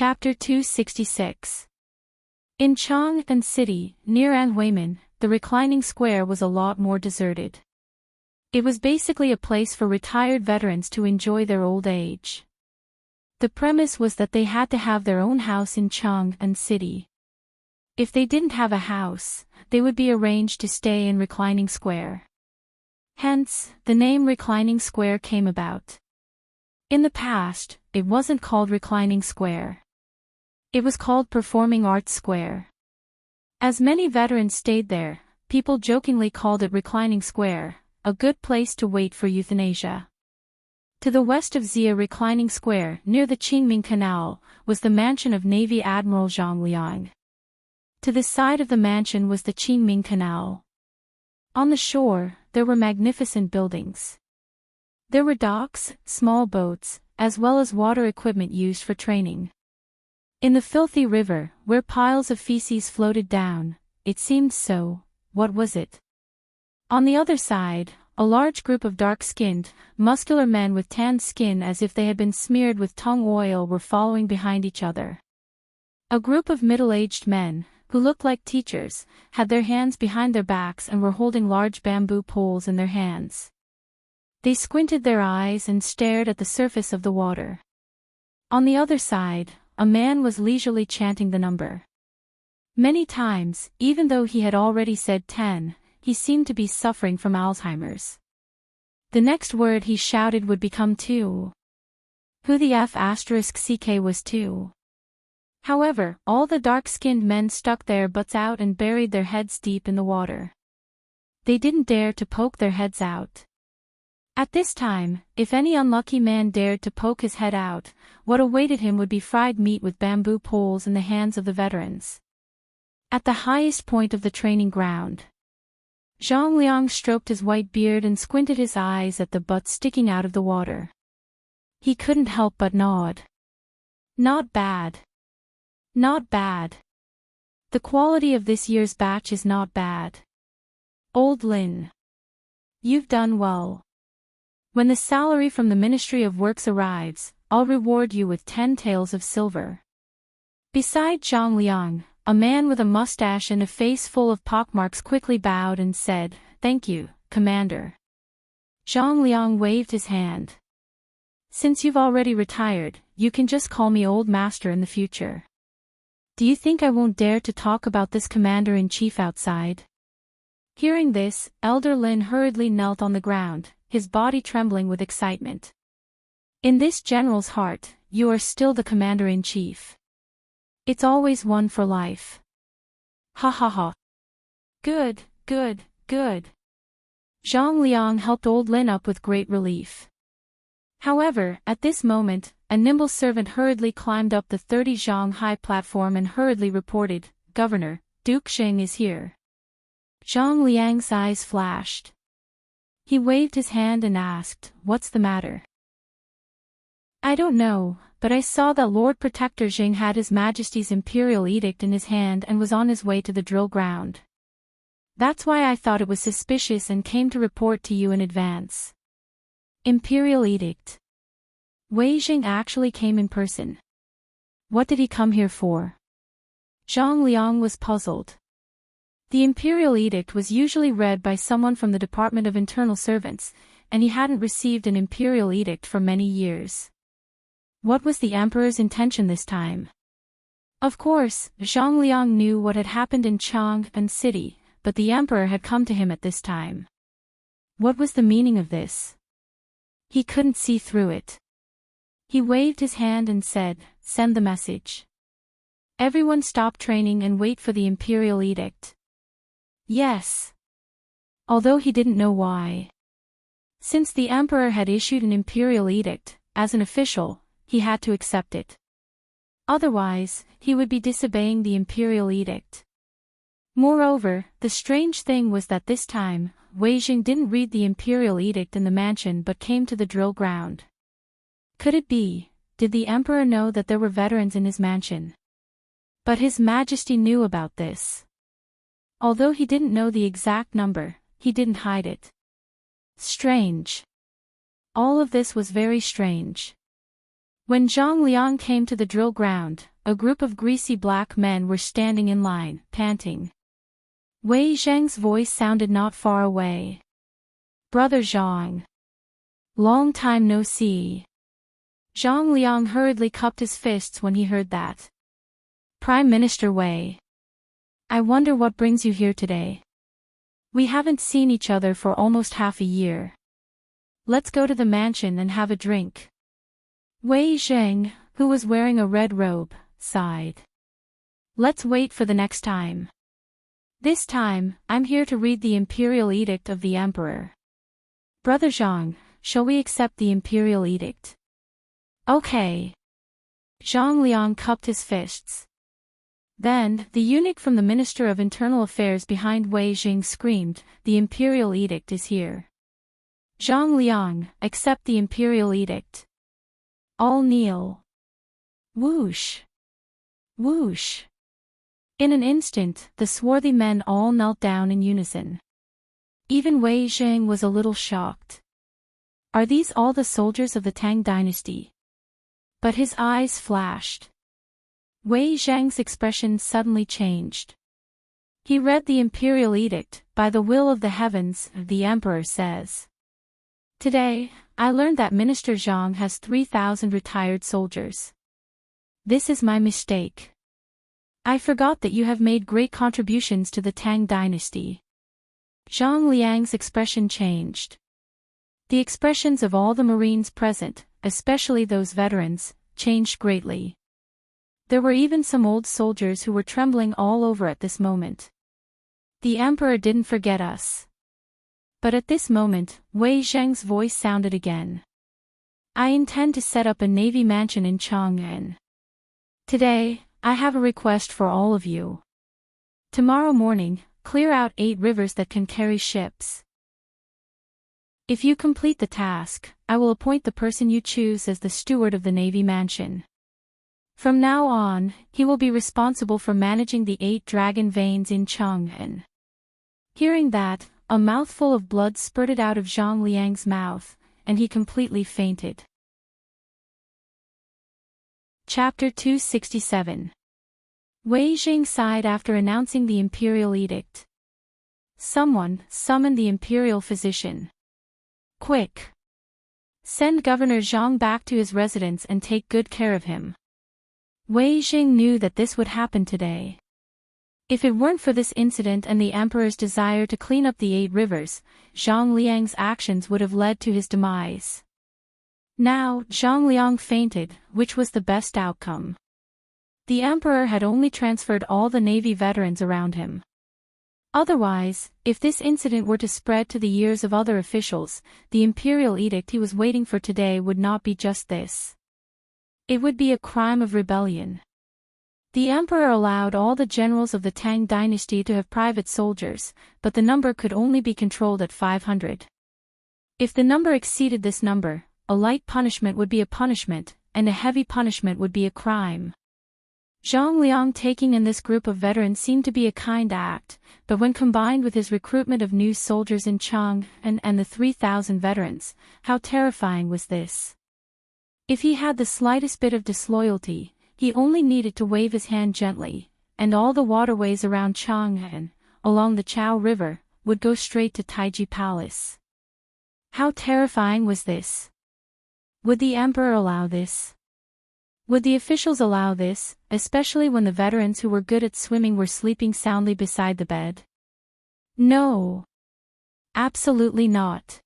Chapter 266. In Chang'an City, near Anhui, the reclining square was a lot more deserted. It was basically a place for retired veterans to enjoy their old age. The premise was that they had to have their own house in Chang'an City. If they didn't have a house, they would be arranged to stay in Reclining Square. Hence, the name Reclining Square came about. In the past, it wasn't called Reclining Square. It was called Performing Arts Square. As many veterans stayed there, people jokingly called it Reclining Square, a good place to wait for euthanasia. To the west of Xia Reclining Square, near the Qingming Canal, was the mansion of Navy Admiral Zhang Liang. To the side of the mansion was the Qingming Canal. On the shore, there were magnificent buildings. There were docks, small boats, as well as water equipment used for training. In the filthy river, where piles of feces floated down, it seemed so, what was it? On the other side, a large group of dark-skinned, muscular men with tanned skin as if they had been smeared with tung oil were following behind each other. A group of middle-aged men, who looked like teachers, had their hands behind their backs and were holding large bamboo poles in their hands. They squinted their eyes and stared at the surface of the water. On the other side, a man was leisurely chanting the number. Many times, even though he had already said 10, he seemed to be suffering from Alzheimer's. The next word he shouted would become 2. Who the F***ck was 2. However, all the dark-skinned men stuck their butts out and buried their heads deep in the water. They didn't dare to poke their heads out. At this time, if any unlucky man dared to poke his head out, what awaited him would be fried meat with bamboo poles in the hands of the veterans. At the highest point of the training ground, Zhang Liang stroked his white beard and squinted his eyes at the butts sticking out of the water. He couldn't help but nod. Not bad. Not bad. The quality of this year's batch is not bad. Old Lin. You've done well. When the salary from the Ministry of Works arrives, I'll reward you with 10 taels of silver. Beside Zhang Liang, a man with a mustache and a face full of pockmarks quickly bowed and said, "Thank you, Commander." Zhang Liang waved his hand. "Since you've already retired, you can just call me Old Master in the future. Do you think I won't dare to talk about this Commander-in-Chief outside?" Hearing this, Elder Lin hurriedly knelt on the ground, his body trembling with excitement. In this general's heart, you are still the Commander-in-Chief. It's always one for life. Ha ha ha. Good, good, good. Zhang Liang helped Old Lin up with great relief. However, at this moment, a nimble servant hurriedly climbed up the 30 zhang high platform and hurriedly reported, "Governor, Duke Xing is here." Zhang Liang's eyes flashed. He waved his hand and asked, "What's the matter?" "I don't know, but I saw that Lord Protector Xing had His Majesty's Imperial Edict in his hand and was on his way to the drill ground. That's why I thought it was suspicious and came to report to you in advance." Imperial Edict. Wei Xing actually came in person. What did he come here for? Zhang Liang was puzzled. The Imperial Edict was usually read by someone from the Department of Internal Servants, and he hadn't received an Imperial Edict for many years. What was the Emperor's intention this time? Of course, Zhang Liang knew what had happened in Chang'an City, but the Emperor had come to him at this time. What was the meaning of this? He couldn't see through it. He waved his hand and said, "Send the message. Everyone stop training and wait for the Imperial Edict." Yes. Although he didn't know why. Since the Emperor had issued an Imperial Edict, as an official, he had to accept it. Otherwise, he would be disobeying the Imperial Edict. Moreover, the strange thing was that this time, Wei Xing didn't read the Imperial Edict in the mansion but came to the drill ground. Could it be, did the Emperor know that there were veterans in his mansion? But His Majesty knew about this. Although he didn't know the exact number, he didn't hide it. Strange. All of this was very strange. When Zhang Liang came to the drill ground, a group of greasy black men were standing in line, panting. Wei Zhang's voice sounded not far away. "Brother Zhang. Long time no see." Zhang Liang hurriedly cupped his fists when he heard that. "Prime Minister Wei. I wonder what brings you here today. We haven't seen each other for almost half a year. Let's go to the mansion and have a drink." Wei Zhang, who was wearing a red robe, sighed. "Let's wait for the next time. This time, I'm here to read the imperial edict of the emperor." "Brother Zhang, shall we accept the imperial edict?" "Okay." Zhang Liang cupped his fists. Then, the eunuch from the Minister of Internal Affairs behind Wei Zhang screamed, "The imperial edict is here. Zhang Liang, accept the imperial edict." All kneel. Whoosh! Whoosh! In an instant, the swarthy men all knelt down in unison. Even Wei Zhang was a little shocked. Are these all the soldiers of the Tang Dynasty? But his eyes flashed. Wei Zhang's expression suddenly changed. He read the imperial edict. "By the will of the heavens, the emperor says. Today, I learned that Minister Zhang has 3,000 retired soldiers. This is my mistake. I forgot that you have made great contributions to the Tang Dynasty." Zhang Liang's expression changed. The expressions of all the Marines present, especially those veterans, changed greatly. There were even some old soldiers who were trembling all over at this moment. "The emperor didn't forget us." But at this moment, Wei Zhang's voice sounded again. "I intend to set up a navy mansion in Chang'an. Today, I have a request for all of you. Tomorrow morning, clear out 8 rivers that can carry ships. If you complete the task, I will appoint the person you choose as the steward of the navy mansion. From now on, he will be responsible for managing the 8 dragon veins in Chang'an." Hearing that, a mouthful of blood spurted out of Zhang Liang's mouth, and he completely fainted. Chapter 267. Wei Zhang sighed after announcing the imperial edict. "Someone, summon the imperial physician. Quick! Send Governor Zhang back to his residence and take good care of him." Wei Zhang knew that this would happen today. If it weren't for this incident and the emperor's desire to clean up the 8 rivers, Zhang Liang's actions would have led to his demise. Now, Zhang Liang fainted, which was the best outcome. The emperor had only transferred all the navy veterans around him. Otherwise, if this incident were to spread to the ears of other officials, the imperial edict he was waiting for today would not be just this. It would be a crime of rebellion. The emperor allowed all the generals of the Tang dynasty to have private soldiers, but the number could only be controlled at 500. If the number exceeded this number, a light punishment would be a punishment, and a heavy punishment would be a crime. Zhang Liang taking in this group of veterans seemed to be a kind act, but when combined with his recruitment of new soldiers in Chang'an and the 3,000 veterans, how terrifying was this? If he had the slightest bit of disloyalty, he only needed to wave his hand gently, and all the waterways around Chang'an, along the Chao River, would go straight to Taiji Palace. How terrifying was this? Would the emperor allow this? Would the officials allow this, especially when the veterans who were good at swimming were sleeping soundly beside the bed? No. Absolutely not.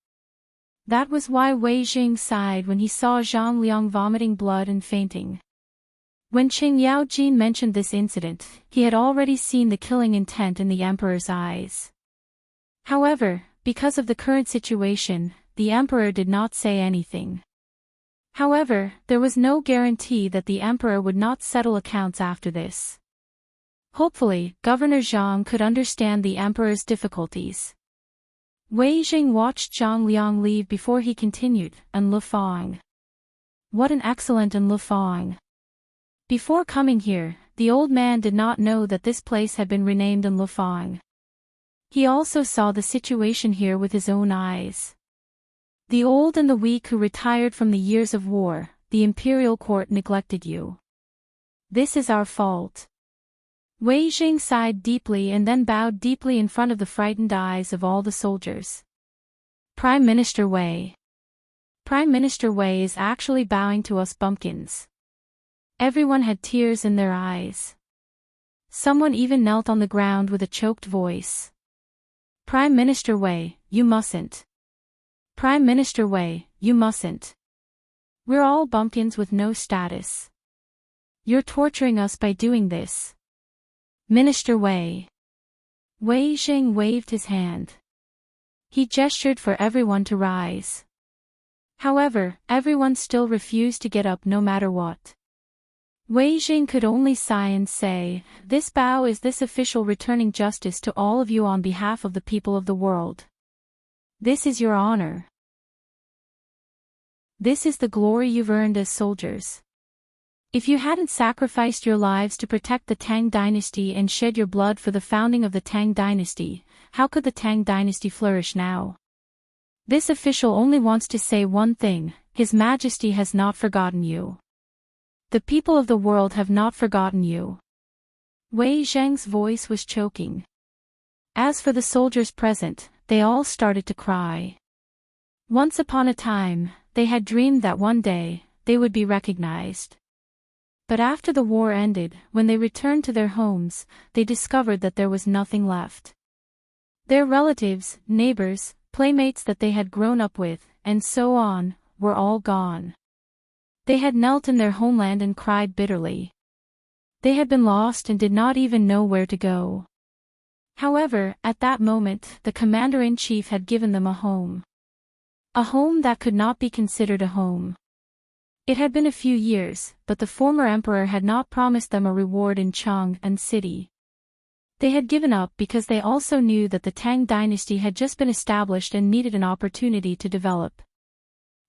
That was why Wei Zhang sighed when he saw Zhang Liang vomiting blood and fainting. When Qing Yaojin mentioned this incident, he had already seen the killing intent in the emperor's eyes. However, because of the current situation, the emperor did not say anything. However, there was no guarantee that the emperor would not settle accounts after this. Hopefully, Governor Zhang could understand the emperor's difficulties. Wei Zhang watched Zhang Liang leave before he continued, "And Lufang. What an excellent and Lufang. Before coming here, the old man did not know that this place had been renamed in Lufang. He also saw the situation here with his own eyes. The old and the weak who retired from the years of war, the imperial court neglected you. This is our fault. Wei Jing sighed deeply and then bowed deeply in front of the frightened eyes of all the soldiers. Prime Minister Wei. Prime Minister Wei is actually bowing to us bumpkins. Everyone had tears in their eyes. Someone even knelt on the ground with a choked voice. Prime Minister Wei, you mustn't. Prime Minister Wei, you mustn't. We're all bumpkins with no status. You're torturing us by doing this. Minister Wei. Wei Jing waved his hand. He gestured for everyone to rise. However, everyone still refused to get up no matter what. Wei Jing could only sigh and say, "This bow is this official returning justice to all of you on behalf of the people of the world. This is your honor. This is the glory you've earned as soldiers. If you hadn't sacrificed your lives to protect the Tang Dynasty and shed your blood for the founding of the Tang Dynasty, how could the Tang Dynasty flourish now? This official only wants to say one thing: His Majesty has not forgotten you. The people of the world have not forgotten you." Wei Zheng's voice was choking. As for the soldiers present, they all started to cry. Once upon a time, they had dreamed that one day, they would be recognized. But after the war ended, when they returned to their homes, they discovered that there was nothing left. Their relatives, neighbors, playmates that they had grown up with, and so on, were all gone. They had knelt in their homeland and cried bitterly. They had been lost and did not even know where to go. However, at that moment, the commander-in-chief had given them a home. A home that could not be considered a home. It had been a few years, but the former emperor had not promised them a reward in Chang'an City. They had given up because they also knew that the Tang Dynasty had just been established and needed an opportunity to develop.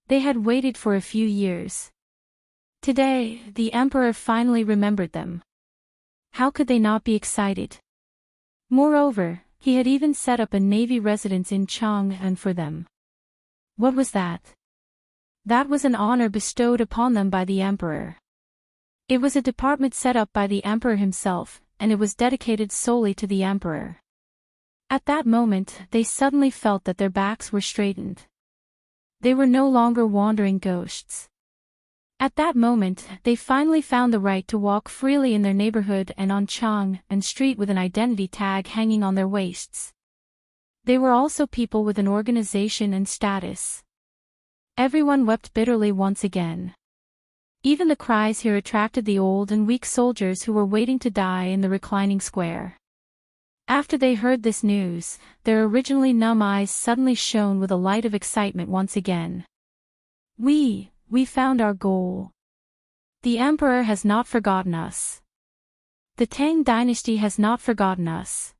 They had waited for a few years. Today, the emperor finally remembered them. How could they not be excited? Moreover, he had even set up a navy residence in Chang'an for them. What was that? That was an honor bestowed upon them by the emperor. It was a department set up by the emperor himself, and it was dedicated solely to the emperor. At that moment, they suddenly felt that their backs were straightened. They were no longer wandering ghosts. At that moment, they finally found the right to walk freely in their neighborhood and on Chang'an Street with an identity tag hanging on their waists. They were also people with an organization and status. Everyone wept bitterly once again. Even the cries here attracted the old and weak soldiers who were waiting to die in the reclining square. After they heard this news, their originally numb eyes suddenly shone with a light of excitement once again. We found our goal. The emperor has not forgotten us. The Tang Dynasty has not forgotten us.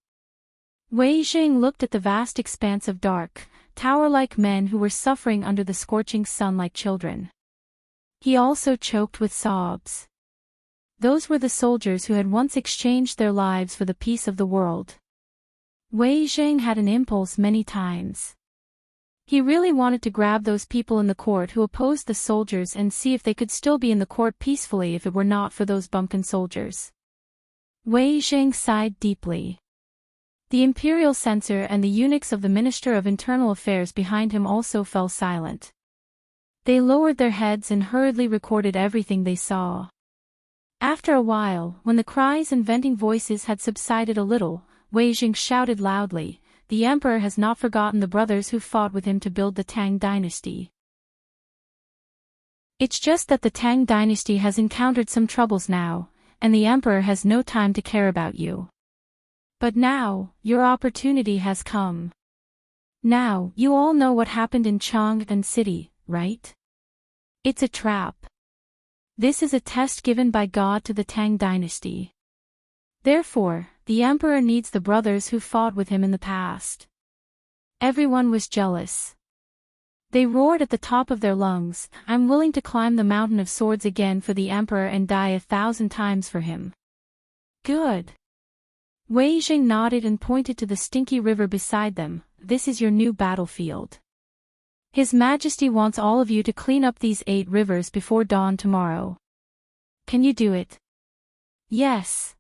Wei Jing looked at the vast expanse of dark, tower-like men who were suffering under the scorching sun like children. He also choked with sobs. Those were the soldiers who had once exchanged their lives for the peace of the world. Wei Jing had an impulse many times. He really wanted to grab those people in the court who opposed the soldiers and see if they could still be in the court peacefully if it were not for those bumpkin soldiers. Wei Jing sighed deeply. The imperial censor and the eunuchs of the Minister of Internal Affairs behind him also fell silent. They lowered their heads and hurriedly recorded everything they saw. After a while, when the cries and venting voices had subsided a little, Wei Jing shouted loudly, "The emperor has not forgotten the brothers who fought with him to build the Tang Dynasty. It's just that the Tang Dynasty has encountered some troubles now, and the emperor has no time to care about you. But now, your opportunity has come. Now, you all know what happened in Chang'an City, right? It's a trap. This is a test given by God to the Tang Dynasty. Therefore, the emperor needs the brothers who fought with him in the past." Everyone was jealous. They roared at the top of their lungs, "I'm willing to climb the mountain of swords again for the emperor and die 1,000 times for him." Good. Wei Jing nodded and pointed to the stinky river beside them. "This is your new battlefield. His Majesty wants all of you to clean up these 8 rivers before dawn tomorrow. Can you do it? Yes.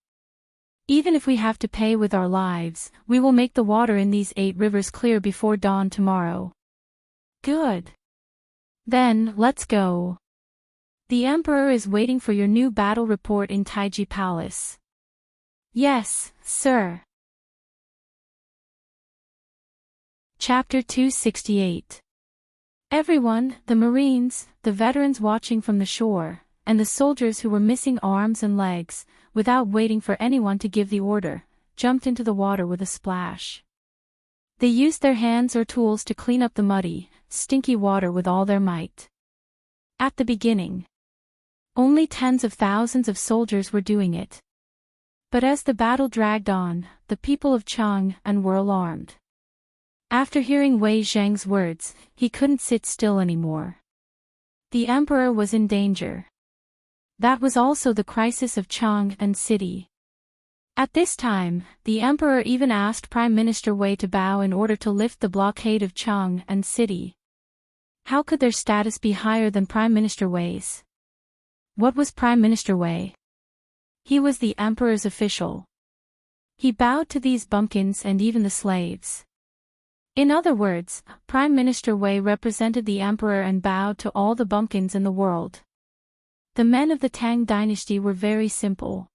Even if we have to pay with our lives, we will make the water in these 8 rivers clear before dawn tomorrow. Good. Then, let's go. The Emperor is waiting for your new battle report in Taiji Palace. Yes, sir. Chapter 268. Everyone, the Marines, the veterans watching from the shore, and the soldiers who were missing arms and legs, without waiting for anyone to give the order, jumped into the water with a splash. They used their hands or tools to clean up the muddy, stinky water with all their might. At the beginning, only tens of thousands of soldiers were doing it. But as the battle dragged on, the people of Chang'an were alarmed. After hearing Wei Zheng's words, he couldn't sit still anymore. The Emperor was in danger. That was also the crisis of Chang'an City. At this time, the Emperor even asked Prime Minister Wei to bow in order to lift the blockade of Chang'an City. How could their status be higher than Prime Minister Wei's? What was Prime Minister Wei? He was the Emperor's official. He bowed to these bumpkins and even the slaves. In other words, Prime Minister Wei represented the Emperor and bowed to all the bumpkins in the world. The men of the Tang Dynasty were very simple.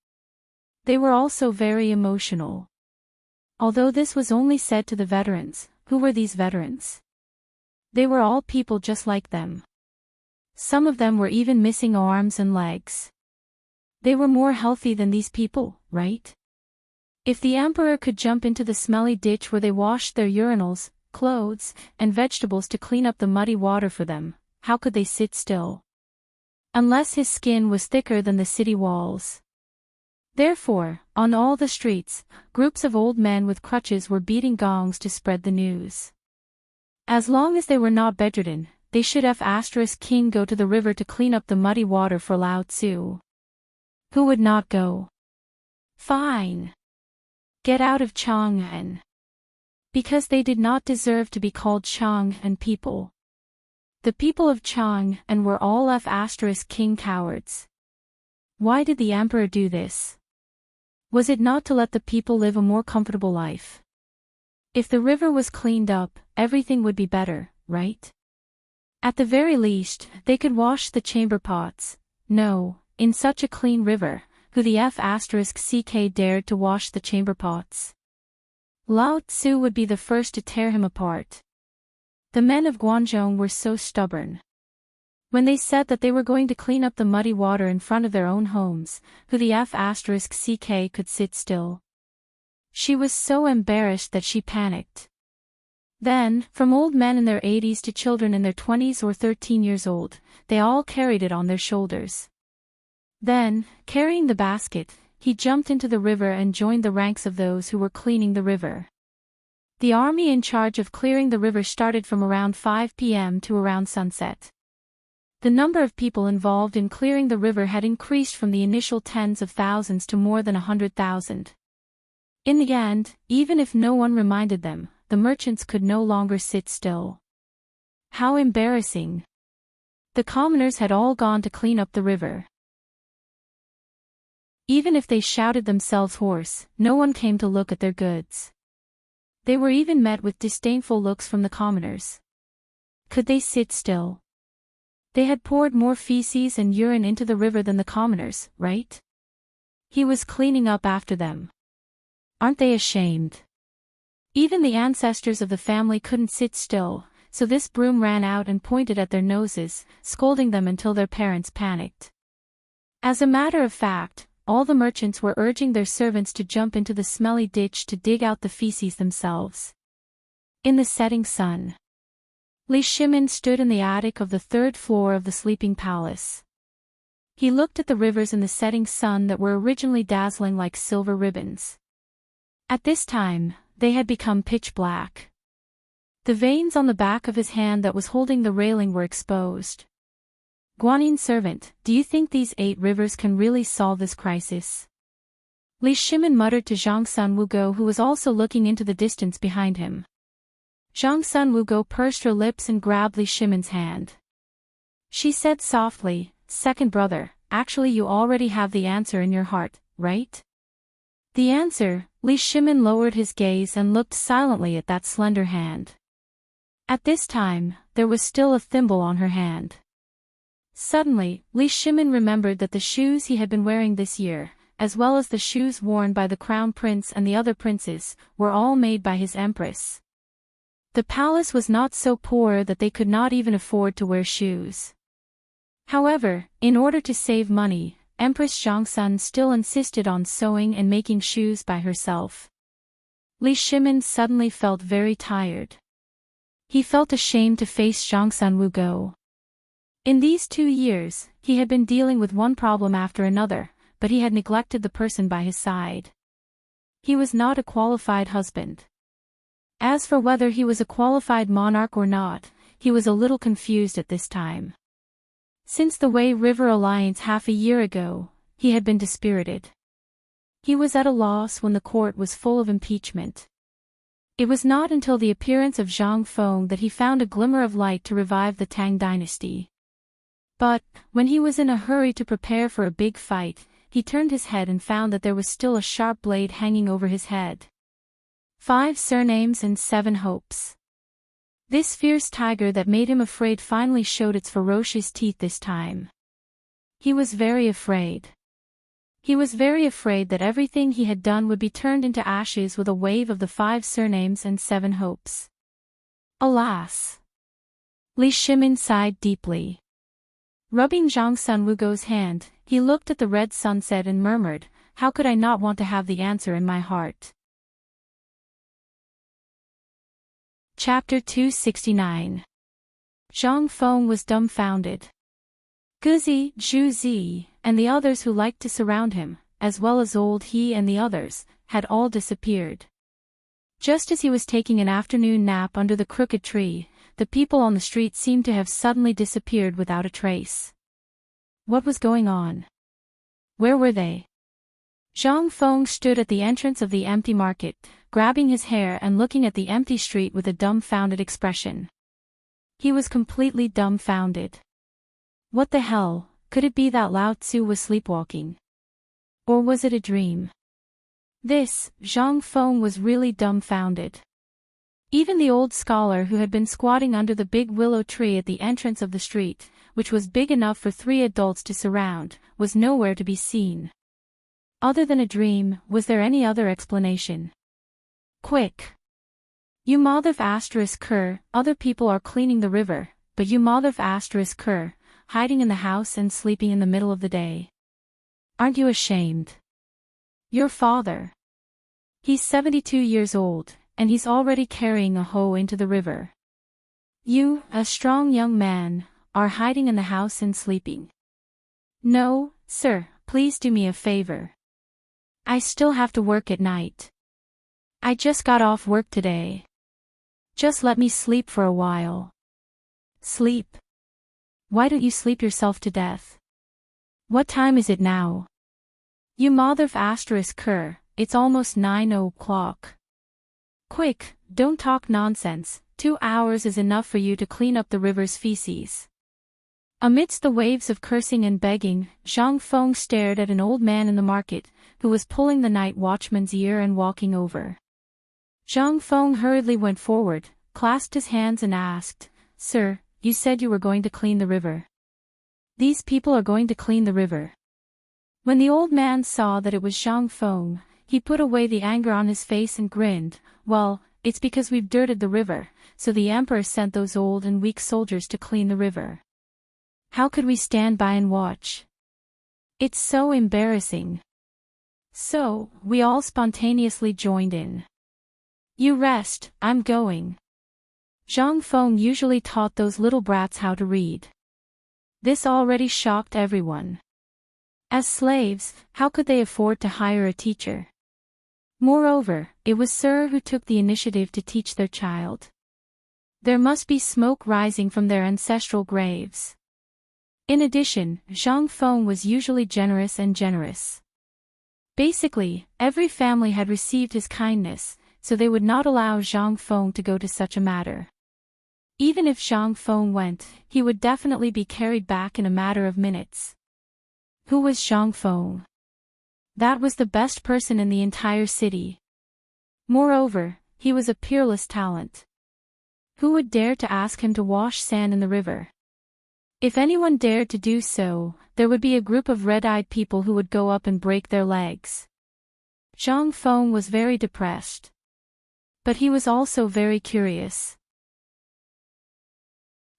They were also very emotional. Although this was only said to the veterans, who were these veterans? They were all people just like them. Some of them were even missing arms and legs. They were more healthy than these people, right? If the Emperor could jump into the smelly ditch where they washed their urinals, clothes, and vegetables to clean up the muddy water for them, how could they sit still? Unless his skin was thicker than the city walls. Therefore, on all the streets, groups of old men with crutches were beating gongs to spread the news. As long as they were not bedridden, they should have *King go to the river to clean up the muddy water for Lao Tzu. Who would not go? Fine. Get out of Chang'an. Because they did not deserve to be called Chang'an people. The people of Chang'an were all *King cowards. Why did the Emperor do this? Was it not to let the people live a more comfortable life? If the river was cleaned up, everything would be better, right? At the very least, they could wash the chamber pots. No, in such a clean river, who the *CK dared to wash the chamber pots? Lao Tzu would be the first to tear him apart. The men of Guangzhou were so stubborn. When they said that they were going to clean up the muddy water in front of their own homes, who the *CK could sit still? She was so embarrassed that she panicked. Then, from old men in their 80s to children in their 20s or 13 years old, they all carried it on their shoulders. Then, carrying the basket, he jumped into the river and joined the ranks of those who were cleaning the river. The army in charge of clearing the river started from around 5 p.m. to around sunset. The number of people involved in clearing the river had increased from the initial tens of thousands to more than 100,000. In the end, even if no one reminded them, the merchants could no longer sit still. How embarrassing! The commoners had all gone to clean up the river. Even if they shouted themselves hoarse, no one came to look at their goods. They were even met with disdainful looks from the commoners. Could they sit still? They had poured more feces and urine into the river than the commoners, right? He was cleaning up after them. Aren't they ashamed? Even the ancestors of the family couldn't sit still, so this broom ran out and pointed at their noses, scolding them until their parents panicked. As a matter of fact, all the merchants were urging their servants to jump into the smelly ditch to dig out the feces themselves. In the setting sun, Li Shimin stood in the attic of the 3rd floor of the sleeping palace. He looked at the rivers in the setting sun that were originally dazzling like silver ribbons. At this time, they had become pitch black. The veins on the back of his hand that was holding the railing were exposed. Guanyin servant, do you think these 8 rivers can really solve this crisis? Li Shimin muttered to Zhang Sun Wugo, who was also looking into the distance behind him. Zhang Sun Wugo pursed her lips and grabbed Li Shimon's hand. She said softly, "Second brother, actually you already have the answer in your heart, right?" The answer? Li Shimon lowered his gaze and looked silently at that slender hand. At this time, there was still a thimble on her hand. Suddenly, Li Shimon remembered that the shoes he had been wearing this year, as well as the shoes worn by the crown prince and the other princes, were all made by his empress. The palace was not so poor that they could not even afford to wear shoes. However, in order to save money, Empress Zhangsun still insisted on sewing and making shoes by herself. Li Shimin suddenly felt very tired. He felt ashamed to face Zhangsun Wugo. In these 2 years, he had been dealing with one problem after another, but he had neglected the person by his side. He was not a qualified husband. As for whether he was a qualified monarch or not, he was a little confused at this time. Since the Wei River Alliance half a year ago, he had been dispirited. He was at a loss when the court was full of impeachment. It was not until the appearance of Zhang Feng that he found a glimmer of light to revive the Tang dynasty. But, when he was in a hurry to prepare for a big fight, he turned his head and found that there was still a sharp blade hanging over his head. 5 surnames and 7 hopes. This fierce tiger that made him afraid finally showed its ferocious teeth this time. He was very afraid. He was very afraid that everything he had done would be turned into ashes with a wave of the 5 surnames and 7 hopes. Alas! Li Shimin sighed deeply. Rubbing Zhang Sun Wugo's hand, he looked at the red sunset and murmured, "How could I not want to have the answer in my heart?" Chapter 269. Zhang Feng was dumbfounded. Guzi, Zhu Zi, and the others who liked to surround him, as well as old he and the others, had all disappeared. Just as he was taking an afternoon nap under the crooked tree, the people on the street seemed to have suddenly disappeared without a trace. What was going on? Where were they? Zhang Feng stood at the entrance of the empty market, grabbing his hair and looking at the empty street with a dumbfounded expression. He was completely dumbfounded. What the hell, could it be that Lao Tzu was sleepwalking? Or was it a dream? Zhang Feng was really dumbfounded. Even the old scholar who had been squatting under the big willow tree at the entrance of the street, which was big enough for 3 adults to surround, was nowhere to be seen. Other than a dream, was there any other explanation? Quick! You motherf asterisk cur, other people are cleaning the river, but you motherf asterisk cur, hiding in the house and sleeping in the middle of the day. Aren't you ashamed? Your father. He's 72 years old, and he's already carrying a hoe into the river. You, a strong young man, are hiding in the house and sleeping. No, sir, please do me a favor. I still have to work at night. I just got off work today. Just let me sleep for a while. Sleep? Why don't you sleep yourself to death? What time is it now? You motherf asterisk cur, it's almost 9 o'clock. Quick, don't talk nonsense, 2 hours is enough for you to clean up the river's feces. Amidst the waves of cursing and begging, Zhang Feng stared at an old man in the market, who was pulling the night watchman's ear and walking over. Zhang Feng hurriedly went forward, clasped his hands and asked, "Sir, you said you were going to clean the river. These people are going to clean the river." When the old man saw that it was Zhang Feng, he put away the anger on his face and grinned, "Well, it's because we've dirted the river, so the emperor sent those old and weak soldiers to clean the river. How could we stand by and watch? It's so embarrassing." So, we all spontaneously joined in. "You rest, I'm going." Zhang Feng usually taught those little brats how to read. This already shocked everyone. As slaves, how could they afford to hire a teacher? Moreover, it was Sir who took the initiative to teach their child. There must be smoke rising from their ancestral graves. In addition, Zhang Feng was usually generous. Basically, every family had received his kindness, so they would not allow Zhang Feng to go to such a matter. Even if Zhang Feng went, he would definitely be carried back in a matter of minutes. Who was Zhang Feng? That was the best person in the entire city. Moreover, he was a peerless talent. Who would dare to ask him to wash sand in the river? If anyone dared to do so, there would be a group of red-eyed people who would go up and break their legs. Zhang Feng was very depressed. But he was also very curious.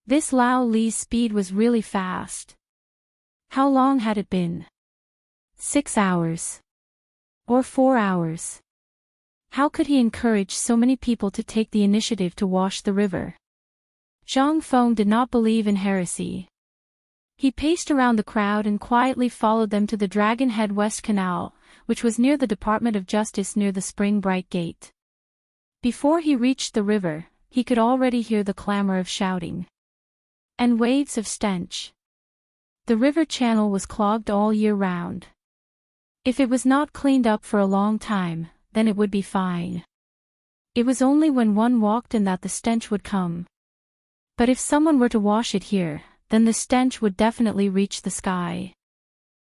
This Lao Li's speed was really fast. How long had it been? 6 hours. Or 4 hours. How could he encourage so many people to take the initiative to wash the river? Zhang Feng did not believe in heresy. He paced around the crowd and quietly followed them to the Dragon Head West Canal, which was near the Department of Justice near the Spring Bright Gate. Before he reached the river, he could already hear the clamor of shouting and waves of stench. The river channel was clogged all year round. If it was not cleaned up for a long time, then it would be fine. It was only when one walked in that the stench would come. But if someone were to wash it here, then the stench would definitely reach the sky.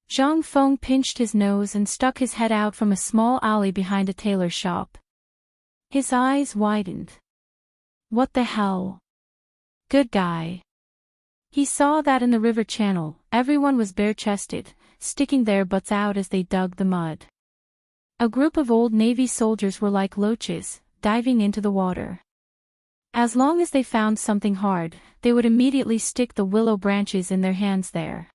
Zhang Feng pinched his nose and stuck his head out from a small alley behind a tailor shop. His eyes widened. What the hell? Good guy. He saw that in the river channel, everyone was bare-chested, sticking their butts out as they dug the mud. A group of old Navy soldiers were like loaches, diving into the water. As long as they found something hard, they would immediately stick the willow branches in their hands there.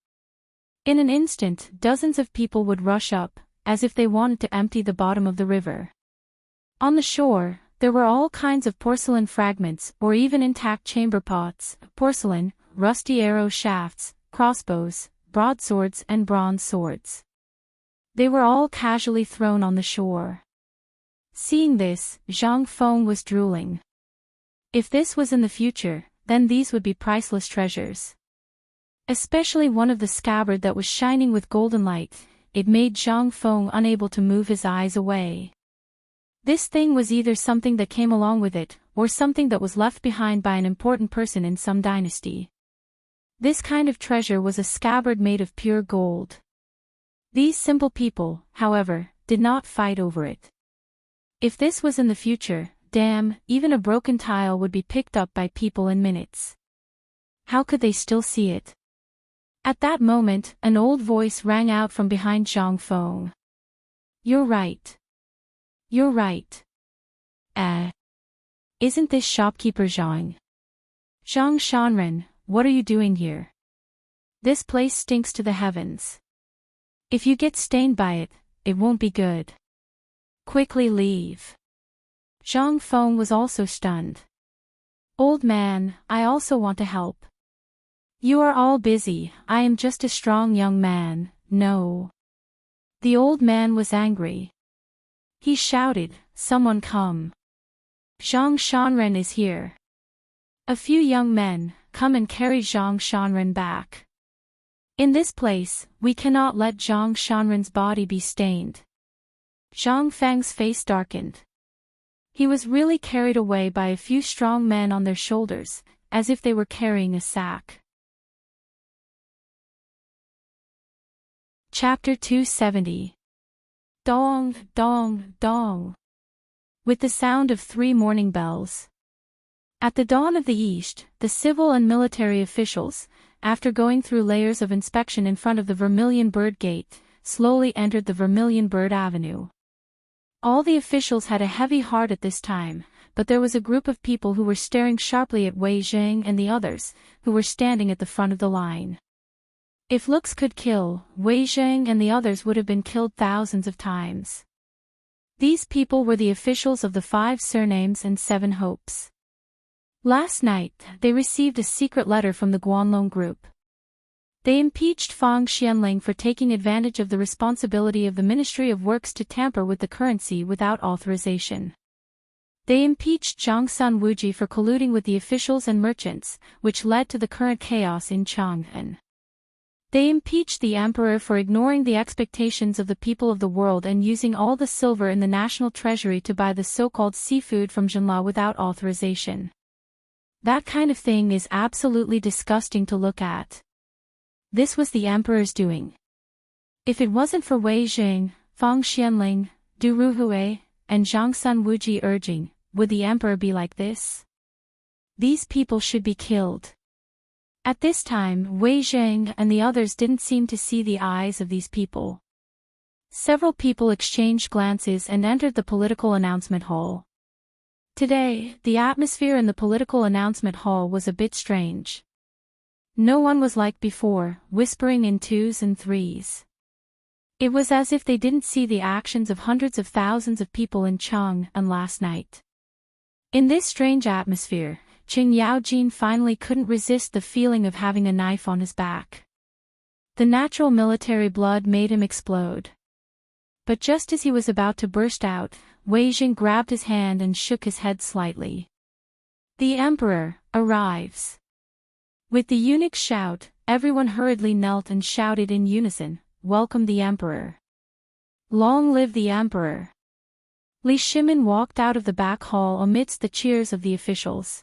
In an instant, dozens of people would rush up, as if they wanted to empty the bottom of the river. On the shore, there were all kinds of porcelain fragments or even intact chamber pots, porcelain, rusty arrow shafts, crossbows, broadswords and bronze swords. They were all casually thrown on the shore. Seeing this, Zhang Feng was drooling. If this was in the future, then these would be priceless treasures. Especially one of the scabbard that was shining with golden light, it made Zhang Feng unable to move his eyes away. This thing was either something that came along with it, or something that was left behind by an important person in some dynasty. This kind of treasure was a scabbard made of pure gold. These simple people, however, did not fight over it. If this was in the future, damn, even a broken tile would be picked up by people in minutes. How could they still see it? At that moment, an old voice rang out from behind Zhang Feng. You're right. You're right. Isn't this shopkeeper Zhang? Zhang Shanren, what are you doing here? This place stinks to the heavens. If you get stained by it, it won't be good. Quickly leave. Zhang Feng was also stunned. Old man, I also want to help. You are all busy, I am just a strong young man, no. The old man was angry. He shouted, someone come. Zhang Shanren is here. A few young men, come and carry Zhang Shanren back. In this place, we cannot let Zhang Shanren's body be stained. Zhang Feng's face darkened. He was really carried away by a few strong men on their shoulders, as if they were carrying a sack. Chapter 270. Dong, dong, dong. With the sound of 3 morning bells. At the dawn of the East, the civil and military officials, after going through layers of inspection in front of the Vermilion Bird Gate, slowly entered the Vermilion Bird Avenue. All the officials had a heavy heart at this time, but there was a group of people who were staring sharply at Wei Zhang and the others, who were standing at the front of the line. If looks could kill, Wei Zhang and the others would have been killed thousands of times. These people were the officials of the 5 surnames and 7 hopes. Last night, they received a secret letter from the Guanlong group. They impeached Fang Xianling for taking advantage of the responsibility of the Ministry of Works to tamper with the currency without authorization. They impeached Zhang Sun Wuji for colluding with the officials and merchants, which led to the current chaos in Chang'an. They impeached the emperor for ignoring the expectations of the people of the world and using all the silver in the national treasury to buy the so-called seafood from Jinla without authorization. That kind of thing is absolutely disgusting to look at. This was the emperor's doing. If it wasn't for Wei Jing, Fang Xianling, Du Ruhui, and Zhang Sun Wuji urging, would the emperor be like this? These people should be killed. At this time, Wei Jing and the others didn't seem to see the eyes of these people. Several people exchanged glances and entered the political announcement hall. Today, the atmosphere in the political announcement hall was a bit strange. No one was like before, whispering in twos and threes. It was as if they didn't see the actions of hundreds of thousands of people in Chang'an last night. In this strange atmosphere, Qing Yaojin finally couldn't resist the feeling of having a knife on his back. The natural military blood made him explode. But just as he was about to burst out, Wei Jing grabbed his hand and shook his head slightly. The emperor arrives. With the eunuch's shout, everyone hurriedly knelt and shouted in unison, "Welcome the emperor! Long live the emperor!" Li Shimin walked out of the back hall amidst the cheers of the officials.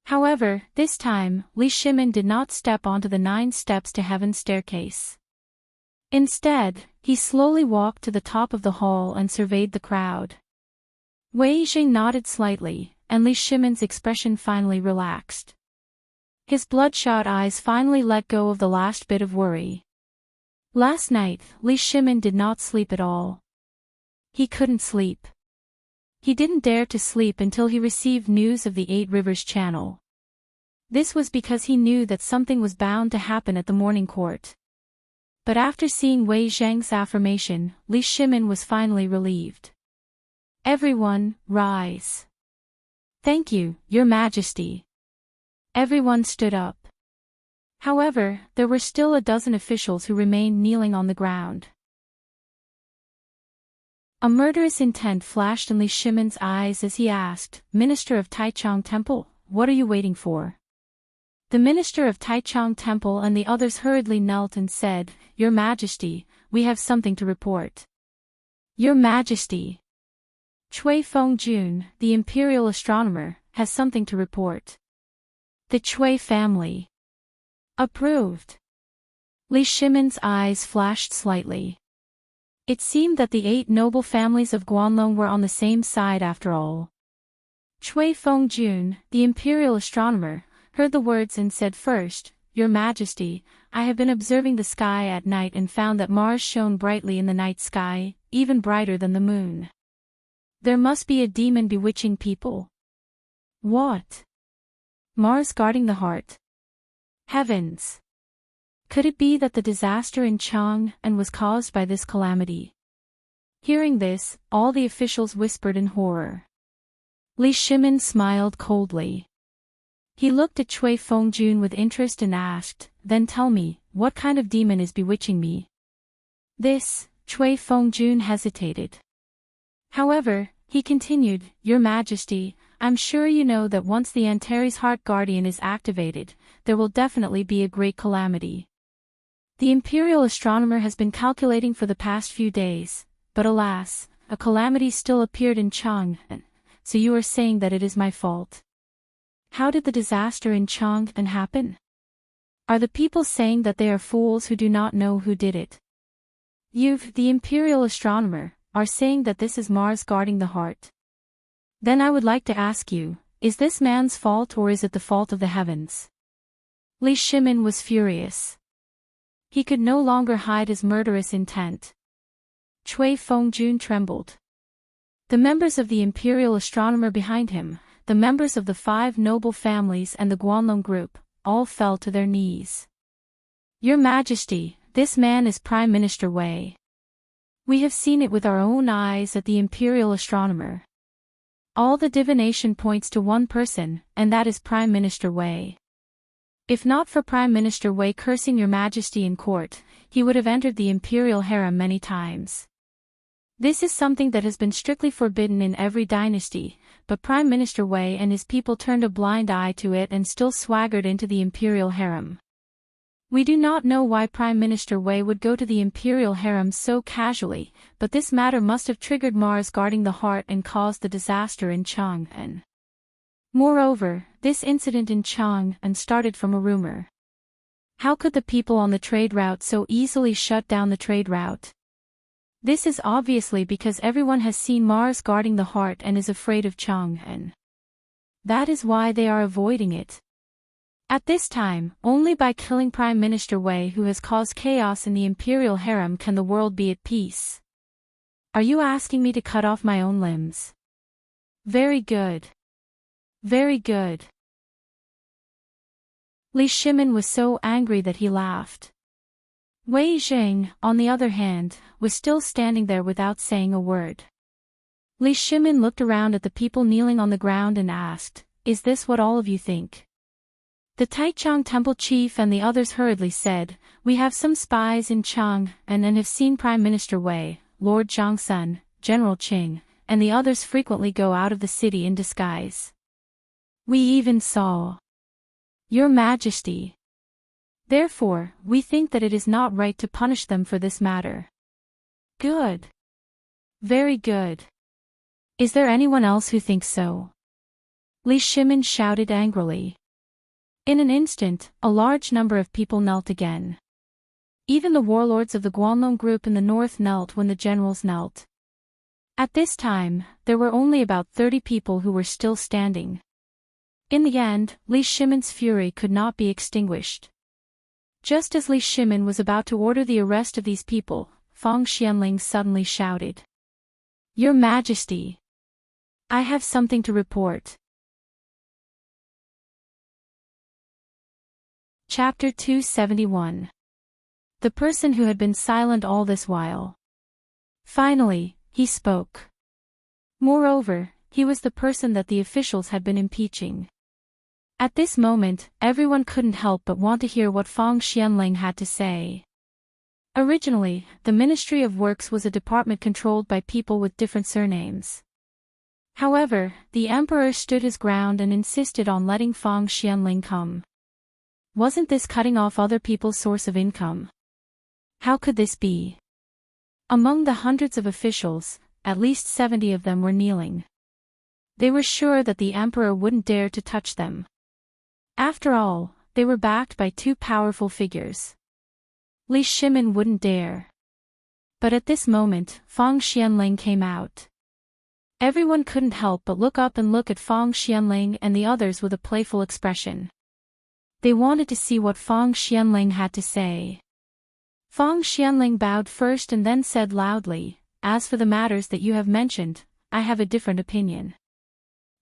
However, this time, Li Shimin did not step onto the 9 steps to heaven's staircase. Instead, he slowly walked to the top of the hall and surveyed the crowd. Wei Jing nodded slightly, and Li Shimin's expression finally relaxed. His bloodshot eyes finally let go of the last bit of worry. Last night, Li Shimin did not sleep at all. He couldn't sleep. He didn't dare to sleep until he received news of the 8 Rivers Channel. This was because he knew that something was bound to happen at the morning court. But after seeing Wei Zhang's affirmation, Li Shimin was finally relieved. Everyone, rise. Thank you, Your Majesty. Everyone stood up. However, there were still a dozen officials who remained kneeling on the ground. A murderous intent flashed in Li Shimin's eyes as he asked, "Minister of Taichung Temple, what are you waiting for?" The minister of Taichung Temple and the others hurriedly knelt and said, "Your Majesty, we have something to report." "Your Majesty." Cui Fengjun, the imperial astronomer, has something to report. The Cui family. Approved. Li Shimin's eyes flashed slightly. It seemed that the 8 noble families of Guanlong were on the same side after all. Cui Fengjun, the imperial astronomer, heard the words and said first, "Your Majesty, I have been observing the sky at night and found that Mars shone brightly in the night sky, even brighter than the moon. There must be a demon bewitching people." What? Mars guarding the heart? Heavens! Could it be that the disaster in Chang'an was caused by this calamity? Hearing this, all the officials whispered in horror. Li Shimin smiled coldly. He looked at Cui Fengjun with interest and asked, "Then tell me, what kind of demon is bewitching me?" This, Cui Fengjun hesitated. However, he continued, "Your Majesty, I'm sure you know that once the Antares Heart Guardian is activated, there will definitely be a great calamity. The imperial astronomer has been calculating for the past few days, but alas, a calamity still appeared in Chang'an, so you are saying that it is my fault. How did the disaster in Chang'an happen? Are the people saying that they are fools who do not know who did it? You, the imperial astronomer, are saying that this is Mars guarding the heart. Then I would like to ask you, is this man's fault or is it the fault of the heavens?" Li Shimin was furious. He could no longer hide his murderous intent. Cui Fengjun trembled. The members of the imperial astronomer behind him, the members of the 5 noble families and the Guanlong group, all fell to their knees. "Your Majesty, this man is Prime Minister Wei. We have seen it with our own eyes at the imperial astronomer. All the divination points to one person, and that is Prime Minister Wei. If not for Prime Minister Wei cursing Your Majesty in court, he would have entered the imperial harem many times. This is something that has been strictly forbidden in every dynasty, but Prime Minister Wei and his people turned a blind eye to it and still swaggered into the imperial harem. We do not know why Prime Minister Wei would go to the imperial harem so casually, but this matter must have triggered Mars guarding the heart and caused the disaster in Chang'an. Moreover, this incident in Chang'an started from a rumor. How could the people on the trade route so easily shut down the trade route? This is obviously because everyone has seen Mars guarding the heart and is afraid of Chang'an. That is why they are avoiding it. At this time, only by killing Prime Minister Wei, who has caused chaos in the imperial harem, can the world be at peace. Are you asking me to cut off my own limbs? Very good. Very good. Li Shimin was so angry that he laughed. Wei Jing, on the other hand, was still standing there without saying a word. Li Shimin looked around at the people kneeling on the ground and asked, "Is this what all of you think?" The Taichung temple chief and the others hurriedly said, "We have some spies in Chang'an and have seen Prime Minister Wei, Lord Zhangsun, General Qing, and the others frequently go out of the city in disguise. We even saw Your Majesty. Therefore, we think that it is not right to punish them for this matter." Good. Very good. Is there anyone else who thinks so? Li Shimin shouted angrily. In an instant, a large number of people knelt again. Even the warlords of the Guanlong group in the north knelt when the generals knelt. At this time, there were only about 30 people who were still standing. In the end, Li Shimin's fury could not be extinguished. Just as Li Shimin was about to order the arrest of these people, Fang Xianling suddenly shouted, "Your Majesty! I have something to report." Chapter 271. The person who had been silent all this while. Finally, he spoke. Moreover, he was the person that the officials had been impeaching. At this moment, everyone couldn't help but want to hear what Fang Xianling had to say. Originally, the Ministry of Works was a department controlled by people with different surnames. However, the emperor stood his ground and insisted on letting Fang Xianling come. Wasn't this cutting off other people's source of income? How could this be? Among the hundreds of officials, at least 70 of them were kneeling. They were sure that the emperor wouldn't dare to touch them. After all, they were backed by two powerful figures. Li Shimin wouldn't dare. But at this moment, Fang Xianling came out. Everyone couldn't help but look up and look at Fang Xianling and the others with a playful expression. They wanted to see what Fang Xianling had to say. Fang Xianling bowed first and then said loudly, "As for the matters that you have mentioned, I have a different opinion."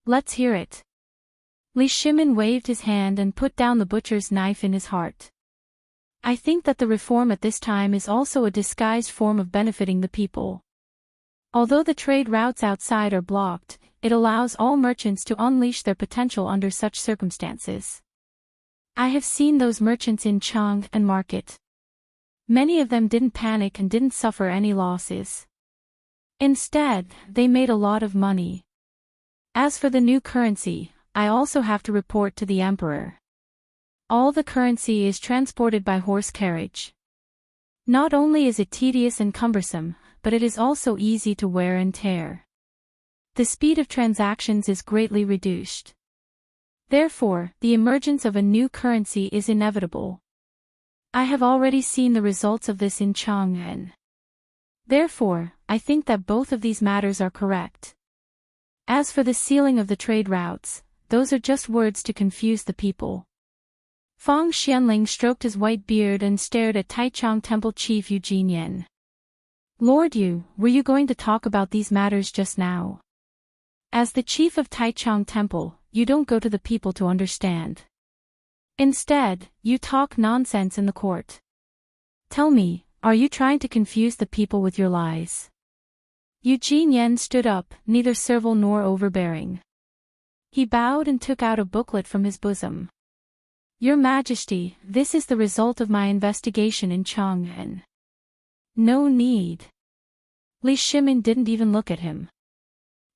"Let's hear it." Li Shimin waved his hand and put down the butcher's knife in his heart. "I think that the reform at this time is also a disguised form of benefiting the people. Although the trade routes outside are blocked, it allows all merchants to unleash their potential under such circumstances. I have seen those merchants in Chang'an market. Many of them didn't panic and didn't suffer any losses. Instead, they made a lot of money. As for the new currency, I also have to report to the emperor. All the currency is transported by horse carriage. Not only is it tedious and cumbersome, but it is also easy to wear and tear. The speed of transactions is greatly reduced. Therefore, the emergence of a new currency is inevitable. I have already seen the results of this in Chang'an. Therefore, I think that both of these matters are correct. As for the sealing of the trade routes, those are just words to confuse the people." Fang Xianling stroked his white beard and stared at Taichung Temple Chief Yu Jinyan. "Lord Yu, were you going to talk about these matters just now? As the chief of Taichung Temple, you don't go to the people to understand. Instead, you talk nonsense in the court. Tell me, are you trying to confuse the people with your lies?" Yu Jinyan stood up, neither servile nor overbearing. He bowed and took out a booklet from his bosom. "Your Majesty, this is the result of my investigation in Chang'an." "No need." Li Shimin didn't even look at him.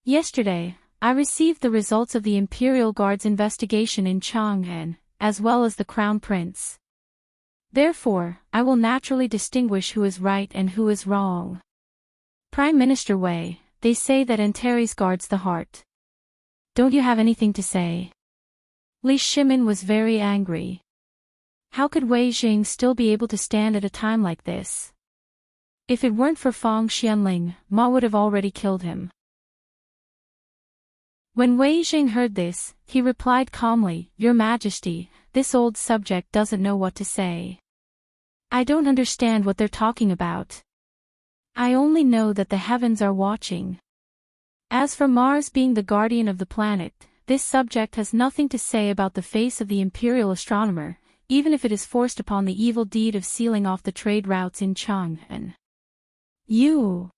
"Yesterday, I received the results of the Imperial Guard's investigation in Chang'an, as well as the Crown Prince. Therefore, I will naturally distinguish who is right and who is wrong. Prime Minister Wei, they say that Antares guards the heart. Don't you have anything to say? Li Shimin was very angry. How could Wei Jing still be able to stand at a time like this? If it weren't for Fang Xianling, Ma would have already killed him. When Wei Jing heard this, he replied calmly, Your Majesty, this old subject doesn't know what to say. I don't understand what they're talking about. I only know that the heavens are watching. As for Mars being the guardian of the planet, this subject has nothing to say about the face of the imperial astronomer, even if it is forced upon the evil deed of sealing off the trade routes in Chang'an. You,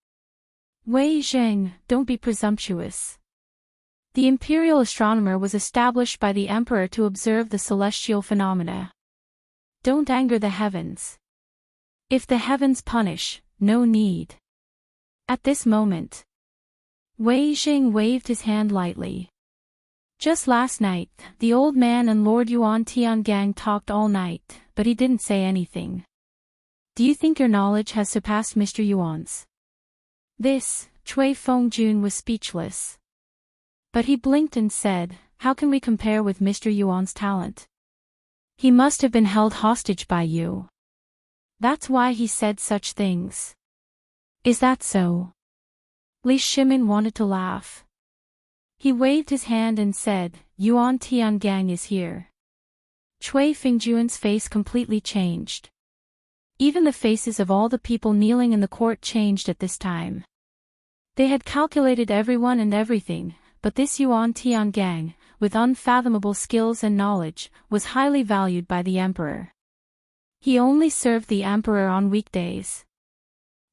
Wei Zheng, don't be presumptuous. The imperial astronomer was established by the emperor to observe the celestial phenomena. Don't anger the heavens. If the heavens punish, no need. At this moment, Wei Jing waved his hand lightly. Just last night, the old man and Lord Yuan Tiangang talked all night, but he didn't say anything. Do you think your knowledge has surpassed Mr. Yuan's? This, Cui Fengjun was speechless. But he blinked and said, How can we compare with Mr. Yuan's talent? He must have been held hostage by you. That's why he said such things. Is that so? Li Shimin wanted to laugh. He waved his hand and said, Yuan Tiangang is here. Cui Fengjun's face completely changed. Even the faces of all the people kneeling in the court changed at this time. They had calculated everyone and everything, but this Yuan Tiangang, with unfathomable skills and knowledge, was highly valued by the emperor. He only served the emperor on weekdays.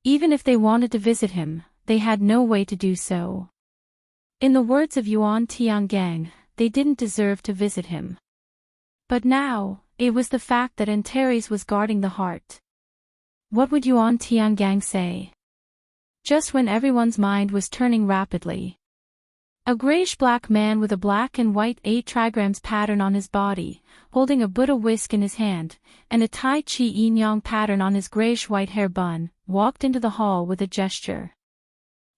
Even if they wanted to visit him, they had no way to do so. In the words of Yuan Tiangang, they didn't deserve to visit him. But now, it was the fact that Antares was guarding the heart. What would Yuan Tiangang say? Just when everyone's mind was turning rapidly. A grayish-black man with a black and white 8 trigrams pattern on his body, holding a Buddha whisk in his hand, and a Tai Chi yin-yang pattern on his grayish-white hair bun, walked into the hall with a gesture.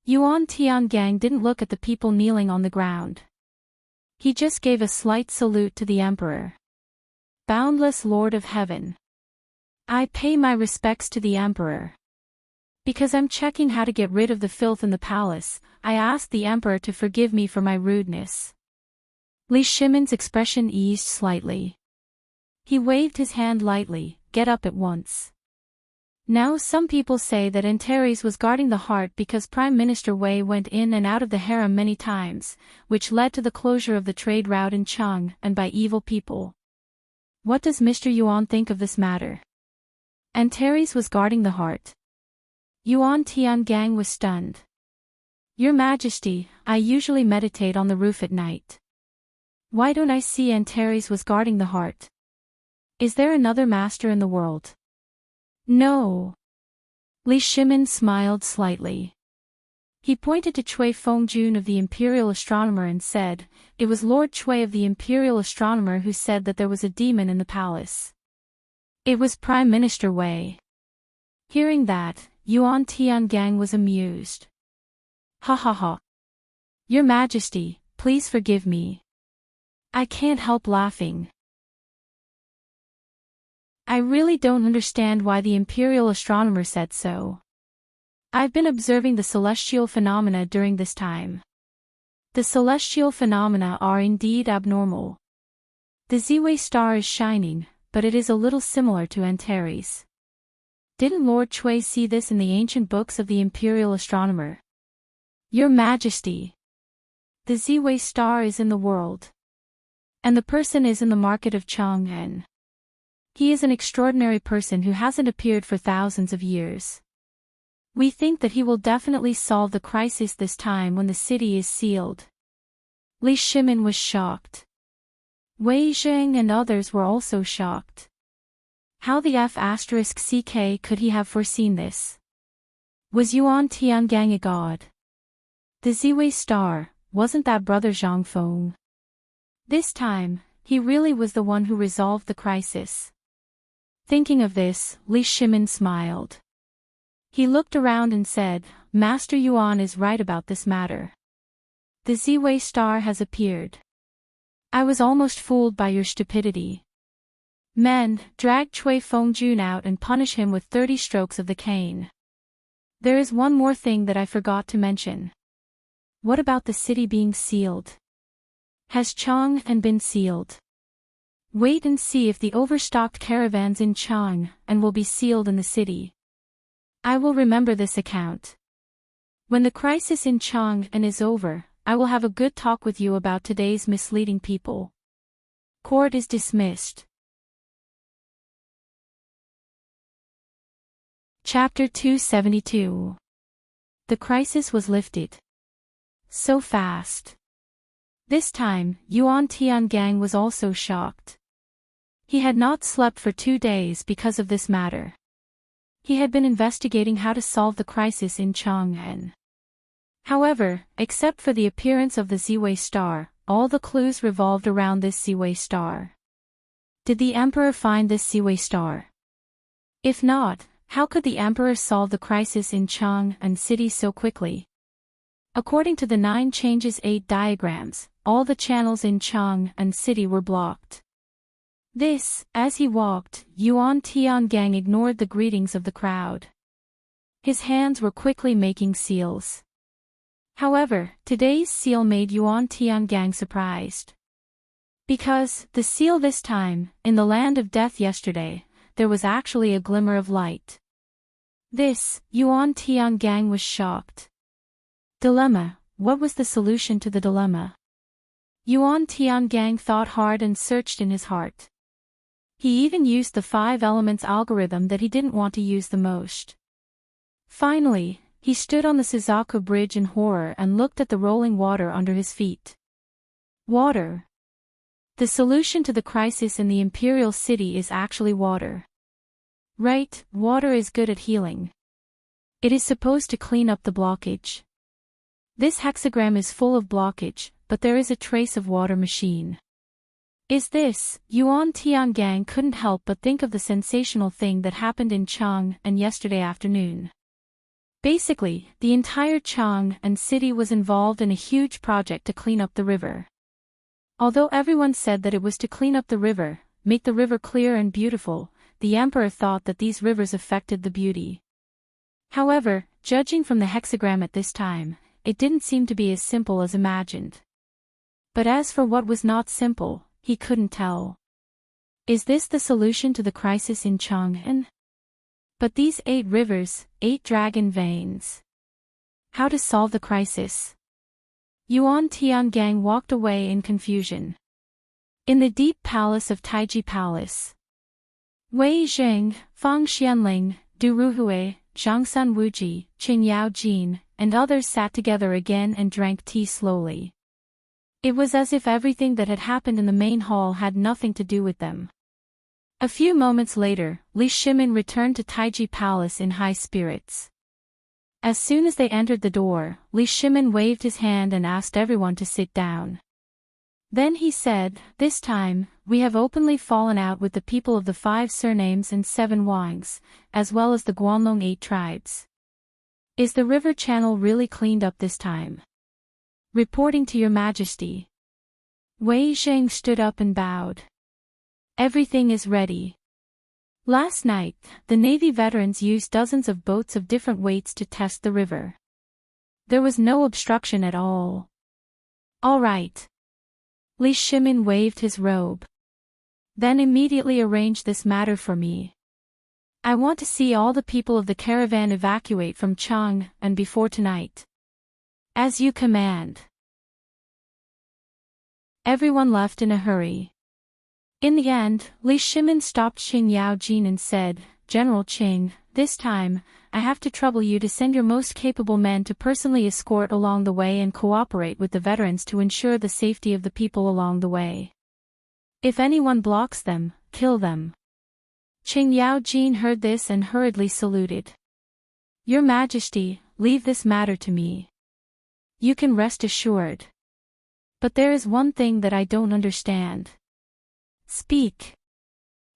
Yuan Tiangang didn't look at the people kneeling on the ground. He just gave a slight salute to the emperor. Boundless Lord of Heaven. I pay my respects to the emperor. Because I'm checking how to get rid of the filth in the palace, I asked the emperor to forgive me for my rudeness. Li Shimin's expression eased slightly. He waved his hand lightly, Get up at once. Now some people say that Antares was guarding the heart because Prime Minister Wei went in and out of the harem many times, which led to the closure of the trade route in Chang and by evil people. What does Mr. Yuan think of this matter? Antares was guarding the heart. Yuan Tiangang was stunned. Your Majesty, I usually meditate on the roof at night. Why don't I see Antares was guarding the heart? Is there another master in the world? No. Li Shimin smiled slightly. He pointed to Cui Fengjun of the Imperial Astronomer and said, It was Lord Cui of the Imperial Astronomer who said that there was a demon in the palace. It was Prime Minister Wei. Hearing that, Yuan Tiangang was amused. Ha ha ha. Your Majesty, please forgive me. I can't help laughing. I really don't understand why the Imperial Astronomer said so. I've been observing the celestial phenomena during this time. The celestial phenomena are indeed abnormal. The Ziwei star is shining, but it is a little similar to Antares. Didn't Lord Cui see this in the ancient books of the Imperial Astronomer? Your Majesty. The Ziwei star is in the world. And the person is in the market of Chang'an. He is an extraordinary person who hasn't appeared for thousands of years. We think that he will definitely solve the crisis this time when the city is sealed. Li Shimin was shocked. Wei Zheng and others were also shocked. How the F***ck could he have foreseen this? Was Yuan Tiangang a god? The Ziwei star, wasn't that Brother Zhang Feng? This time, he really was the one who resolved the crisis. Thinking of this, Li Shimin smiled. He looked around and said, Master Yuan is right about this matter. The Ziwei star has appeared. I was almost fooled by your stupidity. Men, drag Cui Fengjun out and punish him with 30 strokes of the cane. There is one more thing that I forgot to mention. What about the city being sealed? Has Chang'an been sealed? Wait and see if the overstocked caravans in Chang and will be sealed in the city. I will remember this account. When the crisis in Chang'an is over, I will have a good talk with you about today's misleading people. Court is dismissed. Chapter 272. The crisis was lifted. So fast. This time, Yuan Tiangang was also shocked. He had not slept for 2 days because of this matter. He had been investigating how to solve the crisis in Chang'an. However, except for the appearance of the Ziwei star, all the clues revolved around this Ziwei star. Did the emperor find this Ziwei star? If not, how could the emperor solve the crisis in Chang'an city so quickly? According to the 9 changes 8 diagrams, all the channels in Chang'an city were blocked. This, as he walked, Yuan Tiangang ignored the greetings of the crowd. His hands were quickly making seals. However, today's seal made Yuan Tiangang surprised. Because, the seal this time, in the land of death yesterday, there was actually a glimmer of light. This, Yuan Tiangang was shocked. Dilemma, what was the solution to the dilemma? Yuan Tiangang thought hard and searched in his heart. He even used the 5 elements algorithm that he didn't want to use the most. Finally, he stood on the Suzaku Bridge in horror and looked at the rolling water under his feet. Water. The solution to the crisis in the imperial city is actually water. Right, water is good at healing. It is supposed to clean up the blockage. This hexagram is full of blockage, but there is a trace of water machine. Is this? Yuan Tiangang couldn't help but think of the sensational thing that happened in Chang'an yesterday afternoon. Basically, the entire Chang'an city was involved in a huge project to clean up the river. Although everyone said that it was to clean up the river, make the river clear and beautiful, the emperor thought that these rivers affected the beauty. However, judging from the hexagram at this time, it didn't seem to be as simple as imagined. But as for what was not simple, he couldn't tell. Is this the solution to the crisis in Chang'an? But these 8 rivers, 8 dragon veins. How to solve the crisis? Yuan Tiangang walked away in confusion. In the deep palace of Taiji Palace, Wei Zheng, Fang Xianling, Du Ruhui, Zhangsun Wuji, Qin Yao Jin, and others sat together again and drank tea slowly. It was as if everything that had happened in the main hall had nothing to do with them. A few moments later, Li Shimin returned to Taiji Palace in high spirits. As soon as they entered the door, Li Shimin waved his hand and asked everyone to sit down. Then he said, "This time, we have openly fallen out with the people of the 5 surnames and 7 Wangs, as well as the Guanlong 8 tribes. Is the river channel really cleaned up this time?" "Reporting to your majesty." Wei Zheng stood up and bowed. "Everything is ready." Last night, the Navy veterans used dozens of boats of different weights to test the river. There was no obstruction at all. "All right." Li Shimin waved his robe. "Then immediately arrange this matter for me. I want to see all the people of the caravan evacuate from Chang'an before tonight." "As you command." Everyone left in a hurry. In the end, Li Shimin stopped Qin Yao Jin and said, "General Qing, this time, I have to trouble you to send your most capable men to personally escort along the way and cooperate with the veterans to ensure the safety of the people along the way. If anyone blocks them, kill them." Qin Yao Jin heard this and hurriedly saluted. "Your Majesty, leave this matter to me. You can rest assured. But there is one thing that I don't understand." "Speak."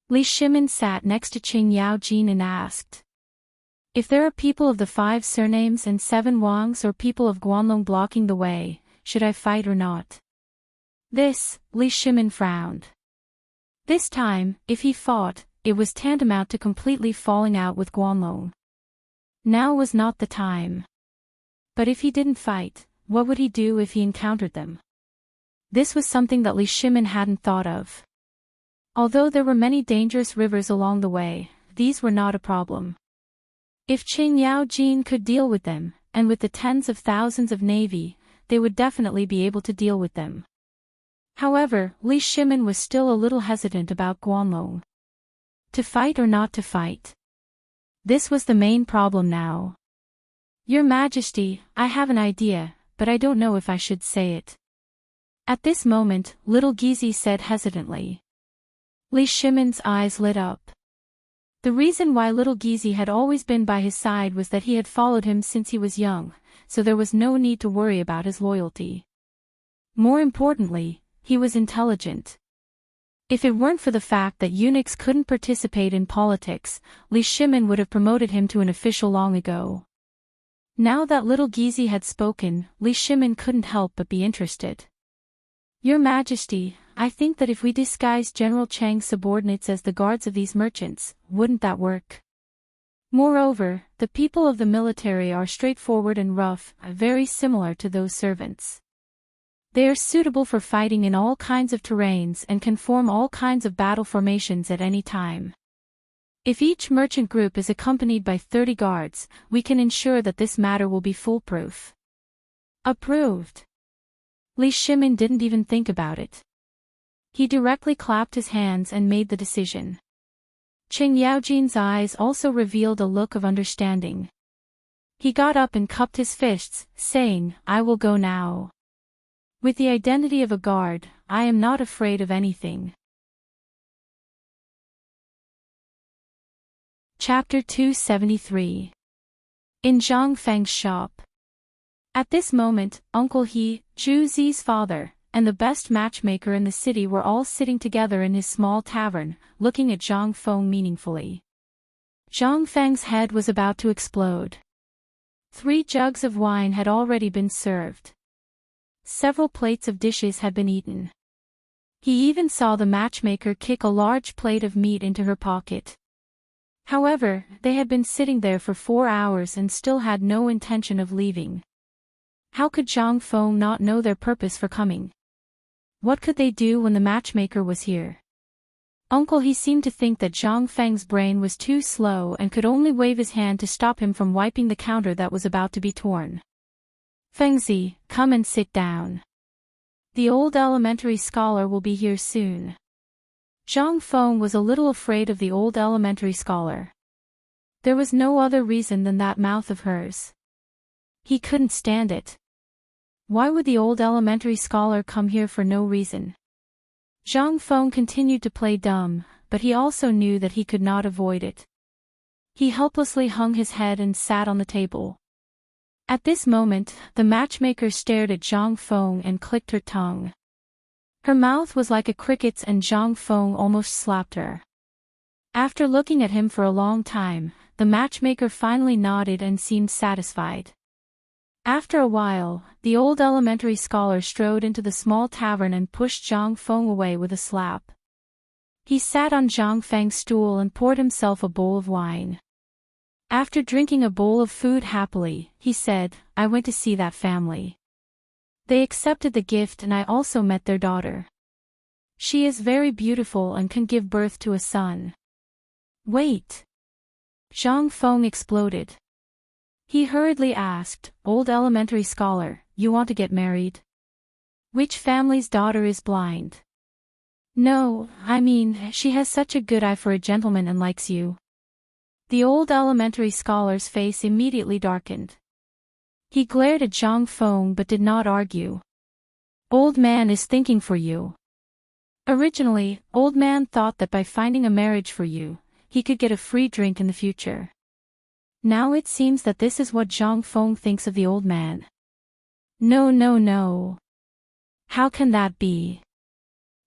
Li Shimin sat next to Qing Yaojin and asked. If there are people of the 5 surnames and 7 Wangs or people of Guanlong blocking the way, should I fight or not? This, Li Shimin frowned. This time, if he fought, it was tantamount to completely falling out with Guanlong. Now was not the time. But if he didn't fight, what would he do if he encountered them? This was something that Li Shimin hadn't thought of. Although there were many dangerous rivers along the way, these were not a problem. If Qing Yaojin could deal with them, and with the tens of thousands of navy, they would definitely be able to deal with them. However, Li Shimin was still a little hesitant about Guanlong. To fight or not to fight? This was the main problem now. Your Majesty, I have an idea, but I don't know if I should say it. At this moment, little Gizi said hesitantly. Li Shimin's eyes lit up. The reason why little Gizi had always been by his side was that he had followed him since he was young, so there was no need to worry about his loyalty. More importantly, he was intelligent. If it weren't for the fact that eunuchs couldn't participate in politics, Li Shimin would have promoted him to an official long ago. Now that little Gizi had spoken, Li Shimin couldn't help but be interested. Your Majesty, I think that if we disguise General Chang's subordinates as the guards of these merchants, wouldn't that work? Moreover, the people of the military are straightforward and rough, very similar to those servants. They are suitable for fighting in all kinds of terrains and can form all kinds of battle formations at any time. If each merchant group is accompanied by 30 guards, we can ensure that this matter will be foolproof. Approved. Li Shimin didn't even think about it. He directly clapped his hands and made the decision. Qing Yaojin's eyes also revealed a look of understanding. He got up and cupped his fists, saying, I will go now. With the identity of a guard, I am not afraid of anything. Chapter 273. In Zhang Feng's shop. At this moment, Uncle He, Zhu Zi's father, and the best matchmaker in the city were all sitting together in his small tavern, looking at Zhang Feng meaningfully. Zhang Feng's head was about to explode. 3 jugs of wine had already been served. Several plates of dishes had been eaten. He even saw the matchmaker kick a large plate of meat into her pocket. However, they had been sitting there for 4 hours and still had no intention of leaving. How could Zhang Feng not know their purpose for coming? What could they do when the matchmaker was here? Uncle He seemed to think that Zhang Feng's brain was too slow and could only wave his hand to stop him from wiping the counter that was about to be torn. Fengzi, come and sit down. The old elementary scholar will be here soon. Zhang Feng was a little afraid of the old elementary scholar. There was no other reason than that mouth of hers. He couldn't stand it. Why would the old elementary scholar come here for no reason? Zhang Feng continued to play dumb, but he also knew that he could not avoid it. He helplessly hung his head and sat on the table. At this moment, the matchmaker stared at Zhang Feng and clicked her tongue. Her mouth was like a cricket's and Zhang Feng almost slapped her. After looking at him for a long time, the matchmaker finally nodded and seemed satisfied. After a while, the old elementary scholar strode into the small tavern and pushed Zhang Feng away with a slap. He sat on Zhang Feng's stool and poured himself a bowl of wine. After drinking a bowl of food happily, he said, I went to see that family. They accepted the gift and I also met their daughter. She is very beautiful and can give birth to a son. Wait! Zhang Feng exploded. He hurriedly asked, Old elementary scholar, you want to get married? Which family's daughter is blind? No, I mean, she has such a good eye for a gentleman and likes you. The old elementary scholar's face immediately darkened. He glared at Zhang Feng but did not argue. Old man is thinking for you. Originally, old man thought that by finding a marriage for you, he could get a free drink in the future. Now it seems that this is what Zhang Feng thinks of the old man. No, no, no. How can that be?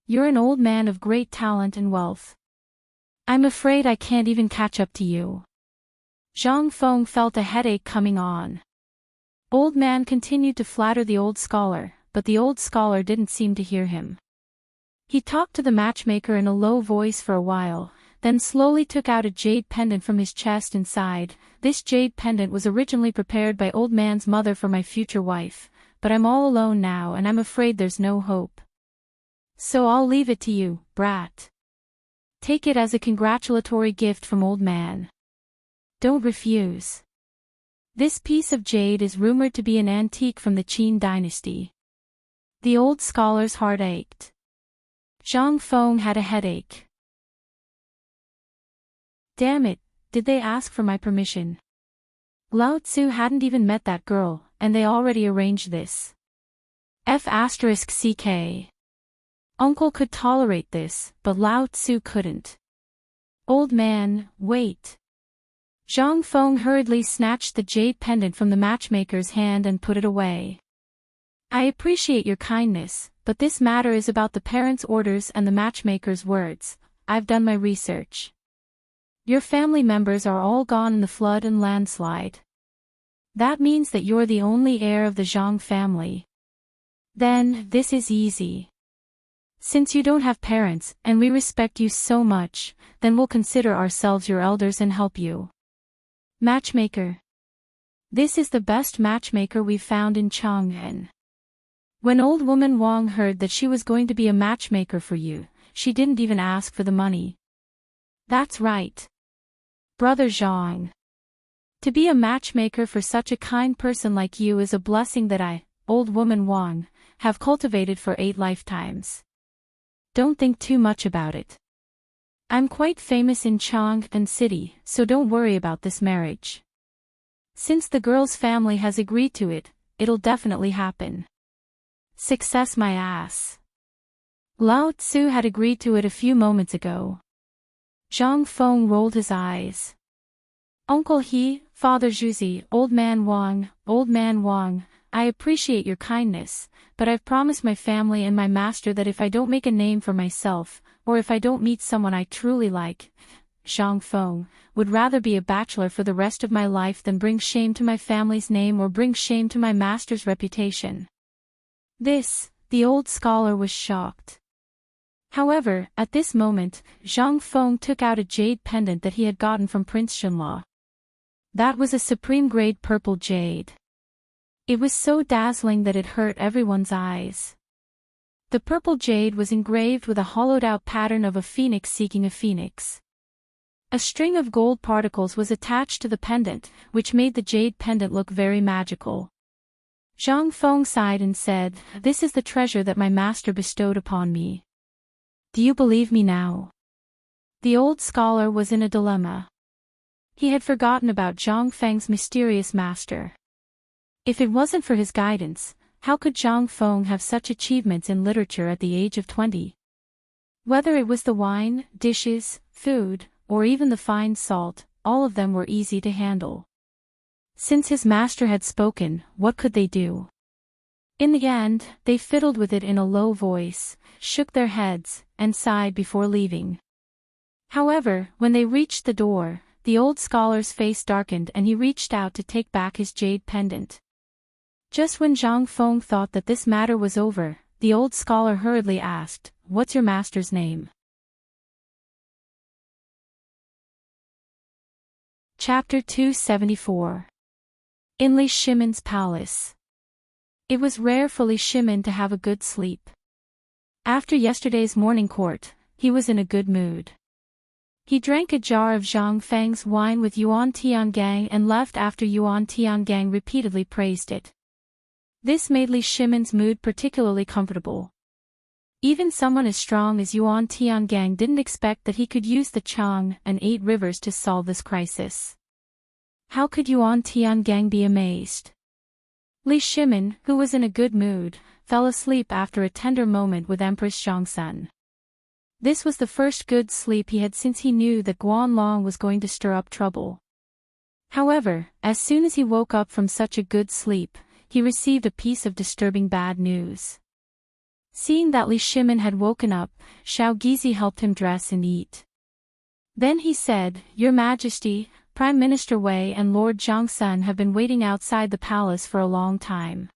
You're an old man of great talent and wealth. I'm afraid I can't even catch up to you. Zhang Feng felt a headache coming on. Old Man continued to flatter the old scholar, but the old scholar didn't seem to hear him. He talked to the matchmaker in a low voice for a while, then slowly took out a jade pendant from his chest and sighed. This jade pendant was originally prepared by Old Man's mother for my future wife, but I'm all alone now and I'm afraid there's no hope. So I'll leave it to you, brat. Take it as a congratulatory gift from Old Man. Don't refuse. This piece of jade is rumored to be an antique from the Qin Dynasty. The old scholar's heart ached. Zhang Feng had a headache. Damn it, did they ask for my permission? Lao Tzu hadn't even met that girl, and they already arranged this. F***ck. Uncle could tolerate this, but Lao Tzu couldn't. Old man, wait. Zhang Feng hurriedly snatched the jade pendant from the matchmaker's hand and put it away. I appreciate your kindness, but this matter is about the parents' orders and the matchmaker's words. I've done my research. Your family members are all gone in the flood and landslide. That means that you're the only heir of the Zhang family. Then, this is easy. Since you don't have parents, and we respect you so much, then we'll consider ourselves your elders and help you. Matchmaker. This is the best matchmaker we've found in Chang'an. When old woman Wang heard that she was going to be a matchmaker for you, she didn't even ask for the money. That's right. Brother Zhang. To be a matchmaker for such a kind person like you is a blessing that I, old woman Wang, have cultivated for 8 lifetimes. Don't think too much about it. I'm quite famous in Chang'an City, so don't worry about this marriage. Since the girl's family has agreed to it, it'll definitely happen. Success my ass. Lao Tzu had agreed to it a few moments ago. Zhang Feng rolled his eyes. Uncle He, Father Zhuzi, Old Man Wang, I appreciate your kindness, but I've promised my family and my master that if I don't make a name for myself, or if I don't meet someone I truly like, Zhang Feng, would rather be a bachelor for the rest of my life than bring shame to my family's name or bring shame to my master's reputation. The old scholar was shocked. However, at this moment, Zhang Feng took out a jade pendant that he had gotten from Prince Shenla. That was a supreme-grade purple jade. It was so dazzling that it hurt everyone's eyes. The purple jade was engraved with a hollowed-out pattern of a phoenix seeking a phoenix. A string of gold particles was attached to the pendant, which made the jade pendant look very magical. Zhang Feng sighed and said, "This is the treasure that my master bestowed upon me. Do you believe me now?" The old scholar was in a dilemma. He had forgotten about Zhang Feng's mysterious master. If it wasn't for his guidance, how could Zhang Feng have such achievements in literature at the age of 20? Whether it was the wine, dishes, food, or even the fine salt, all of them were easy to handle. Since his master had spoken, what could they do? In the end, they fiddled with it in a low voice, shook their heads, and sighed before leaving. However, when they reached the door, the old scholar's face darkened and he reached out to take back his jade pendant. Just when Zhang Feng thought that this matter was over, the old scholar hurriedly asked, "What's your master's name?" Chapter 274. In Li Shimon's Palace. It was rare for Li Shimon to have a good sleep. After yesterday's morning court, he was in a good mood. He drank a jar of Zhang Feng's wine with Yuan Tiangang and left after Yuan Tiangang repeatedly praised it. This made Li Shimon's mood particularly comfortable. Even someone as strong as Yuan Tiangang didn't expect that he could use the Chang and 8 rivers to solve this crisis. How could Yuan Tiangang be amazed? Li Shimon, who was in a good mood, fell asleep after a tender moment with Empress Zhongsun. This was the first good sleep he had since he knew that Guanlong was going to stir up trouble. However, as soon as he woke up from such a good sleep, he received a piece of disturbing bad news. Seeing that Li Shimon had woken up, Xiao Gizi helped him dress and eat. Then he said, Your Majesty, Prime Minister Wei and Lord Zhongsun have been waiting outside the palace for a long time.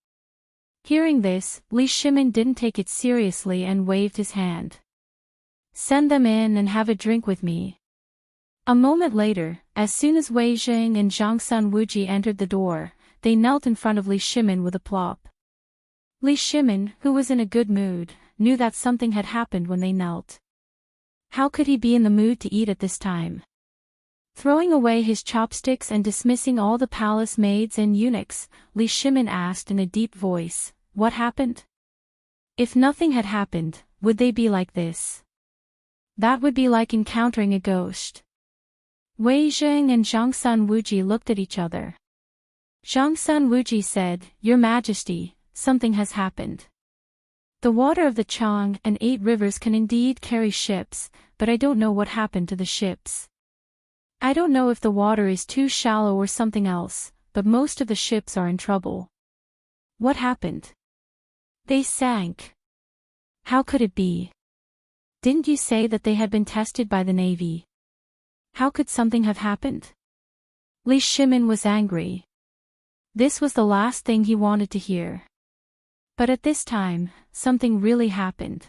Hearing this, Li Shimin didn't take it seriously and waved his hand. Send them in and have a drink with me. A moment later, as soon as Wei Jing and Zhongsun Wuji entered the door, they knelt in front of Li Shimin with a plop. Li Shimin, who was in a good mood, knew that something had happened when they knelt. How could he be in the mood to eat at this time? Throwing away his chopsticks and dismissing all the palace maids and eunuchs, Li Shimin asked in a deep voice, What happened? If nothing had happened, would they be like this? That would be like encountering a ghost. Wei Jing and Zhongsun Wuji looked at each other. Zhongsun Wuji said, Your Majesty, something has happened. The water of the Chang and 8 rivers can indeed carry ships, but I don't know what happened to the ships. I don't know if the water is too shallow or something else, but most of the ships are in trouble. What happened? They sank. How could it be? Didn't you say that they had been tested by the Navy? How could something have happened? Li Shimin was angry. This was the last thing he wanted to hear. But at this time, something really happened.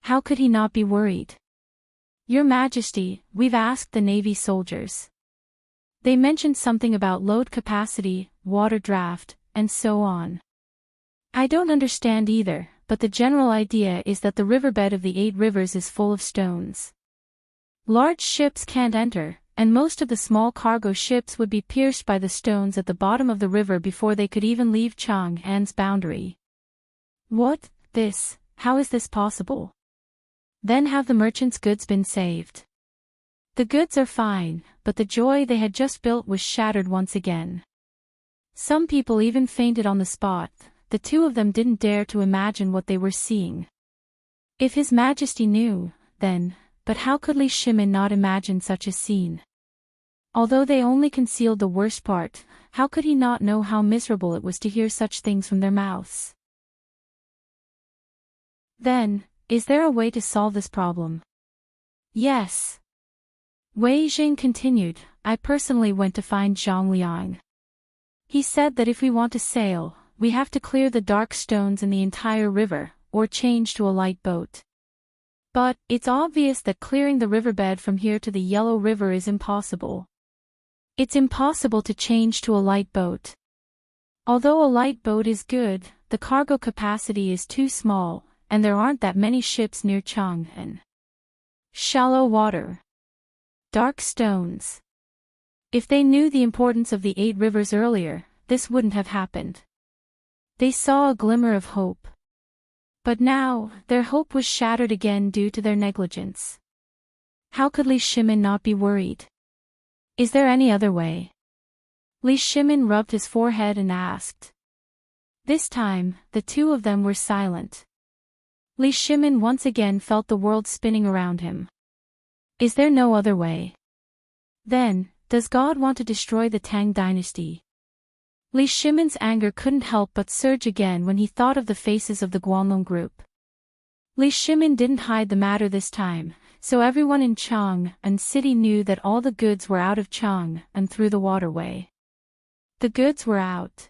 How could he not be worried? Your Majesty, we've asked the Navy soldiers. They mentioned something about load capacity, water draft, and so on. I don't understand either, but the general idea is that the riverbed of the 8 rivers is full of stones. Large ships can't enter, and most of the small cargo ships would be pierced by the stones at the bottom of the river before they could even leave Chang'an's boundary. What? How is this possible? Then have the merchants' goods been saved? The goods are fine, but the joy they had just built was shattered once again. Some people even fainted on the spot. The 2 of them didn't dare to imagine what they were seeing. If His Majesty knew, then, but how could Li Shimin not imagine such a scene? Although they only concealed the worst part, how could he not know how miserable it was to hear such things from their mouths? Then, is there a way to solve this problem? Yes. Wei Jing continued, I personally went to find Zhang Liang. He said that if we want to sail, we have to clear the dark stones in the entire river, or change to a light boat. But, it's obvious that clearing the riverbed from here to the Yellow River is impossible. It's impossible to change to a light boat. Although a light boat is good, the cargo capacity is too small, and there aren't that many ships near Chang'an. Shallow water. Dark stones. If they knew the importance of the 8 rivers earlier, this wouldn't have happened. They saw a glimmer of hope. But now, their hope was shattered again due to their negligence. How could Li Shimin not be worried? Is there any other way? Li Shimin rubbed his forehead and asked. This time, the 2 of them were silent. Li Shimin once again felt the world spinning around him. Is there no other way? Then, does God want to destroy the Tang Dynasty? Li Shimin's anger couldn't help but surge again when he thought of the faces of the Guanlong group. Li Shimin didn't hide the matter this time, so everyone in Chang'an City knew that all the goods were out of Chang'an through the waterway. The goods were out.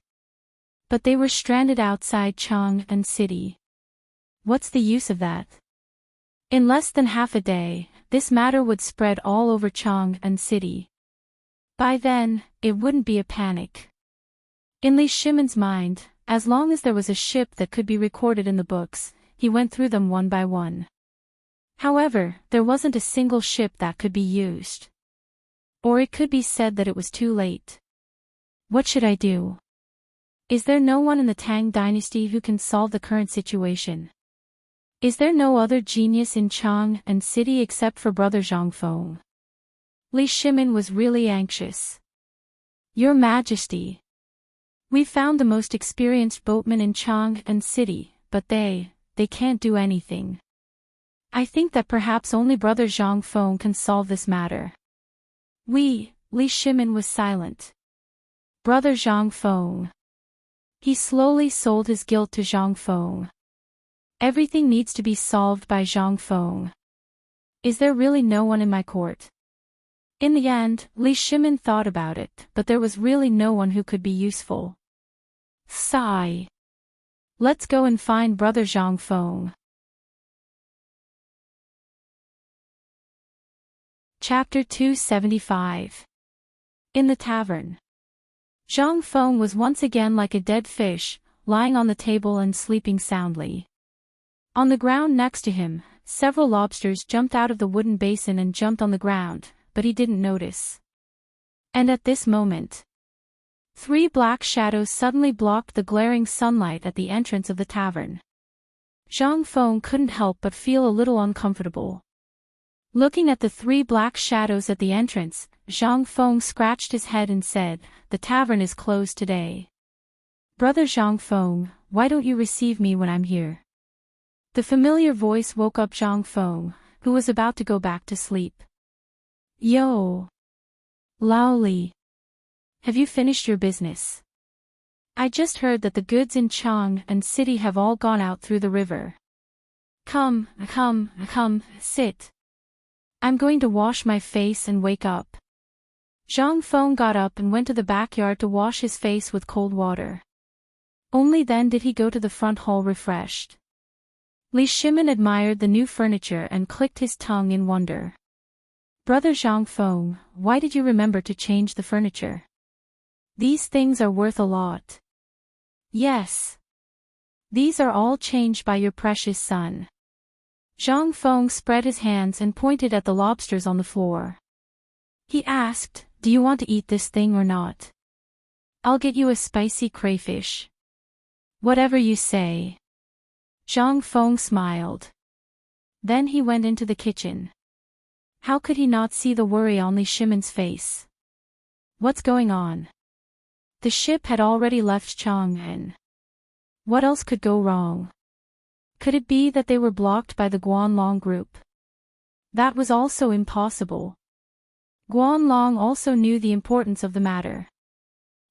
But they were stranded outside Chang'an City. What's the use of that? In less than half a day, this matter would spread all over Chang'an City. By then, it wouldn't be a panic. In Li Shimin's mind, as long as there was a ship that could be recorded in the books, he went through them one by one. However, there wasn't a single ship that could be used. Or it could be said that it was too late. What should I do? Is there no one in the Tang Dynasty who can solve the current situation? Is there no other genius in Chang'an City except for Brother Zhang Feng? Li Shimin was really anxious. Your Majesty. We found the most experienced boatmen in Chang'an City, but they can't do anything. I think that perhaps only Brother Zhang Feng can solve this matter. Li Shimin was silent. Brother Zhang Feng. He slowly sold his guilt to Zhang Feng. Everything needs to be solved by Zhang Feng. Is there really no one in my court? In the end, Li Shimin thought about it, but there was really no one who could be useful. Sigh. Let's go and find Brother Zhang Feng. Chapter 275. In the tavern. Zhang Feng was once again like a dead fish, lying on the table and sleeping soundly. On the ground next to him, several lobsters jumped out of the wooden basin and jumped on the ground, but he didn't notice. And at this moment, 3 black shadows suddenly blocked the glaring sunlight at the entrance of the tavern. Zhang Feng couldn't help but feel a little uncomfortable. Looking at the 3 black shadows at the entrance, Zhang Feng scratched his head and said, "The tavern is closed today. Brother Zhang Feng, why don't you receive me when I'm here?" The familiar voice woke up Zhang Feng, who was about to go back to sleep. "Yo! Lao Li. Have you finished your business? I just heard that the goods in Chang and City have all gone out through the river. Come, sit. I'm going to wash my face and wake up." Zhang Feng got up and went to the backyard to wash his face with cold water. Only then did he go to the front hall refreshed. Li Shimin admired the new furniture and clicked his tongue in wonder. "Brother Zhang Feng, why did you remember to change the furniture? These things are worth a lot." "Yes. These are all changed by your precious son." Zhang Feng spread his hands and pointed at the lobsters on the floor. He asked, "Do you want to eat this thing or not? I'll get you a spicy crayfish." "Whatever you say." Zhang Feng smiled. Then he went into the kitchen. How could he not see the worry on Li Shimin's face? What's going on? The ship had already left Chang'an. What else could go wrong? Could it be that they were blocked by the Guanlong group? That was also impossible. Guanlong also knew the importance of the matter.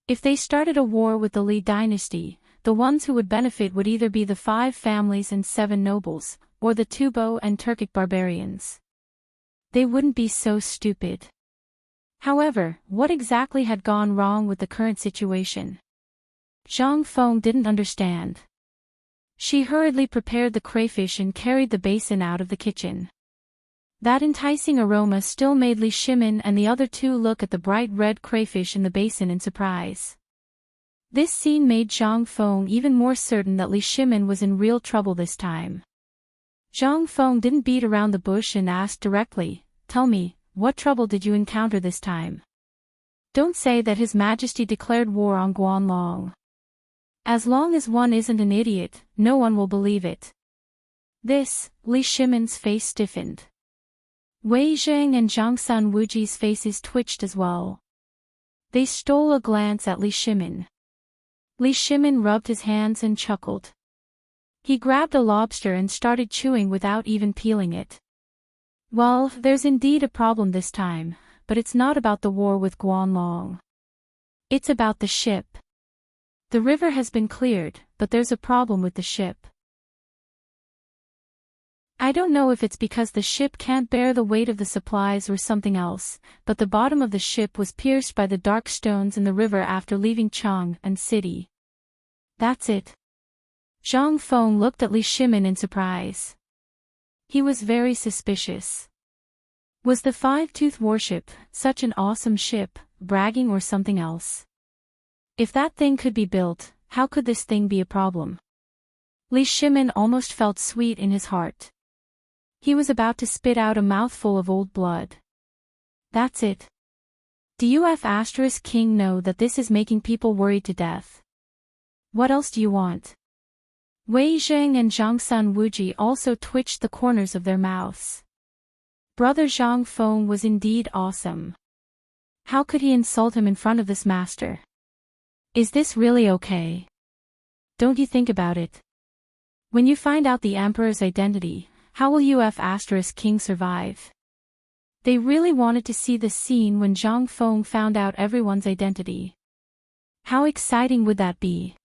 If they started a war with the Li Dynasty, the ones who would benefit would either be the 5 families and 7 nobles, or the Tubo and Turkic barbarians. They wouldn't be so stupid. However, what exactly had gone wrong with the current situation? Zhang Feng didn't understand. She hurriedly prepared the crayfish and carried the basin out of the kitchen. That enticing aroma still made Li Shimin and the other 2 look at the bright red crayfish in the basin in surprise. This scene made Zhang Feng even more certain that Li Shimin was in real trouble this time. Zhang Feng didn't beat around the bush and asked directly, "Tell me, what trouble did you encounter this time? Don't say that His Majesty declared war on Guanlong. As long as one isn't an idiot, no one will believe it." This, Li Shimin's face stiffened. Wei Zheng and Zhang San Wuji's faces twitched as well. They stole a glance at Li Shimin. Li Shimin rubbed his hands and chuckled. He grabbed a lobster and started chewing without even peeling it. "Well, there's indeed a problem this time, but it's not about the war with Guanlong. It's about the ship. The river has been cleared, but there's a problem with the ship. I don't know if it's because the ship can't bear the weight of the supplies or something else, but the bottom of the ship was pierced by the dark stones in the river after leaving Chang and City." "That's it." Zhang Feng looked at Li Shimin in surprise. He was very suspicious. Was the 5-Tooth warship, such an awesome ship, bragging or something else? If that thing could be built, how could this thing be a problem? Li Shimin almost felt sweet in his heart. He was about to spit out a mouthful of old blood. "That's it. Do you King know that this is making people worried to death? What else do you want?" Wei Zheng and Zhang San Wuji also twitched the corners of their mouths. Brother Zhang Feng was indeed awesome. How could he insult him in front of this master? Is this really okay? Don't you think about it? When you find out the Emperor's identity, how will King survive? They really wanted to see the scene when Zhang Feng found out everyone's identity. How exciting would that be?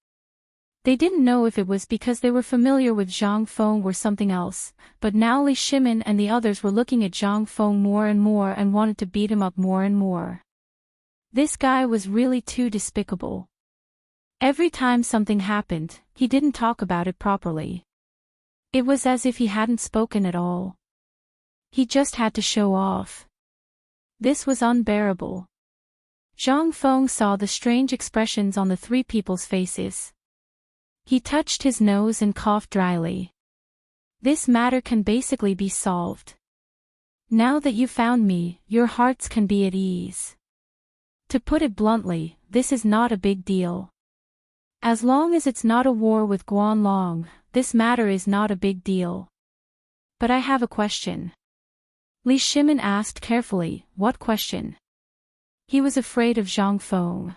They didn't know if it was because they were familiar with Zhang Feng or something else, but now Li Shimin and the others were looking at Zhang Feng more and more and wanted to beat him up more and more. This guy was really too despicable. Every time something happened, he didn't talk about it properly. It was as if he hadn't spoken at all. He just had to show off. This was unbearable. Zhang Feng saw the strange expressions on the three people's faces. He touched his nose and coughed dryly. This matter can basically be solved. Now that you found me, your hearts can be at ease. To put it bluntly, this is not a big deal. As long as it's not a war with Guanlong, this matter is not a big deal. But I have a question. Li Shimin asked carefully, what question? He was afraid of Zhang Feng.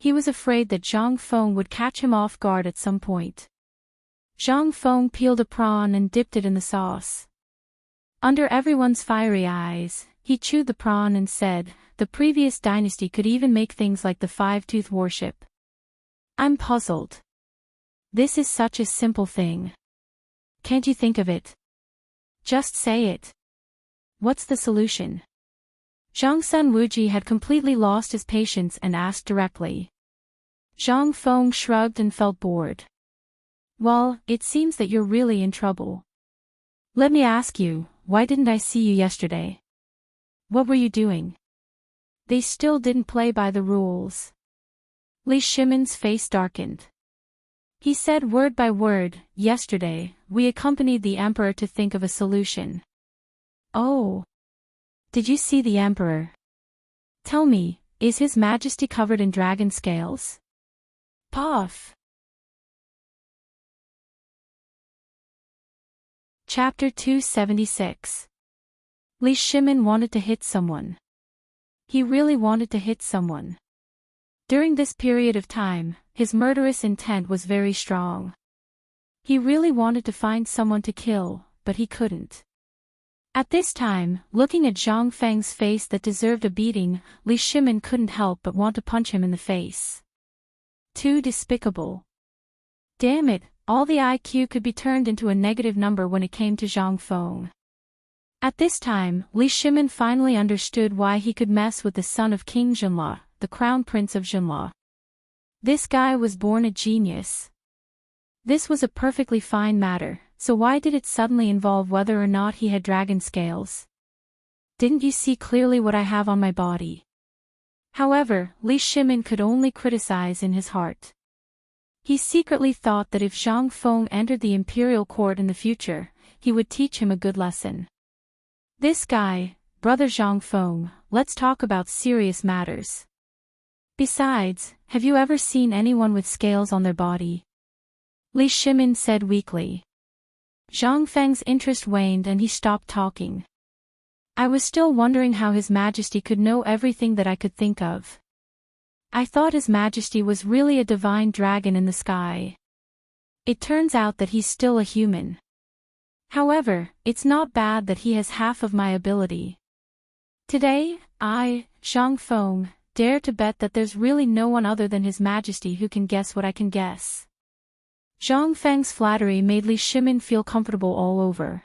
He was afraid that Zhang Feng would catch him off guard at some point. Zhang Feng peeled a prawn and dipped it in the sauce. Under everyone's fiery eyes, he chewed the prawn and said, the previous dynasty could even make things like the five-tooth worship. I'm puzzled. This is such a simple thing. Can't you think of it? Just say it. What's the solution? Zhang Sun Wuji had completely lost his patience and asked directly. Zhang Feng shrugged and felt bored. Well, it seems that you're really in trouble. Let me ask you, why didn't I see you yesterday? What were you doing? They still didn't play by the rules. Li Shimin's face darkened. He said word by word, yesterday, we accompanied the emperor to think of a solution. Oh. Did you see the emperor? Tell me, is his majesty covered in dragon scales? Puff. Chapter 276. Li Shimin wanted to hit someone. He really wanted to hit someone. During this period of time, his murderous intent was very strong. He really wanted to find someone to kill, but he couldn't. At this time, looking at Zhang Feng's face that deserved a beating, Li Shimin couldn't help but want to punch him in the face. Too despicable. Damn it, all the IQ could be turned into a negative number when it came to Zhang Feng. At this time, Li Shimin finally understood why he could mess with the son of King Junla, the crown prince of Junla. This guy was born a genius. This was a perfectly fine matter, so why did it suddenly involve whether or not he had dragon scales? Didn't you see clearly what I have on my body? However, Li Shimin could only criticize in his heart. He secretly thought that if Zhang Feng entered the imperial court in the future, he would teach him a good lesson. This guy, brother Zhang Feng, let's talk about serious matters. Besides, have you ever seen anyone with scales on their body? Li Shimin said weakly. Zhang Feng's interest waned and he stopped talking. I was still wondering how His Majesty could know everything that I could think of. I thought His Majesty was really a divine dragon in the sky. It turns out that he's still a human. However, it's not bad that he has half of my ability. Today, I, Zhang Feng, dare to bet that there's really no one other than His Majesty who can guess what I can guess. Zhang Feng's flattery made Li Shimin feel comfortable all over.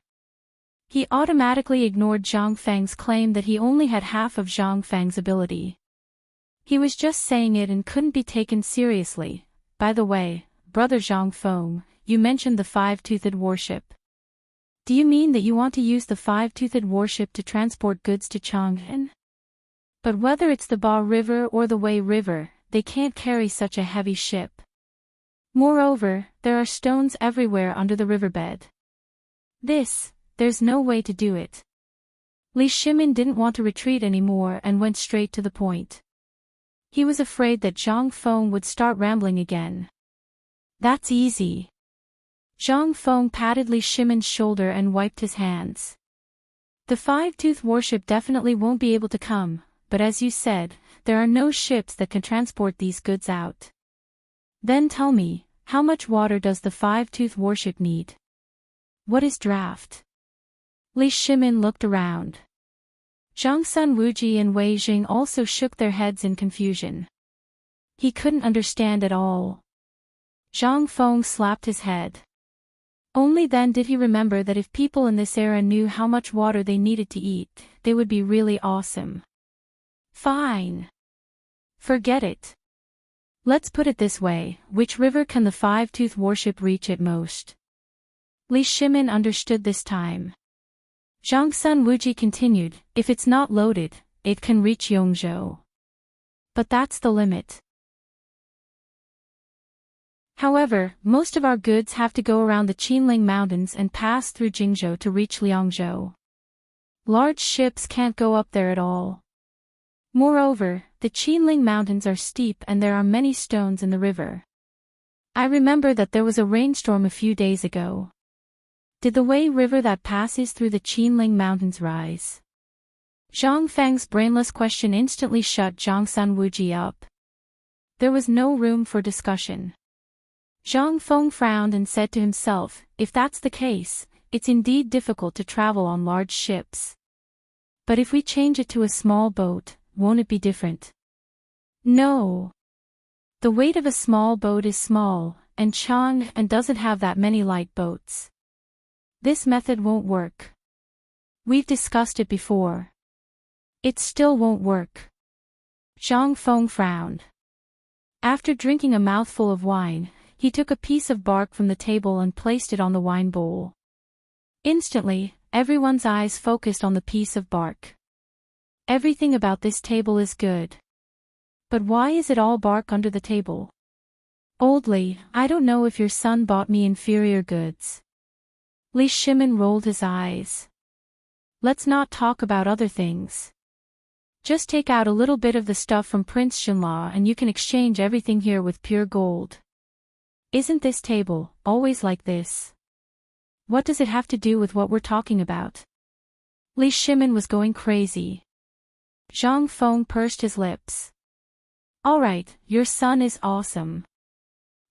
He automatically ignored Zhang Feng's claim that he only had half of Zhang Feng's ability. He was just saying it and couldn't be taken seriously. By the way, brother Zhang Feng, you mentioned the five-toothed warship. Do you mean that you want to use the five-toothed warship to transport goods to Chang'an? But whether it's the Ba River or the Wei River, they can't carry such a heavy ship. Moreover, there are stones everywhere under the riverbed. There's no way to do it. Li Shimin didn't want to retreat anymore and went straight to the point. He was afraid that Zhang Feng would start rambling again. That's easy. Zhang Feng patted Li Shimin's shoulder and wiped his hands. The five-tooth warship definitely won't be able to come, but as you said, there are no ships that can transport these goods out. Then tell me, how much water does the five-tooth warship need? What is draft? Li Shimin looked around. Zhang Sun Wuji and Wei Jing also shook their heads in confusion. He couldn't understand at all. Zhang Feng slapped his head. Only then did he remember that if people in this era knew how much water they needed to eat, they would be really awesome. Fine. Forget it. Let's put it this way, which river can the five-tooth warship reach at most? Li Shimin understood this time. Zhang Sun Wuji continued, if it's not loaded, it can reach Yongzhou. But that's the limit. However, most of our goods have to go around the Qinling Mountains and pass through Jingzhou to reach Liangzhou. Large ships can't go up there at all. Moreover, the Qinling Mountains are steep and there are many stones in the river. I remember that there was a rainstorm a few days ago. Did the Wei River that passes through the Qinling Mountains rise? Zhang Feng's brainless question instantly shut Zhang Sun Wuji up. There was no room for discussion. Zhang Feng frowned and said to himself, if that's the case, it's indeed difficult to travel on large ships. But if we change it to a small boat, won't it be different? No. The weight of a small boat is small, and Chang'an doesn't have that many light boats. This method won't work. We've discussed it before. It still won't work. Zhang Feng frowned. After drinking a mouthful of wine, he took a piece of bark from the table and placed it on the wine bowl. Instantly, everyone's eyes focused on the piece of bark. Everything about this table is good. But why is it all bark under the table? Old Li, I don't know if your son bought me inferior goods. Li Shimin rolled his eyes. Let's not talk about other things. Just take out a little bit of the stuff from Prince Xinla and you can exchange everything here with pure gold. Isn't this table always like this? What does it have to do with what we're talking about? Li Shimin was going crazy. Zhang Feng pursed his lips. Alright, your son is awesome.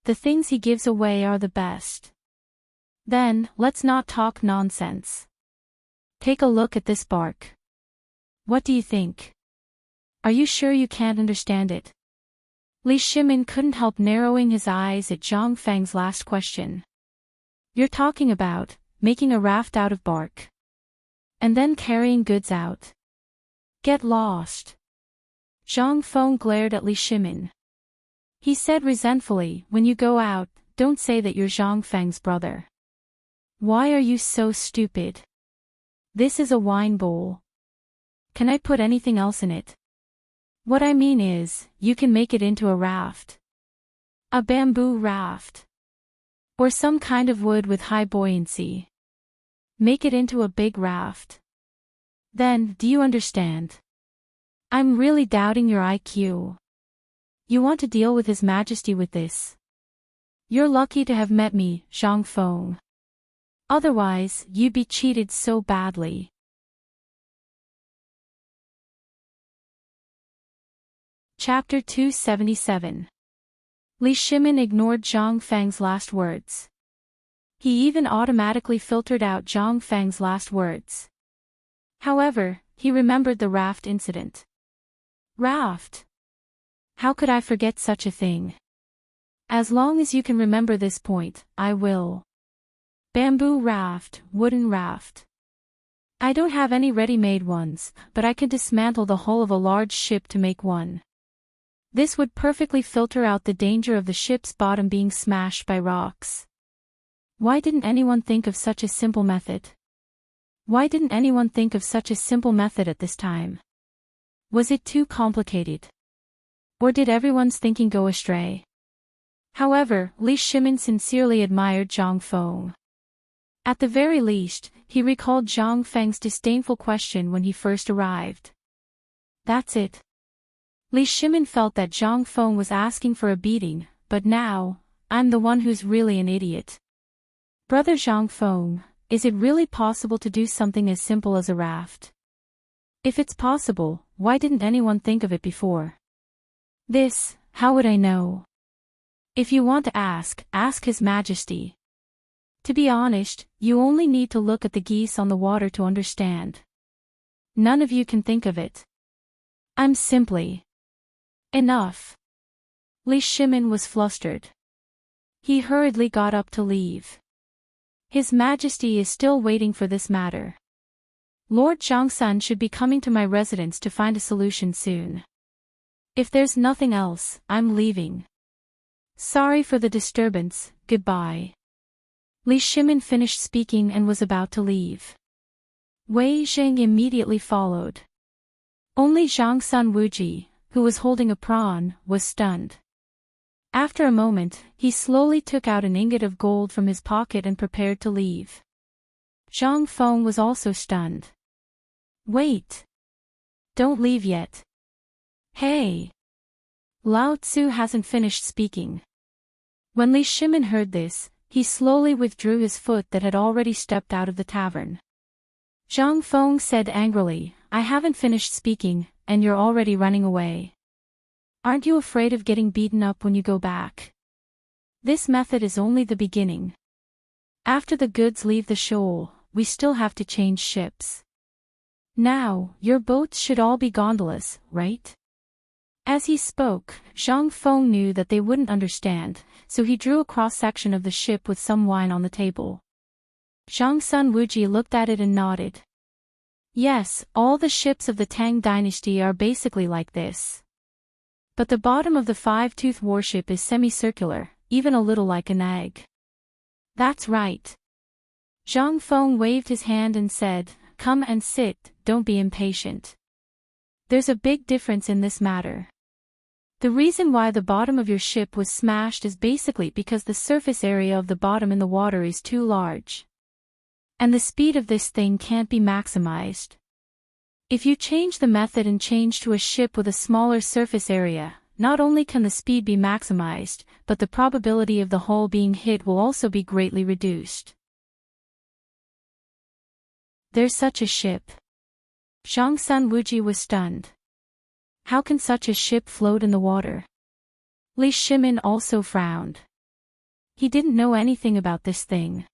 The things he gives away are the best. Then, let's not talk nonsense. Take a look at this bark. What do you think? Are you sure you can't understand it? Li Shimin couldn't help narrowing his eyes at Zhang Feng's last question. You're talking about making a raft out of bark. And then carrying goods out. Get lost. Zhang Feng glared at Li Shimin. He said resentfully, when you go out, don't say that you're Zhang Feng's brother. Why are you so stupid? This is a wine bowl. Can I put anything else in it? What I mean is, you can make it into a raft. A bamboo raft. Or some kind of wood with high buoyancy. Make it into a big raft. Then, do you understand? I'm really doubting your IQ. You want to deal with His Majesty with this? You're lucky to have met me, Zhang Feng. Otherwise, you'd be cheated so badly. Chapter 277. Li Shimin ignored Zhang Feng's last words. He even automatically filtered out Zhang Feng's last words. However, he remembered the raft incident. Raft? How could I forget such a thing? As long as you can remember this point, I will. Bamboo raft, wooden raft. I don't have any ready-made ones, but I can dismantle the hull of a large ship to make one. This would perfectly filter out the danger of the ship's bottom being smashed by rocks. Why didn't anyone think of such a simple method? Why didn't anyone think of such a simple method at this time? Was it too complicated? Or did everyone's thinking go astray? However, Li Shimin sincerely admired Zhang Feng. At the very least, he recalled Zhang Feng's disdainful question when he first arrived. That's it. Li Shimin felt that Zhang Feng was asking for a beating, but now, I'm the one who's really an idiot. Brother Zhang Feng, is it really possible to do something as simple as a raft? If it's possible, why didn't anyone think of it before? This, how would I know? If you want to ask His Majesty. To be honest, you only need to look at the geese on the water to understand. None of you can think of it. I'm simply... Enough. Li Shimin was flustered. He hurriedly got up to leave. His Majesty is still waiting for this matter. Lord Zhongsun should be coming to my residence to find a solution soon. If there's nothing else, I'm leaving. Sorry for the disturbance, goodbye. Li Shimin finished speaking and was about to leave. Wei Zheng immediately followed. Only Zhongsun Wuji, who was holding a prawn, was stunned. After a moment, he slowly took out an ingot of gold from his pocket and prepared to leave. Zhang Feng was also stunned. Wait! Don't leave yet. Hey! Lao Tzu hasn't finished speaking. When Li Shimin heard this, he slowly withdrew his foot that had already stepped out of the tavern. Zhang Feng said angrily, I haven't finished speaking, and you're already running away. Aren't you afraid of getting beaten up when you go back? This method is only the beginning. After the goods leave the shoal, we still have to change ships. Now, your boats should all be gondolas, right? As he spoke, Zhang Feng knew that they wouldn't understand, so he drew a cross-section of the ship with some wine on the table. Zhongsun Wuji looked at it and nodded. Yes, all the ships of the Tang Dynasty are basically like this. But the bottom of the five-tooth warship is semicircular, even a little like an egg. That's right. Zhang Feng waved his hand and said, Come and sit, don't be impatient. There's a big difference in this matter. The reason why the bottom of your ship was smashed is basically because the surface area of the bottom in the water is too large. And the speed of this thing can't be maximized. If you change the method and change to a ship with a smaller surface area, not only can the speed be maximized, but the probability of the hull being hit will also be greatly reduced. There's such a ship. Zhongsun Wuji was stunned. How can such a ship float in the water? Li Shimin also frowned. He didn't know anything about this thing.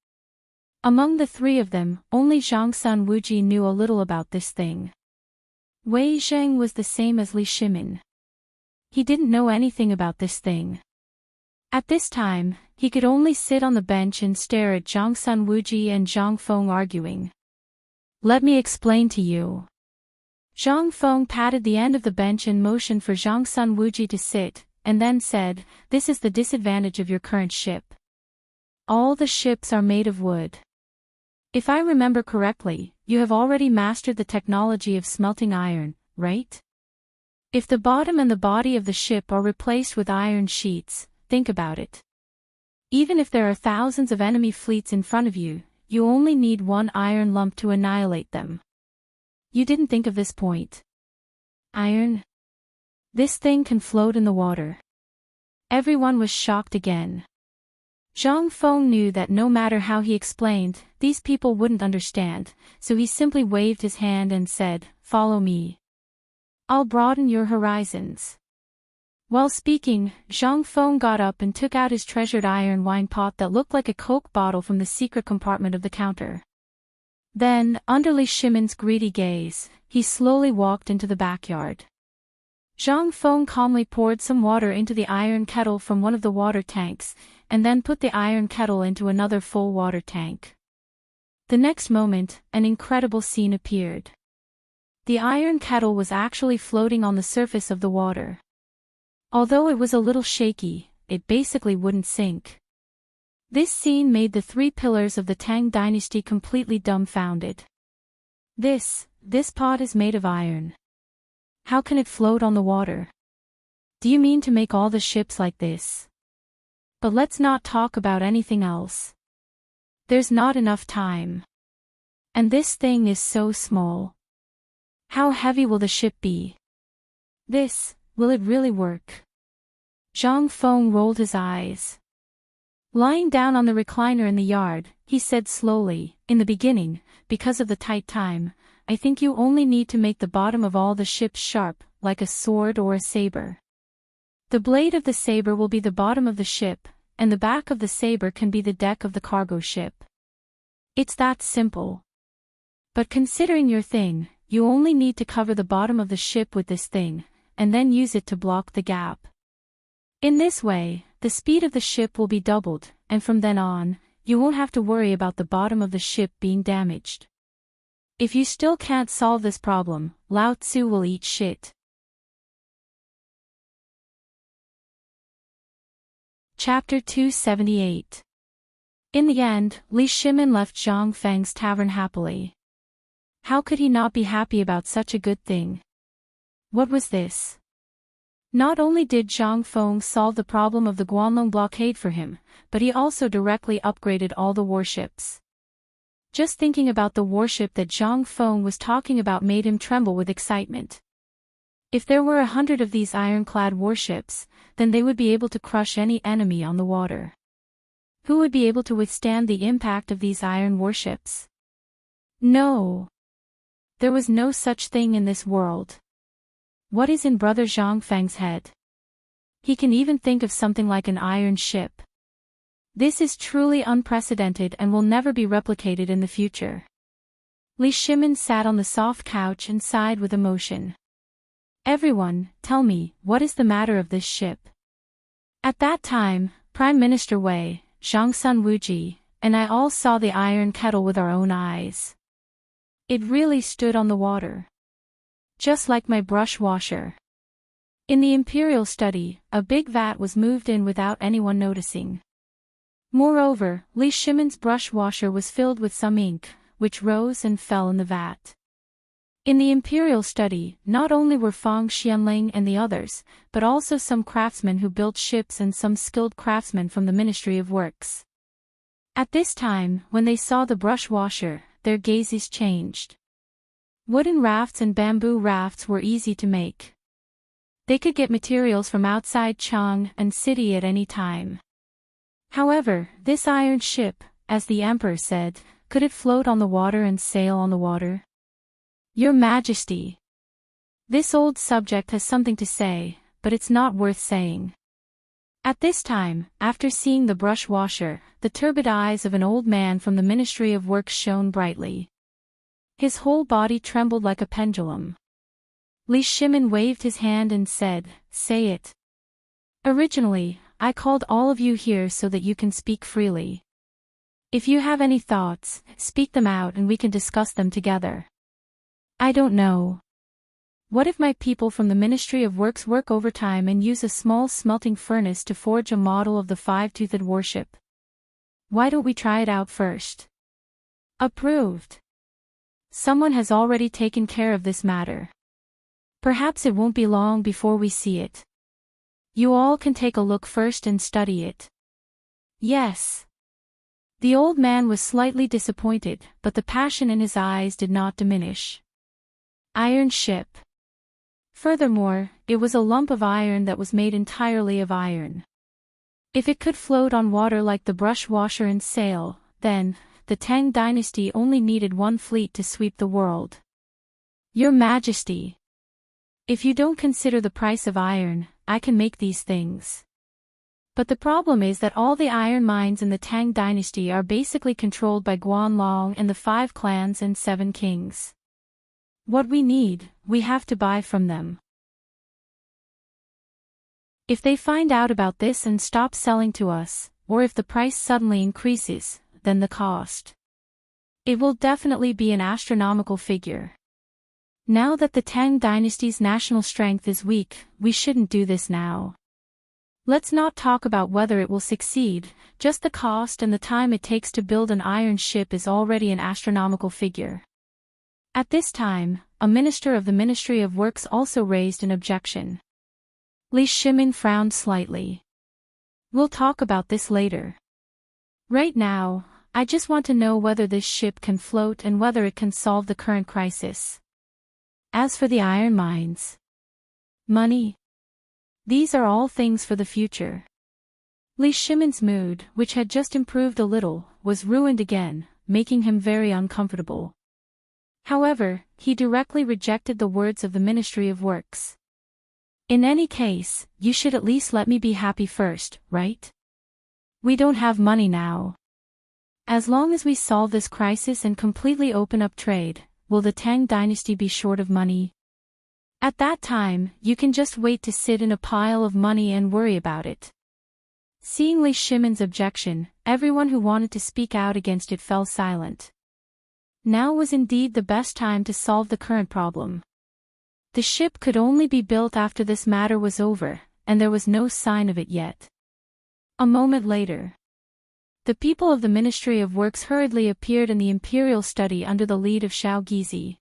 Among the three of them, only Zhongsun Wuji knew a little about this thing. Wei Zheng was the same as Li Shimin. He didn't know anything about this thing. At this time, he could only sit on the bench and stare at Zhongsun Wuji and Zhang Feng arguing. Let me explain to you. Zhang Feng patted the end of the bench and motioned for Zhongsun Wuji to sit, and then said, This is the disadvantage of your current ship. All the ships are made of wood. If I remember correctly, you have already mastered the technology of smelting iron, right? If the bottom and the body of the ship are replaced with iron sheets, think about it. Even if there are thousands of enemy fleets in front of you, you only need one iron lump to annihilate them. You didn't think of this point. Iron? This thing can float in the water. Everyone was shocked again. Zhang Feng knew that no matter how he explained, these people wouldn't understand, so he simply waved his hand and said, Follow me. I'll broaden your horizons. While speaking, Zhang Feng got up and took out his treasured iron wine pot that looked like a Coke bottle from the secret compartment of the counter. Then, under Li Shimin's greedy gaze, he slowly walked into the backyard. Zhang Feng calmly poured some water into the iron kettle from one of the water tanks, and then put the iron kettle into another full water tank. The next moment, an incredible scene appeared. The iron kettle was actually floating on the surface of the water. Although it was a little shaky, it basically wouldn't sink. This scene made the three pillars of the Tang Dynasty completely dumbfounded. This pot is made of iron. How can it float on the water? Do you mean to make all the ships like this? But let's not talk about anything else. There's not enough time. And this thing is so small. How heavy will the ship be? Will it really work? Zhang Feng rolled his eyes. Lying down on the recliner in the yard, he said slowly, In the beginning, because of the tight time, I think you only need to make the bottom of all the ships sharp, like a sword or a saber. The blade of the saber will be the bottom of the ship, and the back of the saber can be the deck of the cargo ship. It's that simple. But considering your thing, you only need to cover the bottom of the ship with this thing, and then use it to block the gap. In this way, the speed of the ship will be doubled, and from then on, you won't have to worry about the bottom of the ship being damaged. If you still can't solve this problem, Lao Tzu will eat shit. Chapter 278. In the end, Li Shimin left Zhang Feng's tavern happily. How could he not be happy about such a good thing? What was this? Not only did Zhang Feng solve the problem of the Guanlong blockade for him, but he also directly upgraded all the warships. Just thinking about the warship that Zhang Feng was talking about made him tremble with excitement. If there were 100 of these ironclad warships, then they would be able to crush any enemy on the water. Who would be able to withstand the impact of these iron warships? No. There was no such thing in this world. What is in Brother Zhang Feng's head? He can even think of something like an iron ship. This is truly unprecedented and will never be replicated in the future. Li Shimin sat on the soft couch and sighed with emotion. Everyone, tell me, what is the matter of this ship? At that time, Prime Minister Wei, Zhangsun Wuji, and I all saw the iron kettle with our own eyes. It really stood on the water. Just like my brush washer. In the imperial study, a big vat was moved in without anyone noticing. Moreover, Li Shimin's brush washer was filled with some ink, which rose and fell in the vat. In the imperial study, not only were Fang Xianling and the others, but also some craftsmen who built ships and some skilled craftsmen from the Ministry of Works. At this time, when they saw the brush washer, their gazes changed. Wooden rafts and bamboo rafts were easy to make. They could get materials from outside Chang and city at any time. However, this iron ship, as the emperor said, could it float on the water and sail on the water? Your Majesty. This old subject has something to say, but it's not worth saying. At this time, after seeing the brush washer, the turbid eyes of an old man from the Ministry of Works shone brightly. His whole body trembled like a pendulum. Li Shimin waved his hand and said, "Say it." Originally, I called all of you here so that you can speak freely. If you have any thoughts, speak them out and we can discuss them together. I don't know. What if my people from the Ministry of Works work overtime and use a small smelting furnace to forge a model of the five-toothed warship? Why don't we try it out first? Approved. Someone has already taken care of this matter. Perhaps it won't be long before we see it. You all can take a look first and study it. Yes. The old man was slightly disappointed, but the passion in his eyes did not diminish. Iron ship. Furthermore, it was a lump of iron that was made entirely of iron. If it could float on water like the brush washer and sail, then, the Tang Dynasty only needed one fleet to sweep the world. Your Majesty. If you don't consider the price of iron, I can make these things. But the problem is that all the iron mines in the Tang Dynasty are basically controlled by Guanlong and the 5 clans and 7 kings. What we need, we have to buy from them. If they find out about this and stop selling to us, or if the price suddenly increases, then the cost. It will definitely be an astronomical figure. Now that the Tang Dynasty's national strength is weak, we shouldn't do this now. Let's not talk about whether it will succeed, just the cost and the time it takes to build an iron ship is already an astronomical figure. At this time, a minister of the Ministry of Works also raised an objection. Li Shimin frowned slightly. We'll talk about this later. Right now, I just want to know whether this ship can float and whether it can solve the current crisis. As for the iron mines, money, these are all things for the future. Li Shimin's mood, which had just improved a little, was ruined again, making him very uncomfortable. However, he directly rejected the words of the Ministry of Works. In any case, you should at least let me be happy first, right? We don't have money now. As long as we solve this crisis and completely open up trade, will the Tang Dynasty be short of money? At that time, you can just wait to sit in a pile of money and worry about it. Seeing Li Shimon's objection, everyone who wanted to speak out against it fell silent. Now was indeed the best time to solve the current problem. The ship could only be built after this matter was over, and there was no sign of it yet. A moment later, the people of the Ministry of Works hurriedly appeared in the imperial study under the lead of Xiao Gizi.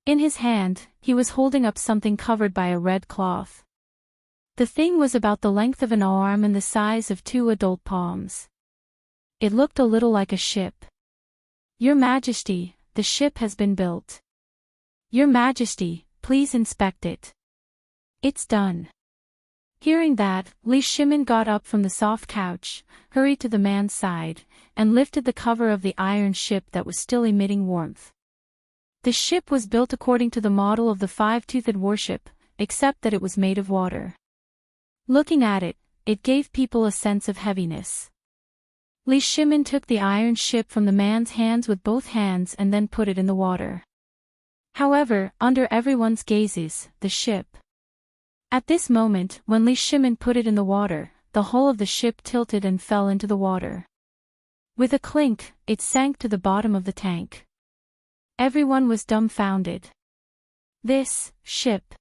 In his hand, he was holding up something covered by a red cloth. The thing was about the length of an arm and the size of 2 adult palms. It looked a little like a ship. Your Majesty, the ship has been built. Your Majesty, please inspect it. It's done. Hearing that, Li Shimon got up from the soft couch, hurried to the man's side, and lifted the cover of the iron ship that was still emitting warmth. The ship was built according to the model of the 5-toothed warship, except that it was made of water. Looking at it, it gave people a sense of heaviness. Li Shimon took the iron ship from the man's hands with both hands and then put it in the water. However, under everyone's gazes, the ship. At this moment, when Li Shimon put it in the water, the hull of the ship tilted and fell into the water. With a clink, it sank to the bottom of the tank. Everyone was dumbfounded. This ship.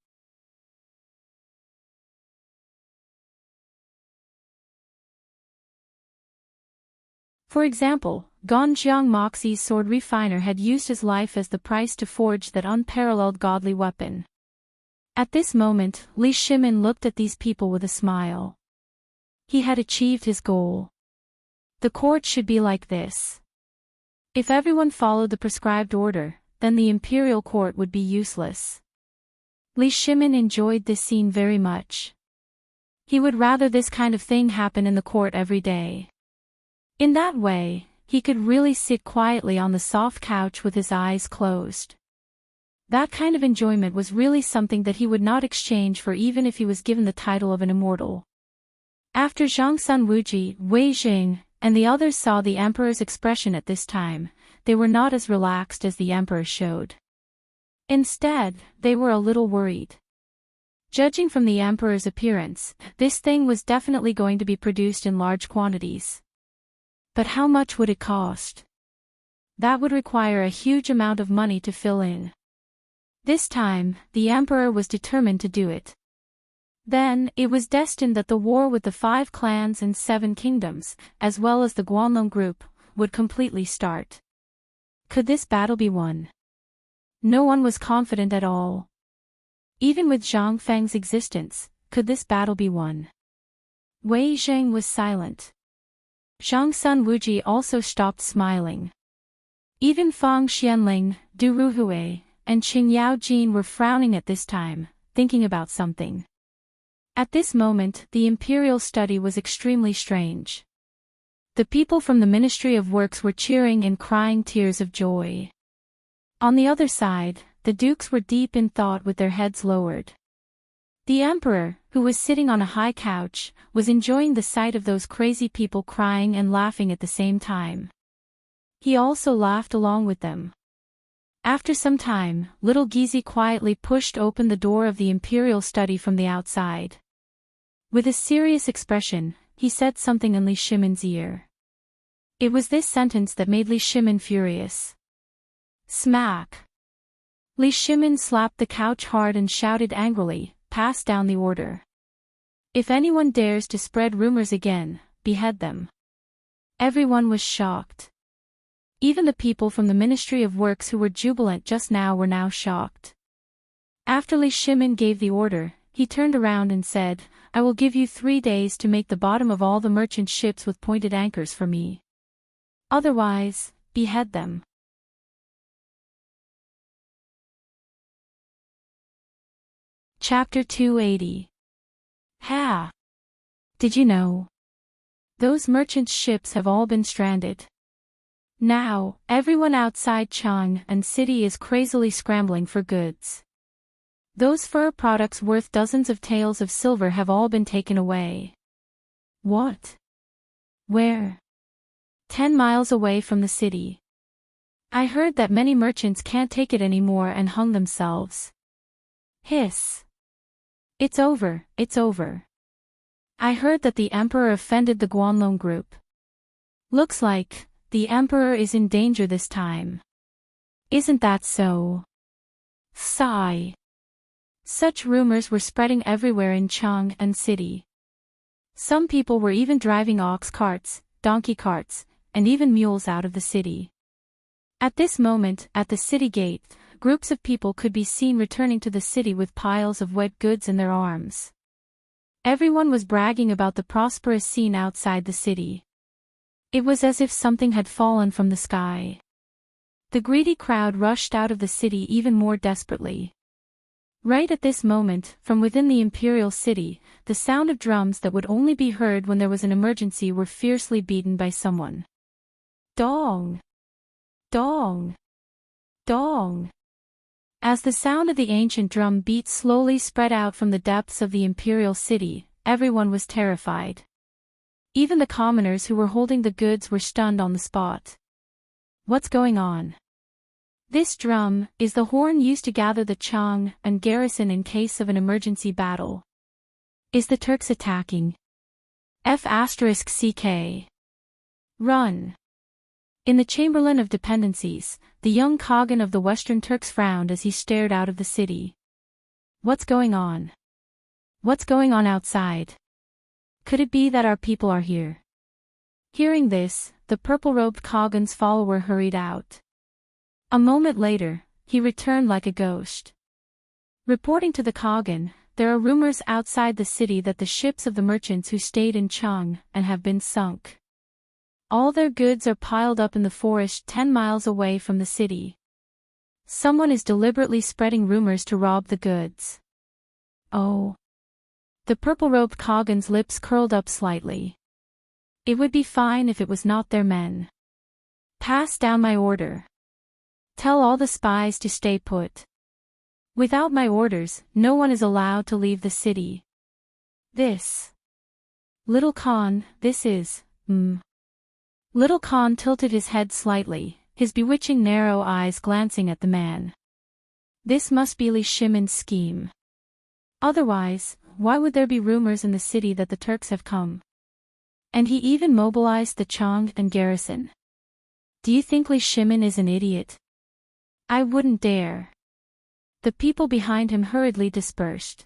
For example, Ganjiang Moxie's sword refiner had used his life as the price to forge that unparalleled godly weapon. At this moment, Li Shimon looked at these people with a smile. He had achieved his goal. The court should be like this. If everyone followed the prescribed order, then the imperial court would be useless. Li Shimon enjoyed this scene very much. He would rather this kind of thing happen in the court every day. In that way, he could really sit quietly on the soft couch with his eyes closed. That kind of enjoyment was really something that he would not exchange for even if he was given the title of an immortal. After Zhang Sun Wuji, Wei Jing, and the others saw the emperor's expression at this time, they were not as relaxed as the emperor showed. Instead, they were a little worried. Judging from the emperor's appearance, this thing was definitely going to be produced in large quantities. But how much would it cost? That would require a huge amount of money to fill in. This time, the emperor was determined to do it. Then, it was destined that the war with the 5 clans and 7 kingdoms, as well as the Guanlong group, would completely start. Could this battle be won? No one was confident at all. Even with Zhang Feng's existence, could this battle be won? Wei Zheng was silent. Zhang Sun Wuji also stopped smiling. Even Fang Xianling, Du Ruhui, and Qing Yao Jin were frowning at this time, thinking about something. At this moment, the imperial study was extremely strange. The people from the Ministry of Works were cheering and crying tears of joy. On the other side, the dukes were deep in thought with their heads lowered. The emperor, who was sitting on a high couch, was enjoying the sight of those crazy people crying and laughing at the same time. He also laughed along with them. After some time, little Gizi quietly pushed open the door of the imperial study from the outside. With a serious expression, he said something in Li Shimon's ear. It was this sentence that made Li Shimon furious. Smack! Li Shimon slapped the couch hard and shouted angrily, "Pass down the order. If anyone dares to spread rumors again, behead them." Everyone was shocked. Even the people from the Ministry of Works who were jubilant just now were now shocked. After Li Shimon gave the order, he turned around and said, "I will give you 3 days to make the bottom of all the merchant ships with pointed anchors for me. Otherwise, behead them." Chapter 280. Ha! Did you know? Those merchant ships have all been stranded. Now, everyone outside Chang and city is crazily scrambling for goods. Those fur products worth dozens of taels of silver have all been taken away. What? Where? 10 miles away from the city. I heard that many merchants can't take it anymore and hung themselves. Hiss. It's over, it's over. I heard that the Emperor offended the Guanlong group. Looks like the Emperor is in danger this time. Isn't that so? Sigh. Such rumors were spreading everywhere in Chang and city. Some people were even driving ox carts, donkey carts, and even mules out of the city. At this moment, at the city gate, groups of people could be seen returning to the city with piles of wet goods in their arms. Everyone was bragging about the prosperous scene outside the city. It was as if something had fallen from the sky. The greedy crowd rushed out of the city even more desperately. Right at this moment, from within the imperial city, the sound of drums that would only be heard when there was an emergency were fiercely beaten by someone. Dong! Dong! Dong! As the sound of the ancient drum beat slowly spread out from the depths of the imperial city, everyone was terrified. Even the commoners who were holding the goods were stunned on the spot. What's going on? This drum is the horn used to gather the Chang and garrison in case of an emergency battle. Is the Turks attacking? F***CK. Run. In the Chamberlain of Dependencies, the young Khagan of the Western Turks frowned as he stared out of the city. What's going on? What's going on outside? Could it be that our people are here? Hearing this, the purple-robed Khagan's follower hurried out. A moment later, he returned like a ghost. Reporting to the Khagan, there are rumors outside the city that the ships of the merchants who stayed in Chang and have been sunk. All their goods are piled up in the forest 10 miles away from the city. Someone is deliberately spreading rumors to rob the goods. Oh. The purple-robed Khagan's lips curled up slightly. It would be fine if it was not their men. Pass down my order. Tell all the spies to stay put. Without my orders, no one is allowed to leave the city. This. Little Khan, this is, Little Khan tilted his head slightly, his bewitching narrow eyes glancing at the man. This must be Li Shimin's scheme. Otherwise, why would there be rumors in the city that the Turks have come? And he even mobilized the Chang and garrison. Do you think Li Shimin is an idiot? I wouldn't dare. The people behind him hurriedly dispersed.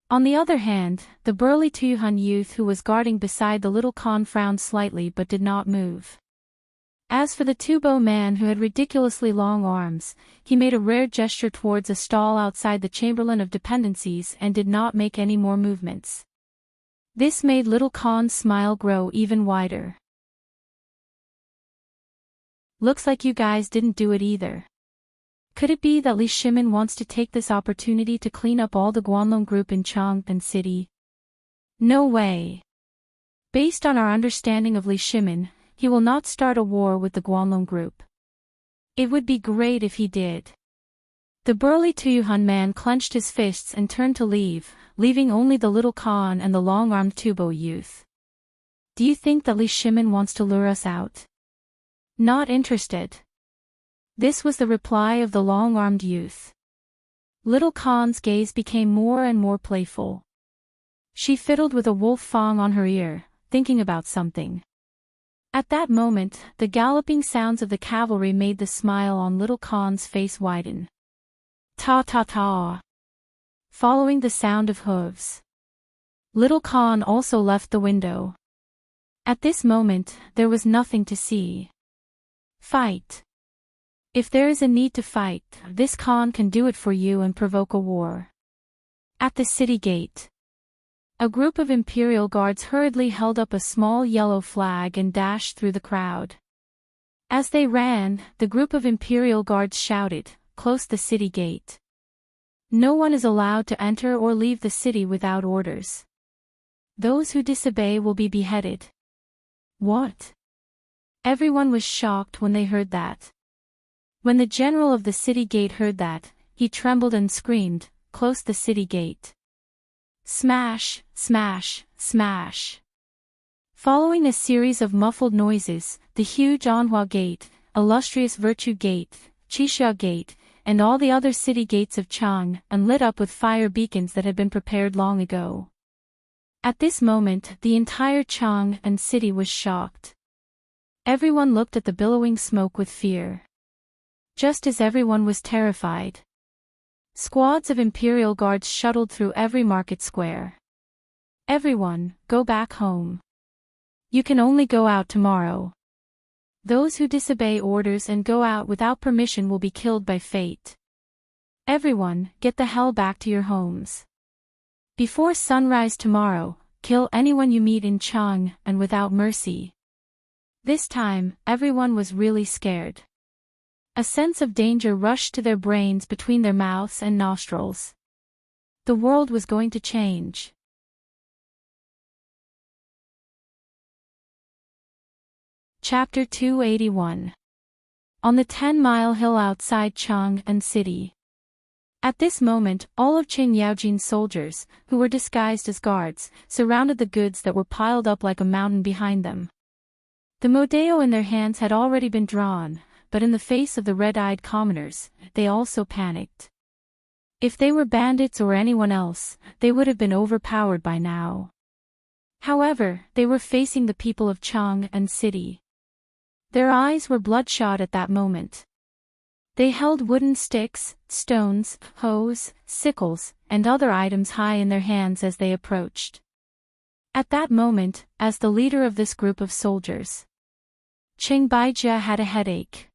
On the other hand, the burly Tuyuhan youth who was guarding beside the little Khan frowned slightly but did not move. As for the Tubo man who had ridiculously long arms, he made a rare gesture towards a stall outside the Chamberlain of Dependencies and did not make any more movements. This made little Khan's smile grow even wider. Looks like you guys didn't do it either. Could it be that Li Shimin wants to take this opportunity to clean up all the Guanlong group in Chang'an City? No way. Based on our understanding of Li Shimin, he will not start a war with the Guanlong group. It would be great if he did. The burly Tuyuhan man clenched his fists and turned to leave, leaving only the little Khan and the long-armed Tubo youth. Do you think that Li Shimin wants to lure us out? Not interested. This was the reply of the long-armed youth. Little Khan's gaze became more and more playful. She fiddled with a wolf fang on her ear, thinking about something. At that moment, the galloping sounds of the cavalry made the smile on little Khan's face widen. Ta-ta-ta. Following the sound of hooves. Little Khan also left the window. At this moment, there was nothing to see. Fight. If there is a need to fight, this Khan can do it for you and provoke a war. At the city gate. A group of imperial guards hurriedly held up a small yellow flag and dashed through the crowd. As they ran, the group of imperial guards shouted, "Close the city gate. No one is allowed to enter or leave the city without orders. Those who disobey will be beheaded." What? Everyone was shocked when they heard that. When the general of the city gate heard that, he trembled and screamed, "Close the city gate." Smash, smash, smash. Following a series of muffled noises, the huge Anhua Gate, Illustrious Virtue Gate, Qixia Gate, and all the other city gates of Chang'an lit up with fire beacons that had been prepared long ago. At this moment, the entire Chang and city was shocked. Everyone looked at the billowing smoke with fear. Just as everyone was terrified, squads of Imperial guards shuttled through every market square. Everyone, go back home. You can only go out tomorrow. Those who disobey orders and go out without permission will be killed by fate. Everyone, get the hell back to your homes. Before sunrise tomorrow, kill anyone you meet in Chang and without mercy. This time, everyone was really scared. A sense of danger rushed to their brains between their mouths and nostrils. The world was going to change. Chapter 281. On the 10-mile hill outside Chang and city. At this moment, all of Qing Yaojin's soldiers, who were disguised as guards, surrounded the goods that were piled up like a mountain behind them. The modeo in their hands had already been drawn, but in the face of the red-eyed commoners, they also panicked. If they were bandits or anyone else, they would have been overpowered by now. However, they were facing the people of Chang and city. Their eyes were bloodshot at that moment. They held wooden sticks, stones, hoes, sickles, and other items high in their hands as they approached. At that moment, as the leader of this group of soldiers, Qing Baijia had a headache.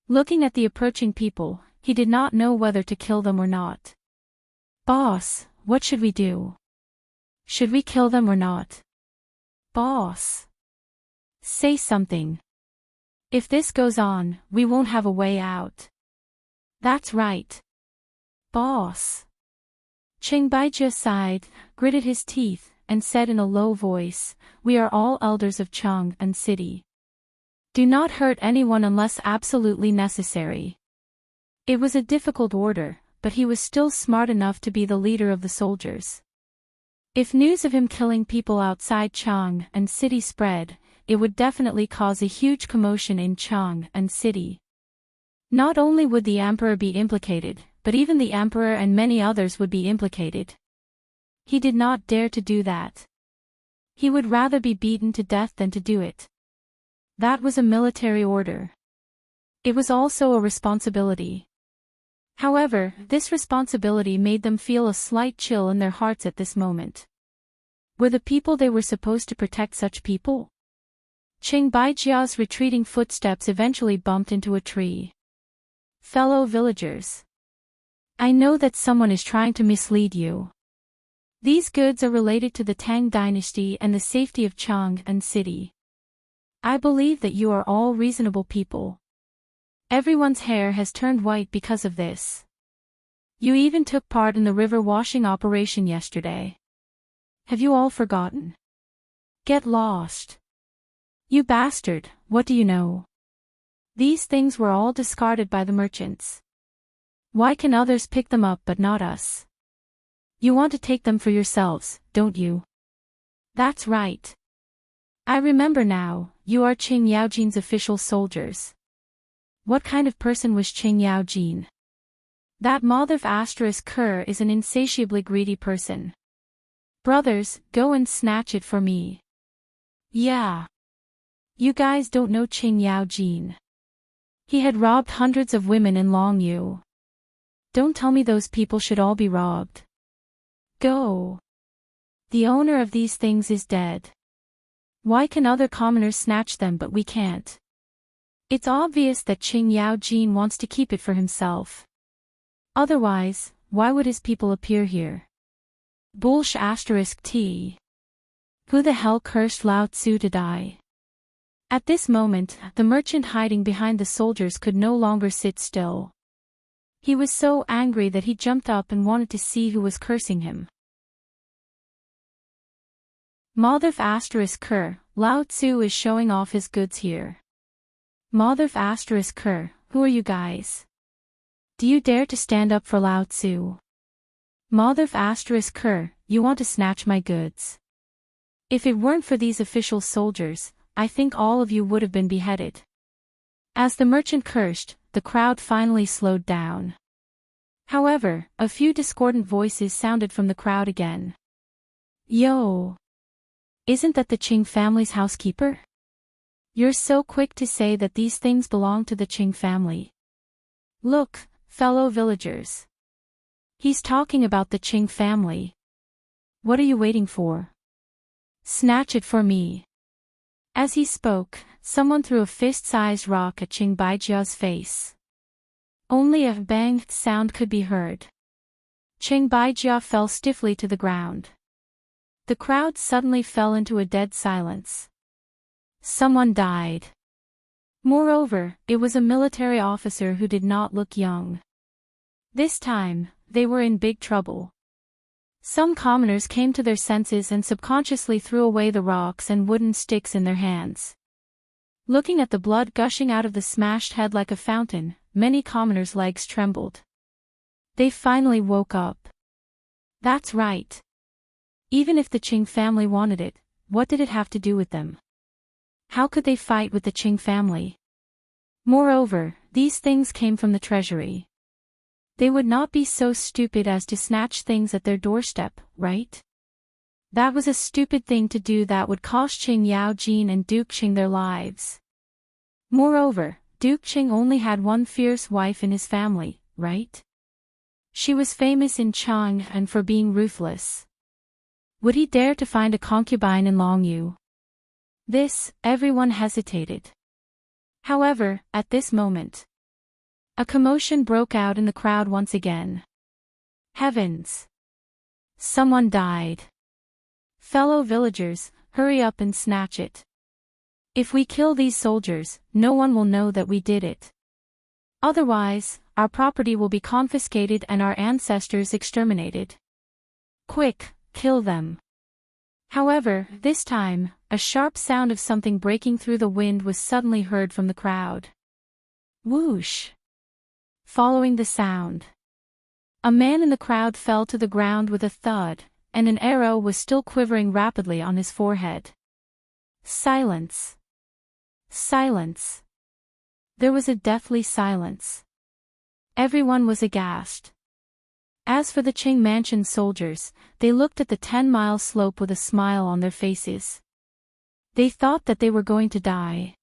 Looking at the approaching people, he did not know whether to kill them or not. "Boss, what should we do? Should we kill them or not? Boss, say something. If this goes on, we won't have a way out." "That's right. Boss." Qing Baijia sighed, gritted his teeth, and said in a low voice, "We are all elders of Chang and city. Do not hurt anyone unless absolutely necessary." It was a difficult order, but he was still smart enough to be the leader of the soldiers. If news of him killing people outside Chang and city spread, it would definitely cause a huge commotion in Chang and city. Not only would the emperor be implicated, but even the emperor and many others would be implicated. He did not dare to do that. He would rather be beaten to death than to do it. That was a military order. It was also a responsibility. However, this responsibility made them feel a slight chill in their hearts at this moment. Were the people they were supposed to protect such people? Qing Baijia's retreating footsteps eventually bumped into a tree. "Fellow villagers, I know that someone is trying to mislead you. These goods are related to the Tang Dynasty and the safety of Chang and city. I believe that you are all reasonable people. Everyone's hair has turned white because of this. You even took part in the river washing operation yesterday. Have you all forgotten? Get lost. You bastard, what do you know? These things were all discarded by the merchants. Why can others pick them up but not us? You want to take them for yourselves, don't you? That's right. I remember now, you are Qing Yaojin's official soldiers. What kind of person was Qing Yaojin? That Mothif Kerr is an insatiably greedy person. Brothers, go and snatch it for me." "Yeah. You guys don't know Qing Yaojin. He had robbed hundreds of women in Longyu. Don't tell me those people should all be robbed. Go. The owner of these things is dead. Why can other commoners snatch them but we can't? It's obvious that Qing Yaojin wants to keep it for himself. Otherwise, why would his people appear here? Bullsh *T. Who the hell cursed Lao Tzu to die?" At this moment, the merchant hiding behind the soldiers could no longer sit still. He was so angry that he jumped up and wanted to see who was cursing him. Mothif *Kerr, Lao Tzu is showing off his goods here. Mothif *Kerr, who are you guys? Do you dare to stand up for Lao Tzu? Mothif *Kerr, you want to snatch my goods. If it weren't for these official soldiers, I think all of you would have been beheaded. As the merchant cursed, the crowd finally slowed down. However, a few discordant voices sounded from the crowd again. Yo! Isn't that the Qing family's housekeeper? You're so quick to say that these things belong to the Qing family. Look, fellow villagers. He's talking about the Qing family. What are you waiting for? Snatch it for me. As he spoke, someone threw a fist-sized rock at Qing Baijia's face. Only a bang sound could be heard. Qing Baijia fell stiffly to the ground. The crowd suddenly fell into a dead silence. Someone died. Moreover, it was a military officer who did not look young. This time, they were in big trouble. Some commoners came to their senses and subconsciously threw away the rocks and wooden sticks in their hands. Looking at the blood gushing out of the smashed head like a fountain, many commoners' legs trembled. They finally woke up. That's right. Even if the Qing family wanted it, what did it have to do with them? How could they fight with the Qing family? Moreover, these things came from the treasury. They would not be so stupid as to snatch things at their doorstep, right? That was a stupid thing to do that would cost Qing Yao Jin and Duke Qing their lives. Moreover, Duke Qing only had one fierce wife in his family, right? She was famous in Chang and for being ruthless. Would he dare to find a concubine in Longyu? This, everyone hesitated. However, at this moment, a commotion broke out in the crowd once again. Heavens! Someone died. Fellow villagers, hurry up and snatch it. If we kill these soldiers, no one will know that we did it. Otherwise, our property will be confiscated and our ancestors exterminated. Quick, kill them. However, this time, a sharp sound of something breaking through the wind was suddenly heard from the crowd. Whoosh! Following the sound, a man in the crowd fell to the ground with a thud, and an arrow was still quivering rapidly on his forehead. Silence. Silence. There was a deathly silence. Everyone was aghast. As for the Qing mansion soldiers, they looked at the 10-mile slope with a smile on their faces. They thought that they were going to die.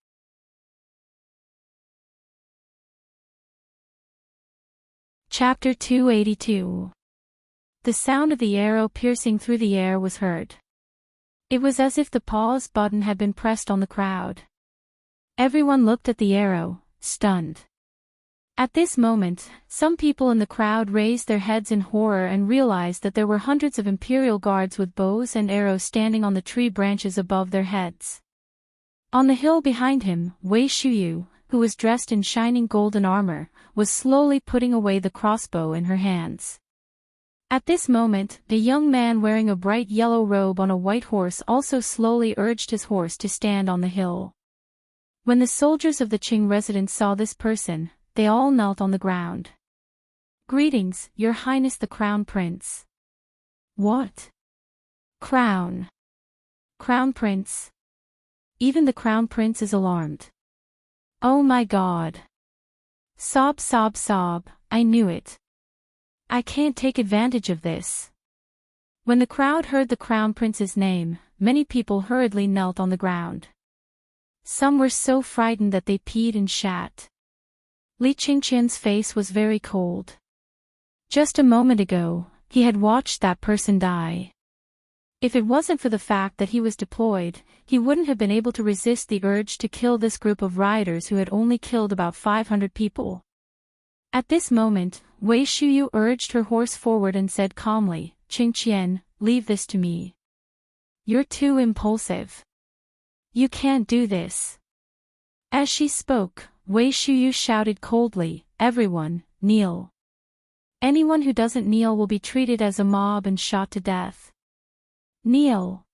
Chapter 282. The sound of the arrow piercing through the air was heard. It was as if the pause button had been pressed on the crowd. Everyone looked at the arrow, stunned. At this moment, some people in the crowd raised their heads in horror and realized that there were hundreds of imperial guards with bows and arrows standing on the tree branches above their heads. On the hill behind him, Wei Shuyu, who was dressed in shining golden armor, was slowly putting away the crossbow in her hands. At this moment, a young man wearing a bright yellow robe on a white horse also slowly urged his horse to stand on the hill. When the soldiers of the Qing residence saw this person, they all knelt on the ground. Greetings, Your Highness the Crown Prince. What? Crown. Crown Prince. Even the Crown Prince is alarmed. Oh my God. Sob, sob, sob, I knew it. I can't take advantage of this. When the crowd heard the Crown Prince's name, many people hurriedly knelt on the ground. Some were so frightened that they peed and shat. Li Qingqian's face was very cold. Just a moment ago, he had watched that person die. If it wasn't for the fact that he was deployed, he wouldn't have been able to resist the urge to kill this group of rioters who had only killed about 500 people. At this moment, Wei Shuyu urged her horse forward and said calmly, Qingqian, leave this to me. You're too impulsive. You can't do this. As she spoke, Wei Shuyu shouted coldly, everyone, kneel. Anyone who doesn't kneel will be treated as a mob and shot to death. Kneel.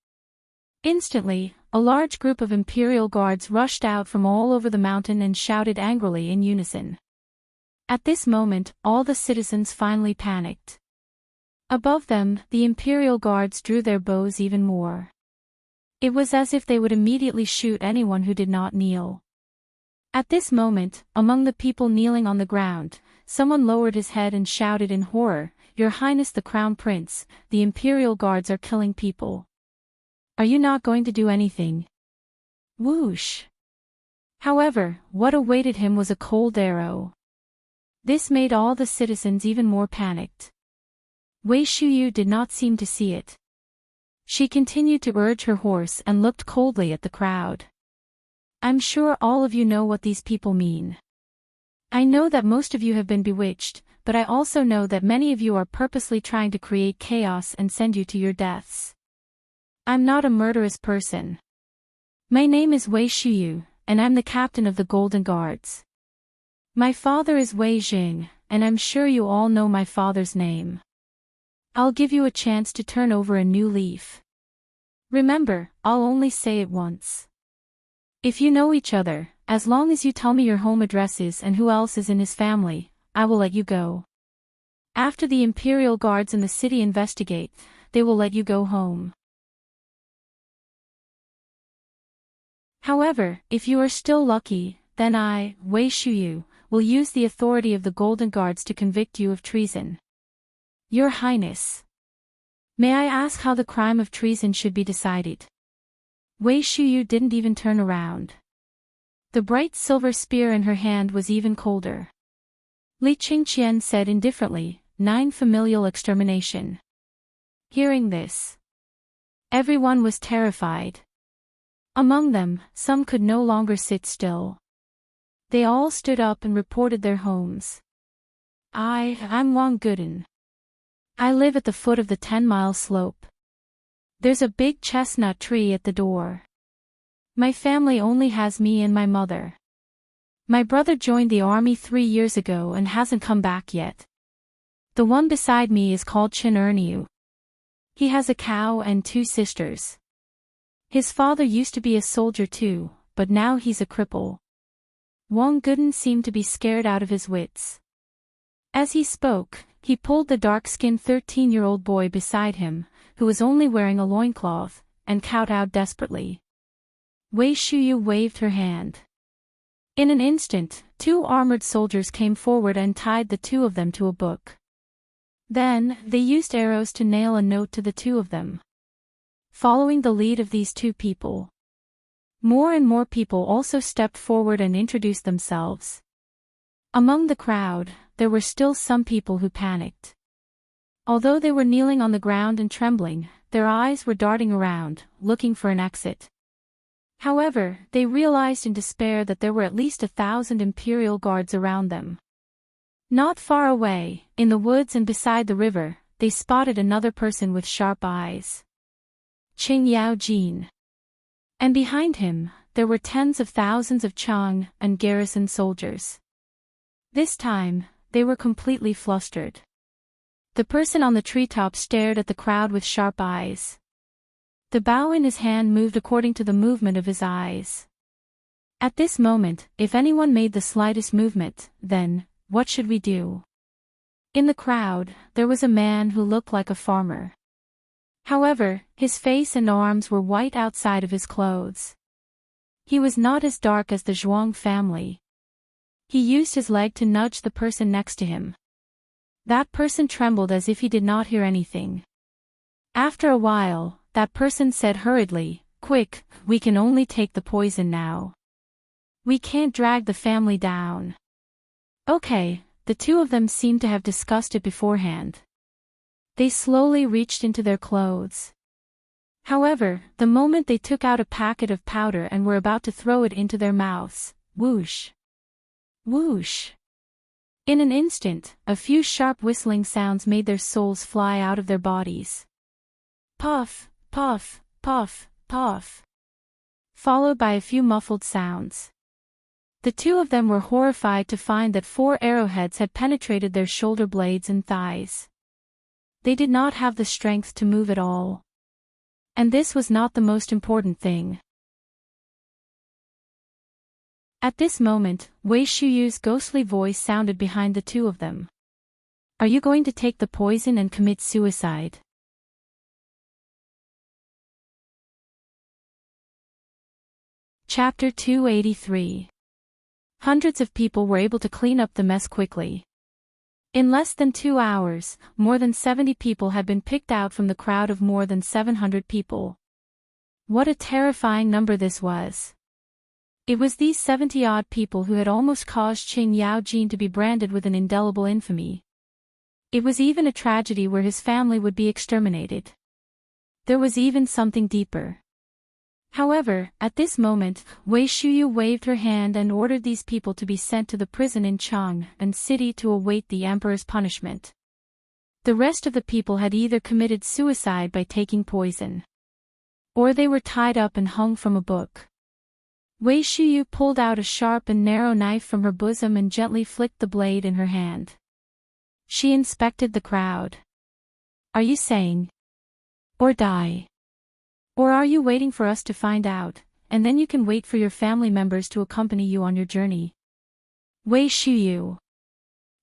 Instantly, a large group of imperial guards rushed out from all over the mountain and shouted angrily in unison. At this moment, all the citizens finally panicked. Above them, the imperial guards drew their bows even more. It was as if they would immediately shoot anyone who did not kneel. At this moment, among the people kneeling on the ground, someone lowered his head and shouted in horror, Your Highness the Crown Prince, the Imperial Guards are killing people. Are you not going to do anything? Whoosh! However, what awaited him was a cold arrow. This made all the citizens even more panicked. Wei Shuyu did not seem to see it. She continued to urge her horse and looked coldly at the crowd. I'm sure all of you know what these people mean. I know that most of you have been bewitched, but I also know that many of you are purposely trying to create chaos and send you to your deaths. I'm not a murderous person. My name is Wei Shuyu, and I'm the captain of the Golden Guards. My father is Wei Jing, and I'm sure you all know my father's name. I'll give you a chance to turn over a new leaf. Remember, I'll only say it once. If you know each other, as long as you tell me your home addresses and who else is in his family, I will let you go. After the Imperial Guards in the city investigate, they will let you go home. However, if you are still lucky, then I, Wei Shuyu, will use the authority of the Golden Guards to convict you of treason. Your Highness. May I ask how the crime of treason should be decided? Wei Shuyu didn't even turn around. The bright silver spear in her hand was even colder. Li Qingqian said indifferently, 9 familial extermination. Hearing this, everyone was terrified. Among them, some could no longer sit still. They all stood up and reported their homes. I'm Wang Guden. I live at the foot of the 10-mile slope. There's a big chestnut tree at the door. My family only has me and my mother. My brother joined the army 3 years ago and hasn't come back yet. The one beside me is called Qin Erniu. He has a cow and 2 sisters. His father used to be a soldier too, but now he's a cripple. Wang Guden seemed to be scared out of his wits. As he spoke, he pulled the dark-skinned 13-year-old boy beside him, who was only wearing a loincloth, and kowtowed desperately. Wei Shuyu waved her hand. In an instant, 2 armored soldiers came forward and tied the 2 of them to a book. Then, they used arrows to nail a note to the 2 of them. Following the lead of these 2 people, more and more people also stepped forward and introduced themselves. Among the crowd, there were still some people who panicked. Although they were kneeling on the ground and trembling, their eyes were darting around, looking for an exit. However, they realized in despair that there were at least 1,000 Imperial Guards around them. Not far away, in the woods and beside the river, they spotted another person with sharp eyes. Qing Yao Jin. And behind him, there were tens of thousands of Chang and garrison soldiers. This time, they were completely flustered. The person on the treetop stared at the crowd with sharp eyes. The bow in his hand moved according to the movement of his eyes. At this moment, if anyone made the slightest movement, then, what should we do? In the crowd, there was a man who looked like a farmer. However, his face and arms were white outside of his clothes. He was not as dark as the Zhuang family. He used his leg to nudge the person next to him. That person trembled as if he did not hear anything. After a while, that person said hurriedly, "Quick, we can only take the poison now. We can't drag the family down." Okay, the 2 of them seemed to have discussed it beforehand. They slowly reached into their clothes. However, the moment they took out a packet of powder and were about to throw it into their mouths, whoosh! Whoosh! In an instant, a few sharp whistling sounds made their souls fly out of their bodies. Puff, puff, puff, puff. Followed by a few muffled sounds. The 2 of them were horrified to find that 4 arrowheads had penetrated their shoulder blades and thighs. They did not have the strength to move at all. And this was not the most important thing. At this moment, Wei Shuyu's ghostly voice sounded behind the 2 of them. Are you going to take the poison and commit suicide? Chapter 283. Hundreds of people were able to clean up the mess quickly. In less than 2 hours, more than 70 people had been picked out from the crowd of more than 700 people. What a terrifying number this was. It was these 70-odd people who had almost caused Qing Yaojin to be branded with an indelible infamy. It was even a tragedy where his family would be exterminated. There was even something deeper. However, at this moment, Wei Shuyu waved her hand and ordered these people to be sent to the prison in Chang'an City to await the emperor's punishment. The rest of the people had either committed suicide by taking poison, or they were tied up and hung from a book. Wei Shuyu pulled out a sharp and narrow knife from her bosom and gently flicked the blade in her hand. She inspected the crowd. Are you saying, or die? Or are you waiting for us to find out, and then you can wait for your family members to accompany you on your journey? Wei Shuyu.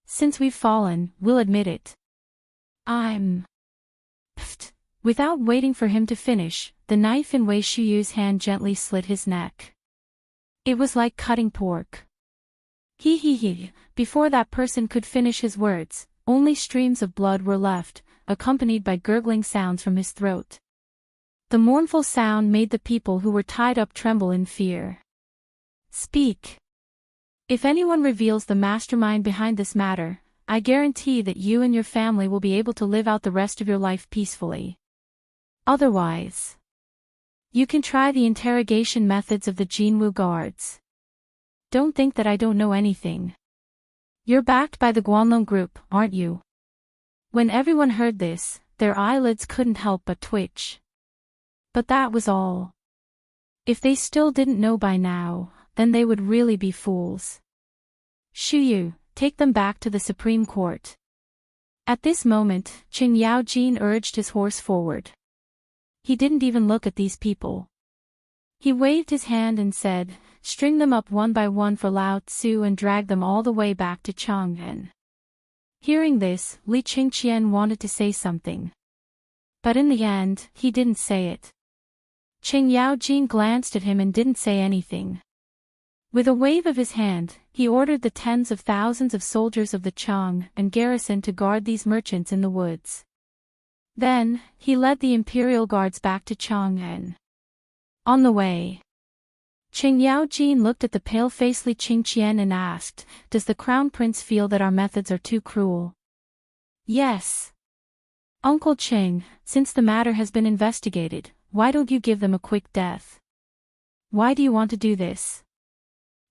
Since we've fallen, we'll admit it. Pfft. Without waiting for him to finish, the knife in Wei Shuyu's hand gently slit his neck. It was like cutting pork. He. Before that person could finish his words, only streams of blood were left, accompanied by gurgling sounds from his throat. The mournful sound made the people who were tied up tremble in fear. Speak. If anyone reveals the mastermind behind this matter, I guarantee that you and your family will be able to live out the rest of your life peacefully. Otherwise, you can try the interrogation methods of the Jinwu guards. Don't think that I don't know anything. You're backed by the Guanlong group, aren't you? When everyone heard this, their eyelids couldn't help but twitch. But that was all. If they still didn't know by now, then they would really be fools. Shuyu, take them back to the Supreme Court. At this moment, Qing Yaojin urged his horse forward. He didn't even look at these people. He waved his hand and said, string them up one by one for Lao Tzu and drag them all the way back to Chang'an. Hearing this, Li Qingqian wanted to say something. But in the end, he didn't say it. Qing Yaojin glanced at him and didn't say anything. With a wave of his hand, he ordered the tens of thousands of soldiers of the Chang'an garrison to guard these merchants in the woods. Then, he led the imperial guards back to Chang'an. On the way, Qing Yaojin looked at the pale-faced Li Qingqian and asked, does the crown prince feel that our methods are too cruel? Yes. Uncle Qing, since the matter has been investigated, why don't you give them a quick death? Why do you want to do this?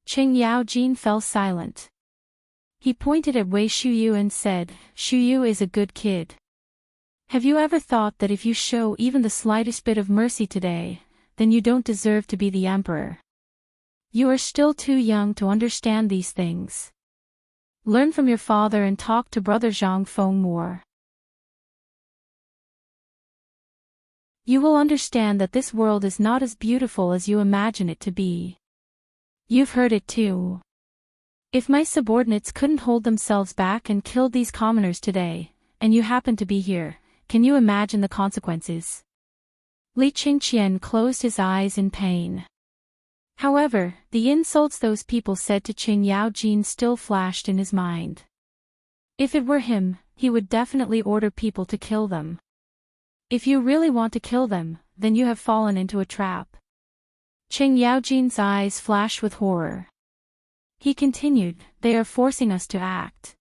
Qing Yaojin fell silent. He pointed at Wei Shuyu and said, Shuyu is a good kid. Have you ever thought that if you show even the slightest bit of mercy today, then you don't deserve to be the emperor? You are still too young to understand these things. Learn from your father and talk to brother Zhang Feng more. You will understand that this world is not as beautiful as you imagine it to be. You've heard it too. If my subordinates couldn't hold themselves back and killed these commoners today, and you happen to be here, can you imagine the consequences? Li Qingqian closed his eyes in pain. However, the insults those people said to Qing Yaojin still flashed in his mind. If it were him, he would definitely order people to kill them. If you really want to kill them, then you have fallen into a trap. Qing Yaojin's eyes flashed with horror. He continued, they are forcing us to act.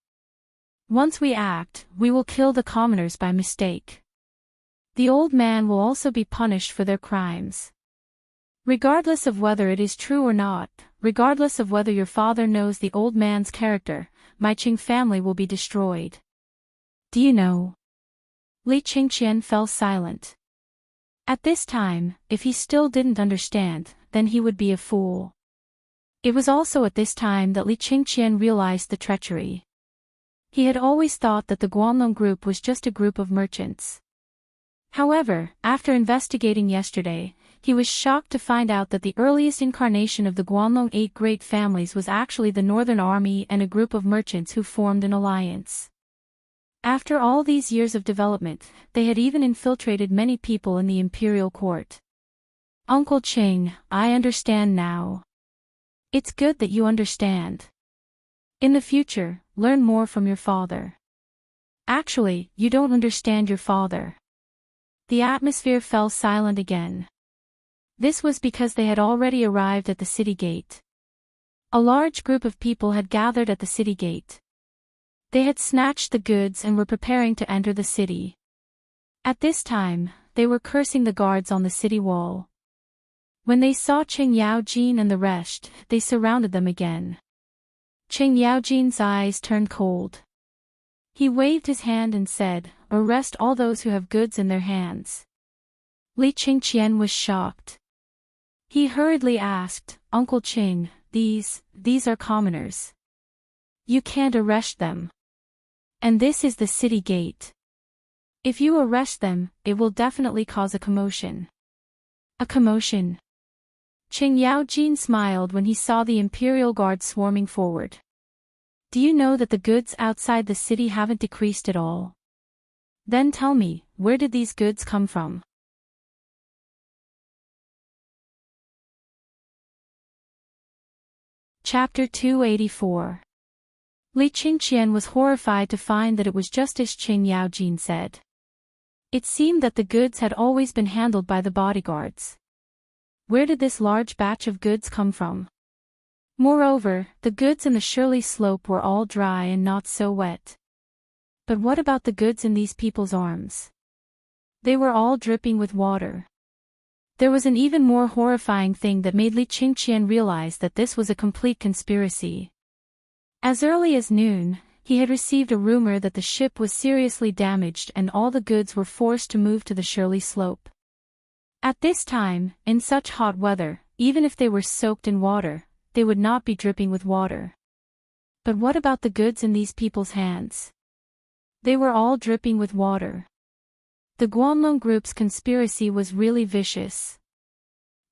Once we act, we will kill the commoners by mistake. The old man will also be punished for their crimes. Regardless of whether it is true or not, regardless of whether your father knows the old man's character, my Qing family will be destroyed. Do you know? Li Qingqian fell silent. At this time, if he still didn't understand, then he would be a fool. It was also at this time that Li Qingqian realized the treachery. He had always thought that the Guanlong group was just a group of merchants. However, after investigating yesterday, he was shocked to find out that the earliest incarnation of the Guanlong 8 great families was actually the Northern Army and a group of merchants who formed an alliance. After all these years of development, they had even infiltrated many people in the imperial court. Uncle Qing, I understand now. It's good that you understand. In the future, learn more from your father. Actually, you don't understand your father. The atmosphere fell silent again. This was because they had already arrived at the city gate. A large group of people had gathered at the city gate. They had snatched the goods and were preparing to enter the city. At this time, they were cursing the guards on the city wall. When they saw Qing Yaojin and the rest, they surrounded them again. Qing Yaojin's eyes turned cold. He waved his hand and said, "Arrest all those who have goods in their hands." Li Qingqian was shocked. He hurriedly asked, "Uncle Qing, these are commoners. You can't arrest them. And this is the city gate. If you arrest them, it will definitely cause a commotion." A commotion? Qing Yaojin smiled when he saw the imperial guard swarming forward. "Do you know that the goods outside the city haven't decreased at all? Then tell me, where did these goods come from?" Chapter 284. Li Qingqian was horrified to find that it was just as Qing Yaojin said. It seemed that the goods had always been handled by the bodyguards. Where did this large batch of goods come from? Moreover, the goods in the Shirley slope were all dry and not so wet. But what about the goods in these people's arms? They were all dripping with water. There was an even more horrifying thing that made Li Qingqian realize that this was a complete conspiracy. As early as noon, he had received a rumor that the ship was seriously damaged and all the goods were forced to move to the Shirley slope. At this time, in such hot weather, even if they were soaked in water, they would not be dripping with water. But what about the goods in these people's hands? They were all dripping with water. The Guanlong group's conspiracy was really vicious.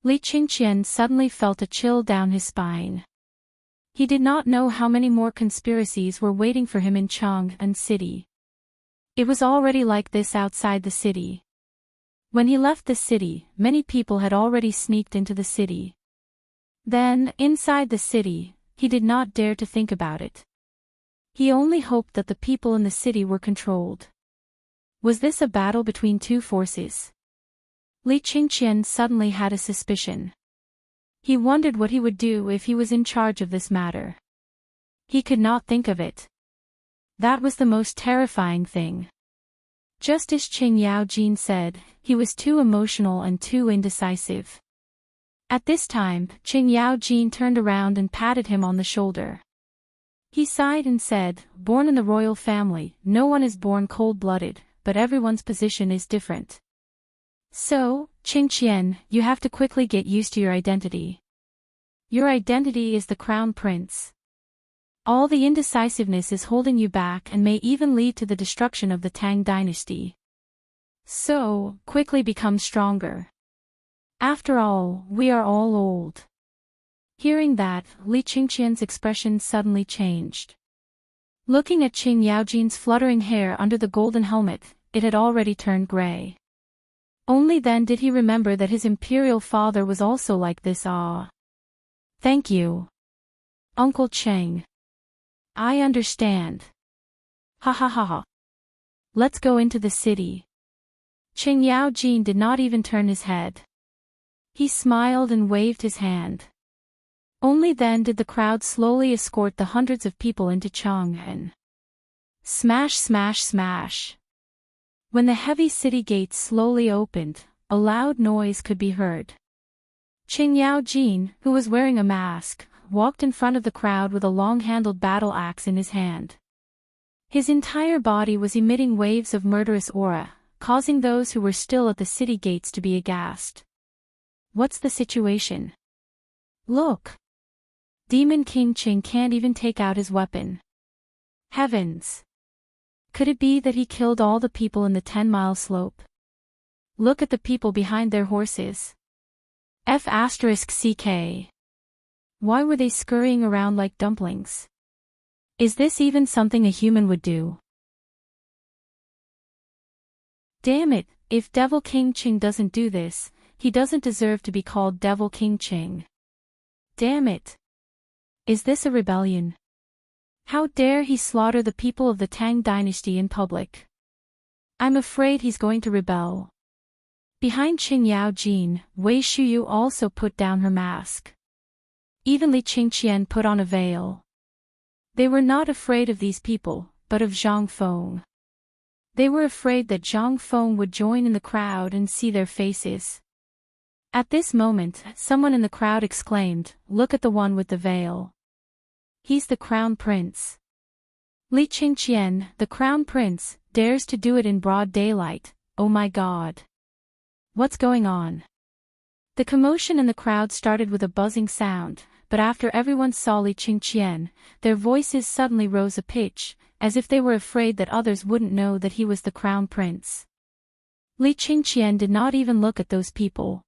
Li Qingqian suddenly felt a chill down his spine. He did not know how many more conspiracies were waiting for him in Chang'an City. It was already like this outside the city. When he left the city, many people had already sneaked into the city. Then, inside the city, he did not dare to think about it. He only hoped that the people in the city were controlled. Was this a battle between two forces? Li Qingqian suddenly had a suspicion. He wondered what he would do if he was in charge of this matter. He could not think of it. That was the most terrifying thing. Just as Qing Yaojin said, he was too emotional and too indecisive. At this time, Qing Yaojin turned around and patted him on the shoulder. He sighed and said, "Born in the royal family, no one is born cold-blooded, but everyone's position is different. So, Qingqian, you have to quickly get used to your identity. Your identity is the crown prince. All the indecisiveness is holding you back and may even lead to the destruction of the Tang Dynasty. So, quickly become stronger. After all, we are all old." Hearing that, Li Qingqian's expression suddenly changed. Looking at Qing Yaojin's fluttering hair under the golden helmet, it had already turned gray. Only then did he remember that his imperial father was also like this. "Thank you, Uncle Qing. I understand. Ha ha ha ha. Let's go into the city." Qing Yaojin did not even turn his head. He smiled and waved his hand. Only then did the crowd slowly escort the hundreds of people into Chang'an. Smash smash smash. When the heavy city gates slowly opened, a loud noise could be heard. Qing Yaojin, who was wearing a mask, walked in front of the crowd with a long-handled battle axe in his hand. His entire body was emitting waves of murderous aura, causing those who were still at the city gates to be aghast. What's the situation? Look! Demon King Qing can't even take out his weapon. Heavens! Could it be that he killed all the people in the 10-mile slope? Look at the people behind their horses. F***CK. Why were they scurrying around like dumplings? Is this even something a human would do? Damn it, if Devil King Qing doesn't do this, he doesn't deserve to be called Devil King Qing. Damn it. Is this a rebellion? How dare he slaughter the people of the Tang Dynasty in public? I'm afraid he's going to rebel. Behind Qing Yaojin, Wei Shuyu also put down her mask. Even Li Qingqian put on a veil. They were not afraid of these people, but of Zhang Feng. They were afraid that Zhang Feng would join in the crowd and see their faces. At this moment, someone in the crowd exclaimed, "Look at the one with the veil. He's the crown prince." Li Qingqian, the crown prince, dares to do it in broad daylight. Oh my God. What's going on? The commotion in the crowd started with a buzzing sound, but after everyone saw Li Qingqian, their voices suddenly rose a pitch, as if they were afraid that others wouldn't know that he was the crown prince. Li Qingqian did not even look at those people.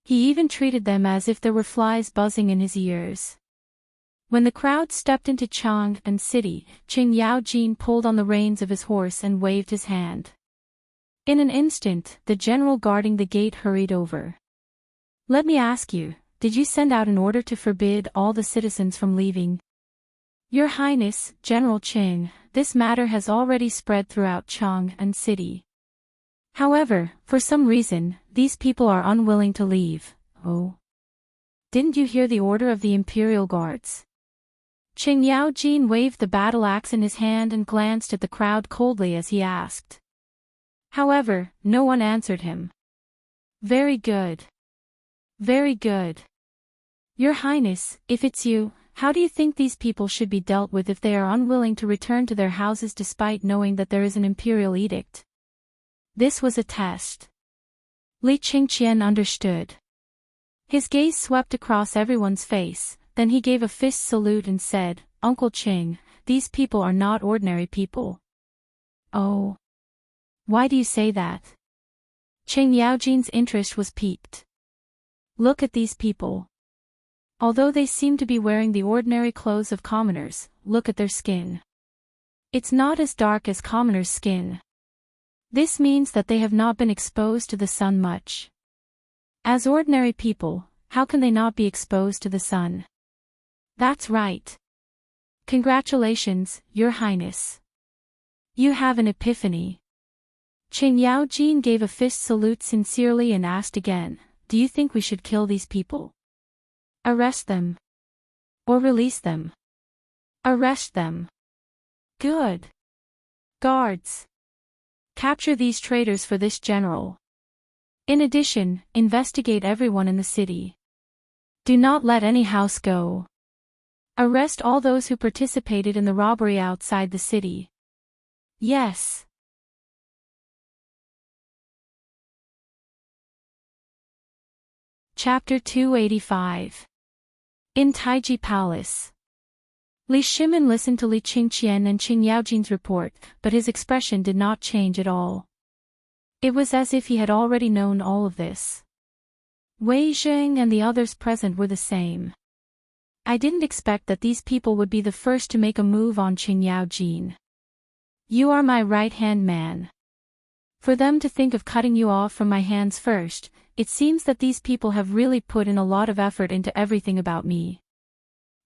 He even treated them as if there were flies buzzing in his ears. When the crowd stepped into Chang and City, Qing Yaojin pulled on the reins of his horse and waved his hand. In an instant, the general guarding the gate hurried over. "Let me ask you, did you send out an order to forbid all the citizens from leaving?" "Your Highness, General Qing, this matter has already spread throughout Chang and City. However, for some reason, these people are unwilling to leave." "Oh. Didn't you hear the order of the Imperial Guards?" Qing Yaojin waved the battle axe in his hand and glanced at the crowd coldly as he asked. However, no one answered him. "Very good. Very good. Your Highness, if it's you, how do you think these people should be dealt with if they are unwilling to return to their houses despite knowing that there is an imperial edict?" This was a test. Li Qingqian understood. His gaze swept across everyone's face, then he gave a fist salute and said, "Uncle Qing, these people are not ordinary people." "Oh. Why do you say that?" Qing Yaojin's interest was piqued. "Look at these people. Although they seem to be wearing the ordinary clothes of commoners, look at their skin. It's not as dark as commoners' skin. This means that they have not been exposed to the sun much. As ordinary people, how can they not be exposed to the sun?" "That's right. Congratulations, Your Highness. You have an epiphany." Qing Yaojin gave a fist salute sincerely and asked again, "Do you think we should kill these people? Arrest them? Or release them?" "Arrest them." "Good. Guards. Capture these traitors for this general. In addition, investigate everyone in the city. Do not let any house go. Arrest all those who participated in the robbery outside the city." "Yes." Chapter 285. In Taiji Palace. Li Shimin listened to Li Qingqian and Qing Yaojin's report, but his expression did not change at all. It was as if he had already known all of this. Wei Zheng and the others present were the same. "I didn't expect that these people would be the first to make a move on Qing Yaojin. You are my right-hand man. For them to think of cutting you off from my hands first, it seems that these people have really put in a lot of effort into everything about me."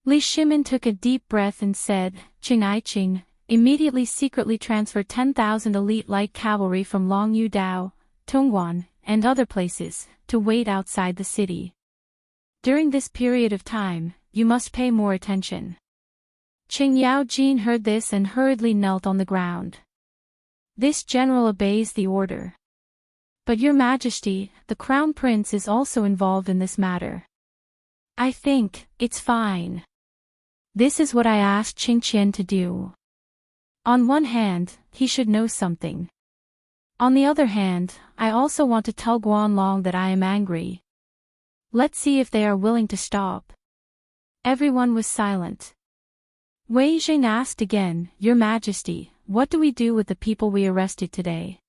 Li Shimin took a deep breath and said, "Qing, immediately secretly transfer 10,000 elite light cavalry from Longyu Dao, Tongguan, and other places, to wait outside the city. During this period of time, you must pay more attention." Qing Yaojin heard this and hurriedly knelt on the ground. "This general obeys the order. But Your Majesty, the Crown Prince is also involved in this matter." "I think it's fine. This is what I asked Qingqian to do. On one hand, he should know something. On the other hand, I also want to tell Guanlong that I am angry. Let's see if they are willing to stop." Everyone was silent. Wei Zheng asked again, "Your Majesty, what do we do with the people we arrested today?"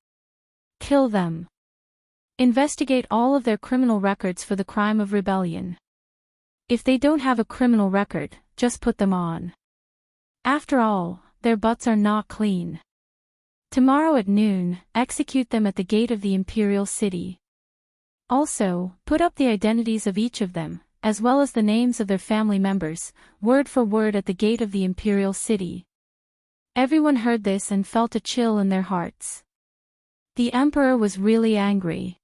"Kill them. Investigate all of their criminal records for the crime of rebellion. If they don't have a criminal record, just put them on. After all, their butts are not clean. Tomorrow at noon, execute them at the gate of the imperial city. Also, put up the identities of each of them, as well as the names of their family members, word for word at the gate of the imperial city. Everyone heard this and felt a chill in their hearts. The emperor was really angry.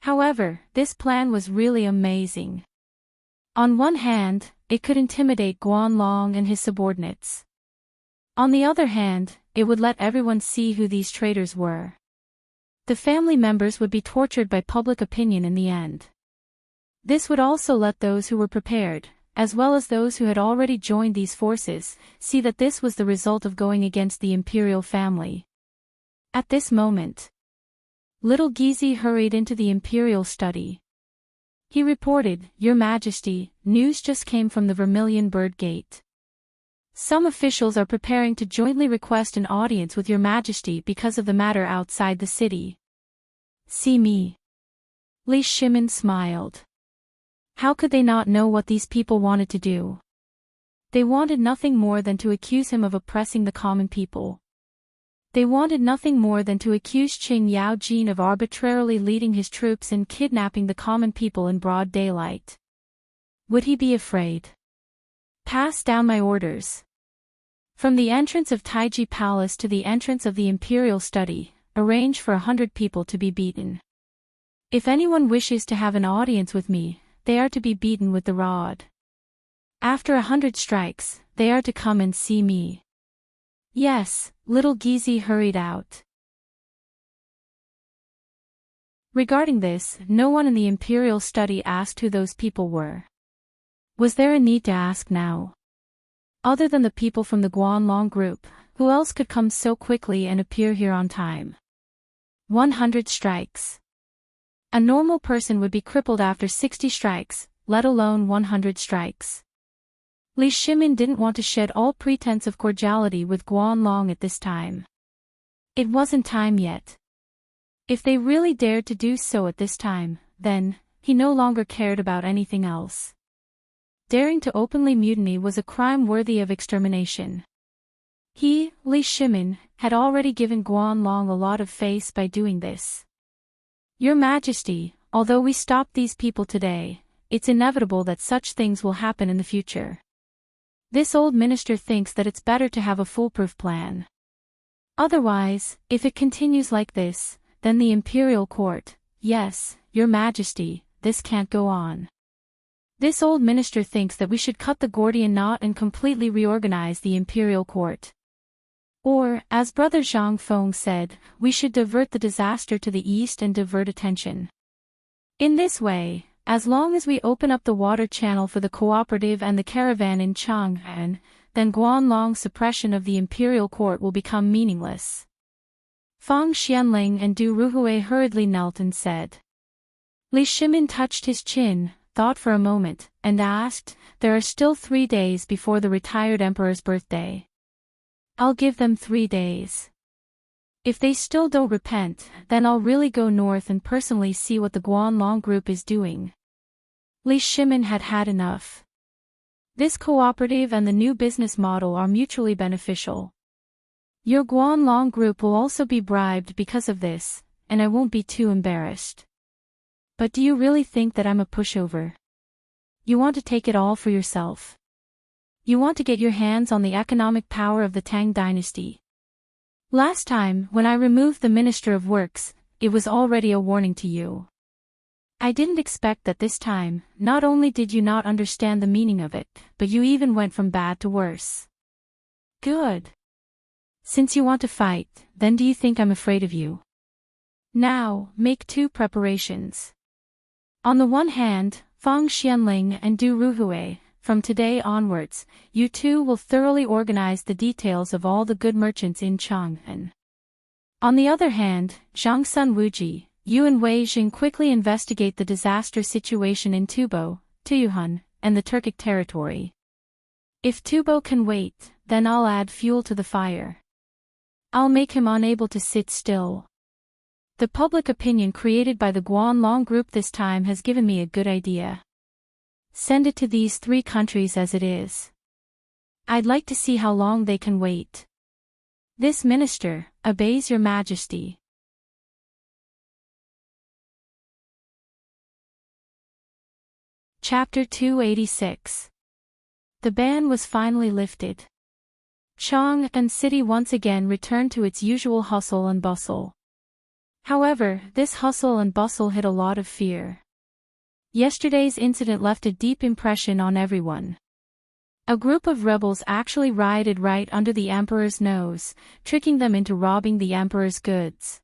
However, this plan was really amazing. On one hand, it could intimidate Guanlong and his subordinates. On the other hand, it would let everyone see who these traitors were. The family members would be tortured by public opinion in the end. This would also let those who were prepared, as well as those who had already joined these forces, see that this was the result of going against the imperial family. At this moment, little Gizi hurried into the imperial study. He reported, "Your Majesty, news just came from the Vermilion Bird Gate. Some officials are preparing to jointly request an audience with Your Majesty because of the matter outside the city." "See me." Li Shimin smiled. How could they not know what these people wanted to do? They wanted nothing more than to accuse him of oppressing the common people. They wanted nothing more than to accuse Qing Yaojin of arbitrarily leading his troops and kidnapping the common people in broad daylight. Would he be afraid? "Pass down my orders." From the entrance of Taiji Palace to the entrance of the imperial study, arrange for 100 people to be beaten. If anyone wishes to have an audience with me, they are to be beaten with the rod. After 100 strikes, they are to come and see me. Yes, little Gizi hurried out. Regarding this, no one in the imperial study asked who those people were. Was there a need to ask now? Other than the people from the Guanlong group, who else could come so quickly and appear here on time? 100 strikes. A normal person would be crippled after 60 strikes, let alone 100 strikes. Li Shimin didn't want to shed all pretense of cordiality with Guanlong at this time. It wasn't time yet. If they really dared to do so at this time, then, he no longer cared about anything else. Daring to openly mutiny was a crime worthy of extermination. He, Li Shimin, had already given Guanlong a lot of face by doing this. "Your Majesty, although we stop these people today, it's inevitable that such things will happen in the future. This old minister thinks that it's better to have a foolproof plan. Otherwise, if it continues like this, then the imperial court, yes, Your Majesty, this can't go on. This old minister thinks that we should cut the Gordian knot and completely reorganize the imperial court. Or, as Brother Zhang Feng said, we should divert the disaster to the east and divert attention. In this way, as long as we open up the water channel for the cooperative and the caravan in Chang'an, then Guanlong's suppression of the imperial court will become meaningless." Fang Xianling and Du Ruhui hurriedly knelt and said. Li Shimin touched his chin, thought for a moment, and asked, "There are still 3 days before the retired emperor's birthday. I'll give them 3 days. If they still don't repent, then I'll really go north and personally see what the Guanlong group is doing." Li Shimin had had enough. This cooperative and the new business model are mutually beneficial. Your Guanlong group will also be bribed because of this, and I won't be too embarrassed. But do you really think that I'm a pushover? You want to take it all for yourself. You want to get your hands on the economic power of the Tang Dynasty. Last time, when I removed the Minister of Works, it was already a warning to you. I didn't expect that this time, not only did you not understand the meaning of it, but you even went from bad to worse. Good. Since you want to fight, then do you think I'm afraid of you? Now, make 2 preparations. On the one hand, Fang Xianling and Du Ruhui, from today onwards, you two will thoroughly organize the details of all the good merchants in Chang'an. On the other hand, Zhang Sun Wuji, you and Wei Jing quickly investigate the disaster situation in Tubo, Tuyuhun, and the Turkic territory. If Tubo can wait, then I'll add fuel to the fire. I'll make him unable to sit still. The public opinion created by the Guanlong group this time has given me a good idea. Send it to these 3 countries as it is. I'd like to see how long they can wait. This minister obeys Your Majesty. Chapter 286. The ban was finally lifted. Chang and city once again returned to its usual hustle and bustle. However, this hustle and bustle hid a lot of fear. Yesterday's incident left a deep impression on everyone. A group of rebels actually rioted right under the emperor's nose, tricking them into robbing the emperor's goods.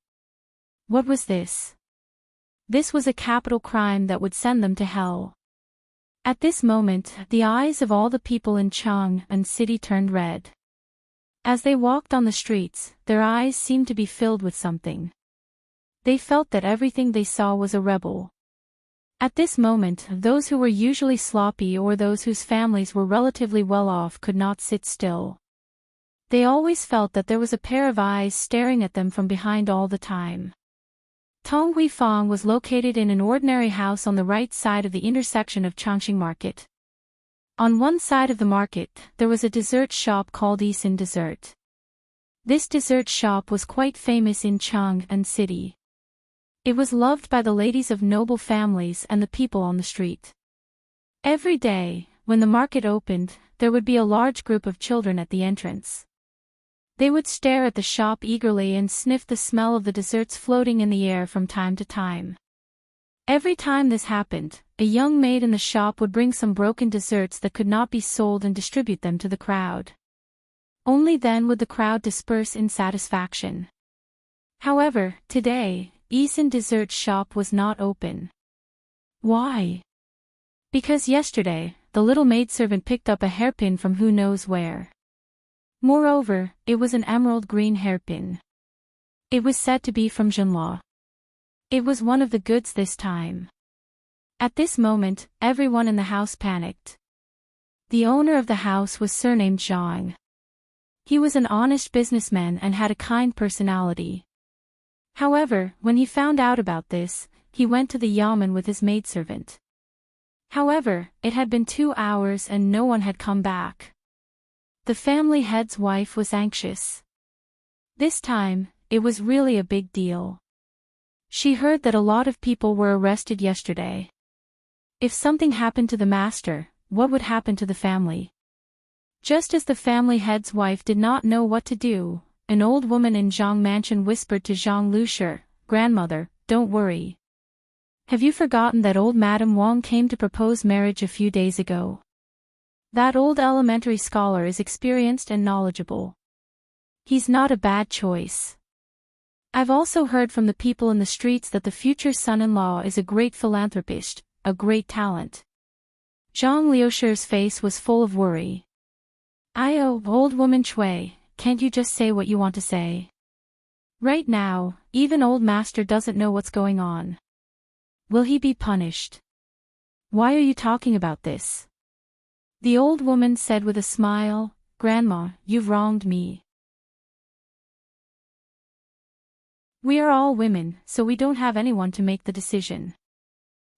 What was this? This was a capital crime that would send them to hell. At this moment, the eyes of all the people in Chang and city turned red. As they walked on the streets, their eyes seemed to be filled with something. They felt that everything they saw was a rebel. At this moment, those who were usually sloppy or those whose families were relatively well off could not sit still. They always felt that there was a pair of eyes staring at them from behind all the time. Tong Huifang was located in an ordinary house on the right side of the intersection of Changxing Market. On one side of the market, there was a dessert shop called Yisin Dessert. This dessert shop was quite famous in Chang and city. It was loved by the ladies of noble families and the people on the street. Every day, when the market opened, there would be a large group of children at the entrance. They would stare at the shop eagerly and sniff the smell of the desserts floating in the air from time to time. Every time this happened, a young maid in the shop would bring some broken desserts that could not be sold and distribute them to the crowd. Only then would the crowd disperse in satisfaction. However, today, Yisin Dessert Shop was not open. Why? Because yesterday, the little maidservant picked up a hairpin from who knows where. Moreover, it was an emerald green hairpin. It was said to be from Junla. It was one of the goods this time. At this moment, everyone in the house panicked. The owner of the house was surnamed Zhang. He was an honest businessman and had a kind personality. However, when he found out about this, he went to the yamen with his maidservant. However, it had been 2 hours and no one had come back. The family head's wife was anxious. This time, it was really a big deal. She heard that a lot of people were arrested yesterday. If something happened to the master, what would happen to the family? Just as the family head's wife did not know what to do, an old woman in Zhang Mansion whispered to Zhang Lushi, "Grandmother, don't worry. Have you forgotten that old Madame Wang came to propose marriage a few days ago? That old elementary scholar is experienced and knowledgeable. He's not a bad choice. I've also heard from the people in the streets that the future son-in-law is a great philanthropist, a great talent." Zhang Liushi's face was full of worry. Old woman Chui, can't you just say what you want to say? Right now, even old master doesn't know what's going on. Will he be punished? Why are you talking about this? The old woman said with a smile, "Grandma, you've wronged me. We are all women, so we don't have anyone to make the decision.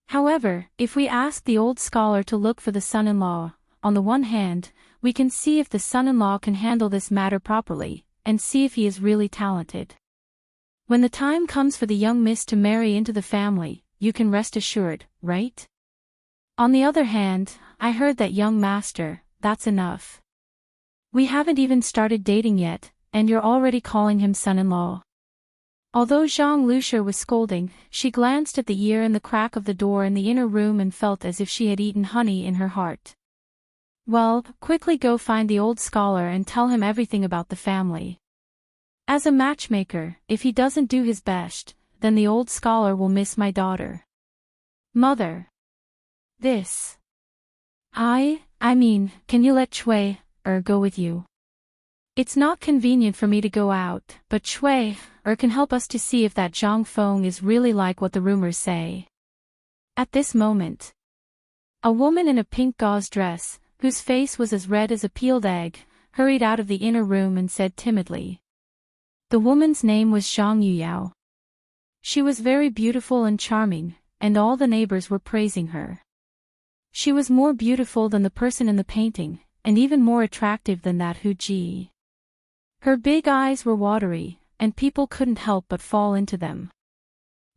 However, if we ask the old scholar to look for the son-in-law, on the one hand, we can see if the son-in-law can handle this matter properly, and see if he is really talented. When the time comes for the young miss to marry into the family, you can rest assured, right? On the other hand, I heard that young master, that's enough. We haven't even started dating yet, and you're already calling him son-in-law." Although Zhang Lushi was scolding, she glanced at the ear in the crack of the door in the inner room and felt as if she had eaten honey in her heart. "Well, quickly go find the old scholar and tell him everything about the family. As a matchmaker, if he doesn't do his best, then the old scholar will miss my daughter." "Mother. This. I mean, can you let Chui go with you? It's not convenient for me to go out, but Chui can help us to see if that Zhang Feng is really like what the rumors say." At this moment, a woman in a pink gauze dress, whose face was as red as a peeled egg, hurried out of the inner room and said timidly. The woman's name was Zhang Yuyao. She was very beautiful and charming, and all the neighbors were praising her. She was more beautiful than the person in the painting, and even more attractive than that Hu Ji. Her big eyes were watery, and people couldn't help but fall into them.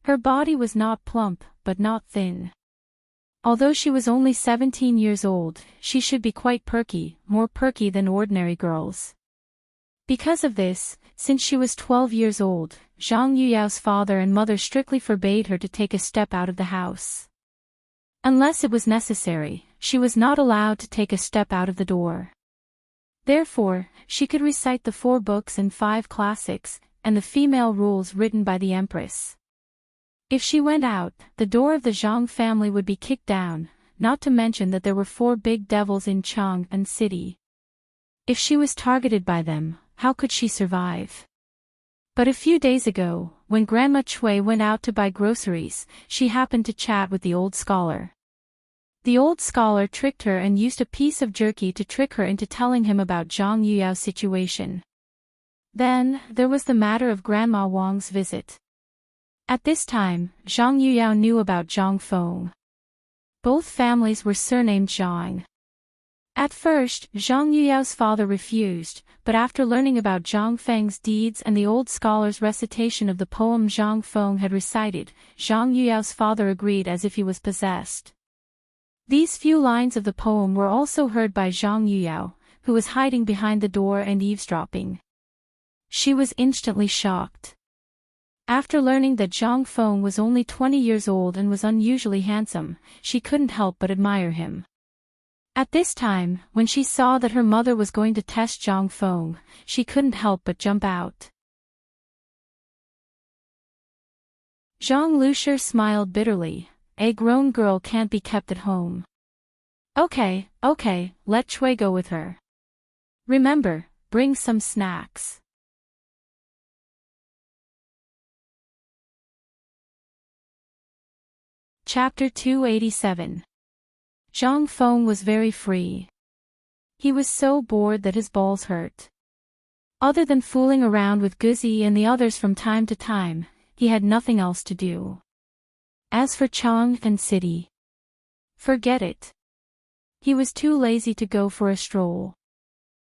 Her body was not plump, but not thin. Although she was only 17 years old, she should be quite perky, more perky than ordinary girls. Because of this, since she was 12 years old, Zhang Yuyao's father and mother strictly forbade her to take a step out of the house. Unless it was necessary, she was not allowed to take a step out of the door. Therefore, she could recite the 4 books and 5 classics, and the female rules written by the empress. If she went out, the door of the Zhang family would be kicked down, not to mention that there were 4 big devils in Chang'an City. If she was targeted by them, how could she survive? But a few days ago, when Grandma Cui went out to buy groceries, she happened to chat with the old scholar. The old scholar tricked her and used a piece of jerky to trick her into telling him about Zhang Yuyao's situation. Then, there was the matter of Grandma Wang's visit. At this time, Zhang Yuyao knew about Zhang Feng. Both families were surnamed Zhang. At first, Zhang Yuyao's father refused, but after learning about Zhang Feng's deeds and the old scholar's recitation of the poem Zhang Feng had recited, Zhang Yuyao's father agreed as if he was possessed. These few lines of the poem were also heard by Zhang Yuyao, who was hiding behind the door and eavesdropping. She was instantly shocked. After learning that Zhang Feng was only 20 years old and was unusually handsome, she couldn't help but admire him. At this time, when she saw that her mother was going to test Zhang Feng, she couldn't help but jump out. Zhang Lushi smiled bitterly. A grown girl can't be kept at home. Okay, let Cui go with her. Remember, bring some snacks. Chapter 287. Zhang Feng was very free. He was so bored that his balls hurt. Other than fooling around with Guzi and the others from time to time, he had nothing else to do. As for Chang'an City, forget it. He was too lazy to go for a stroll.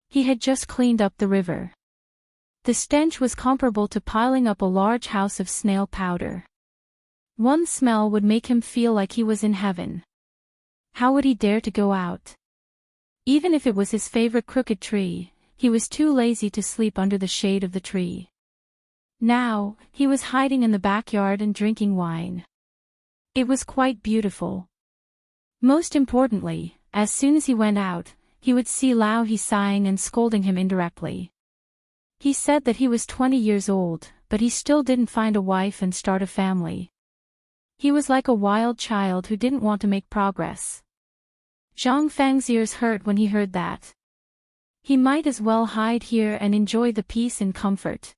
He had just cleaned up the river. The stench was comparable to piling up a large house of snail powder. One smell would make him feel like he was in heaven. How would he dare to go out? Even if it was his favorite crooked tree, he was too lazy to sleep under the shade of the tree. Now, he was hiding in the backyard and drinking wine. It was quite beautiful. Most importantly, as soon as he went out, he would see Lao He sighing and scolding him indirectly. He said that he was 20 years old, but he still didn't find a wife and start a family. He was like a wild child who didn't want to make progress. Zhang Feng's ears hurt when he heard that. He might as well hide here and enjoy the peace and comfort.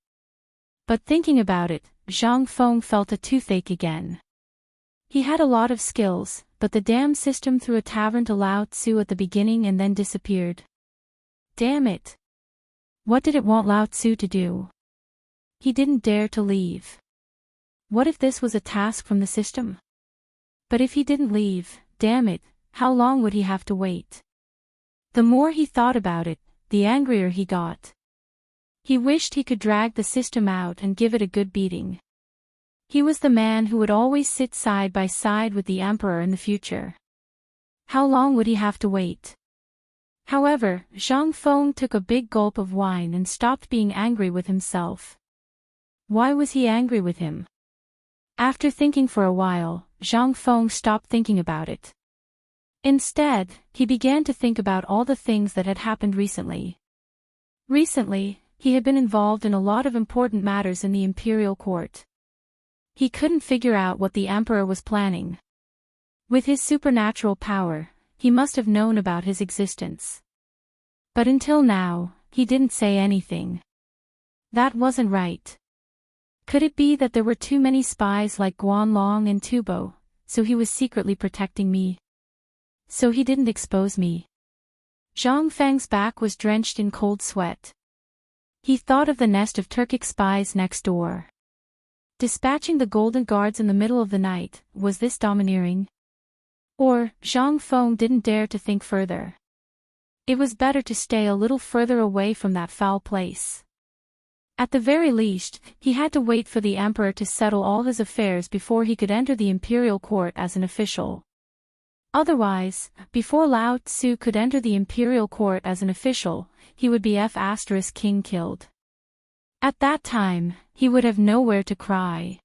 But thinking about it, Zhang Feng felt a toothache again. He had a lot of skills, but the damn system threw a tavern to Lao Tzu at the beginning and then disappeared. Damn it! What did it want Lao Tzu to do? He didn't dare to leave. What if this was a task from the system? But if he didn't leave, damn it, how long would he have to wait? The more he thought about it, the angrier he got. He wished he could drag the system out and give it a good beating. He was the man who would always sit side by side with the emperor in the future. How long would he have to wait? However, Zhang Feng took a big gulp of wine and stopped being angry with himself. Why was he angry with him? After thinking for a while, Zhang Feng stopped thinking about it. Instead, he began to think about all the things that had happened recently. Recently, he had been involved in a lot of important matters in the imperial court. He couldn't figure out what the emperor was planning. With his supernatural power, he must have known about his existence. But until now, he didn't say anything. That wasn't right. Could it be that there were too many spies like Guanlong and Tubo, so he was secretly protecting me? So he didn't expose me. Zhang Feng's back was drenched in cold sweat. He thought of the nest of Turkic spies next door. Dispatching the golden guards in the middle of the night, was this domineering? Or, Zhang Feng didn't dare to think further. It was better to stay a little further away from that foul place. At the very least, he had to wait for the emperor to settle all his affairs before he could enter the imperial court as an official. Otherwise, before Lao Tzu could enter the imperial court as an official, he would be F***king killed. At that time, he would have nowhere to cry.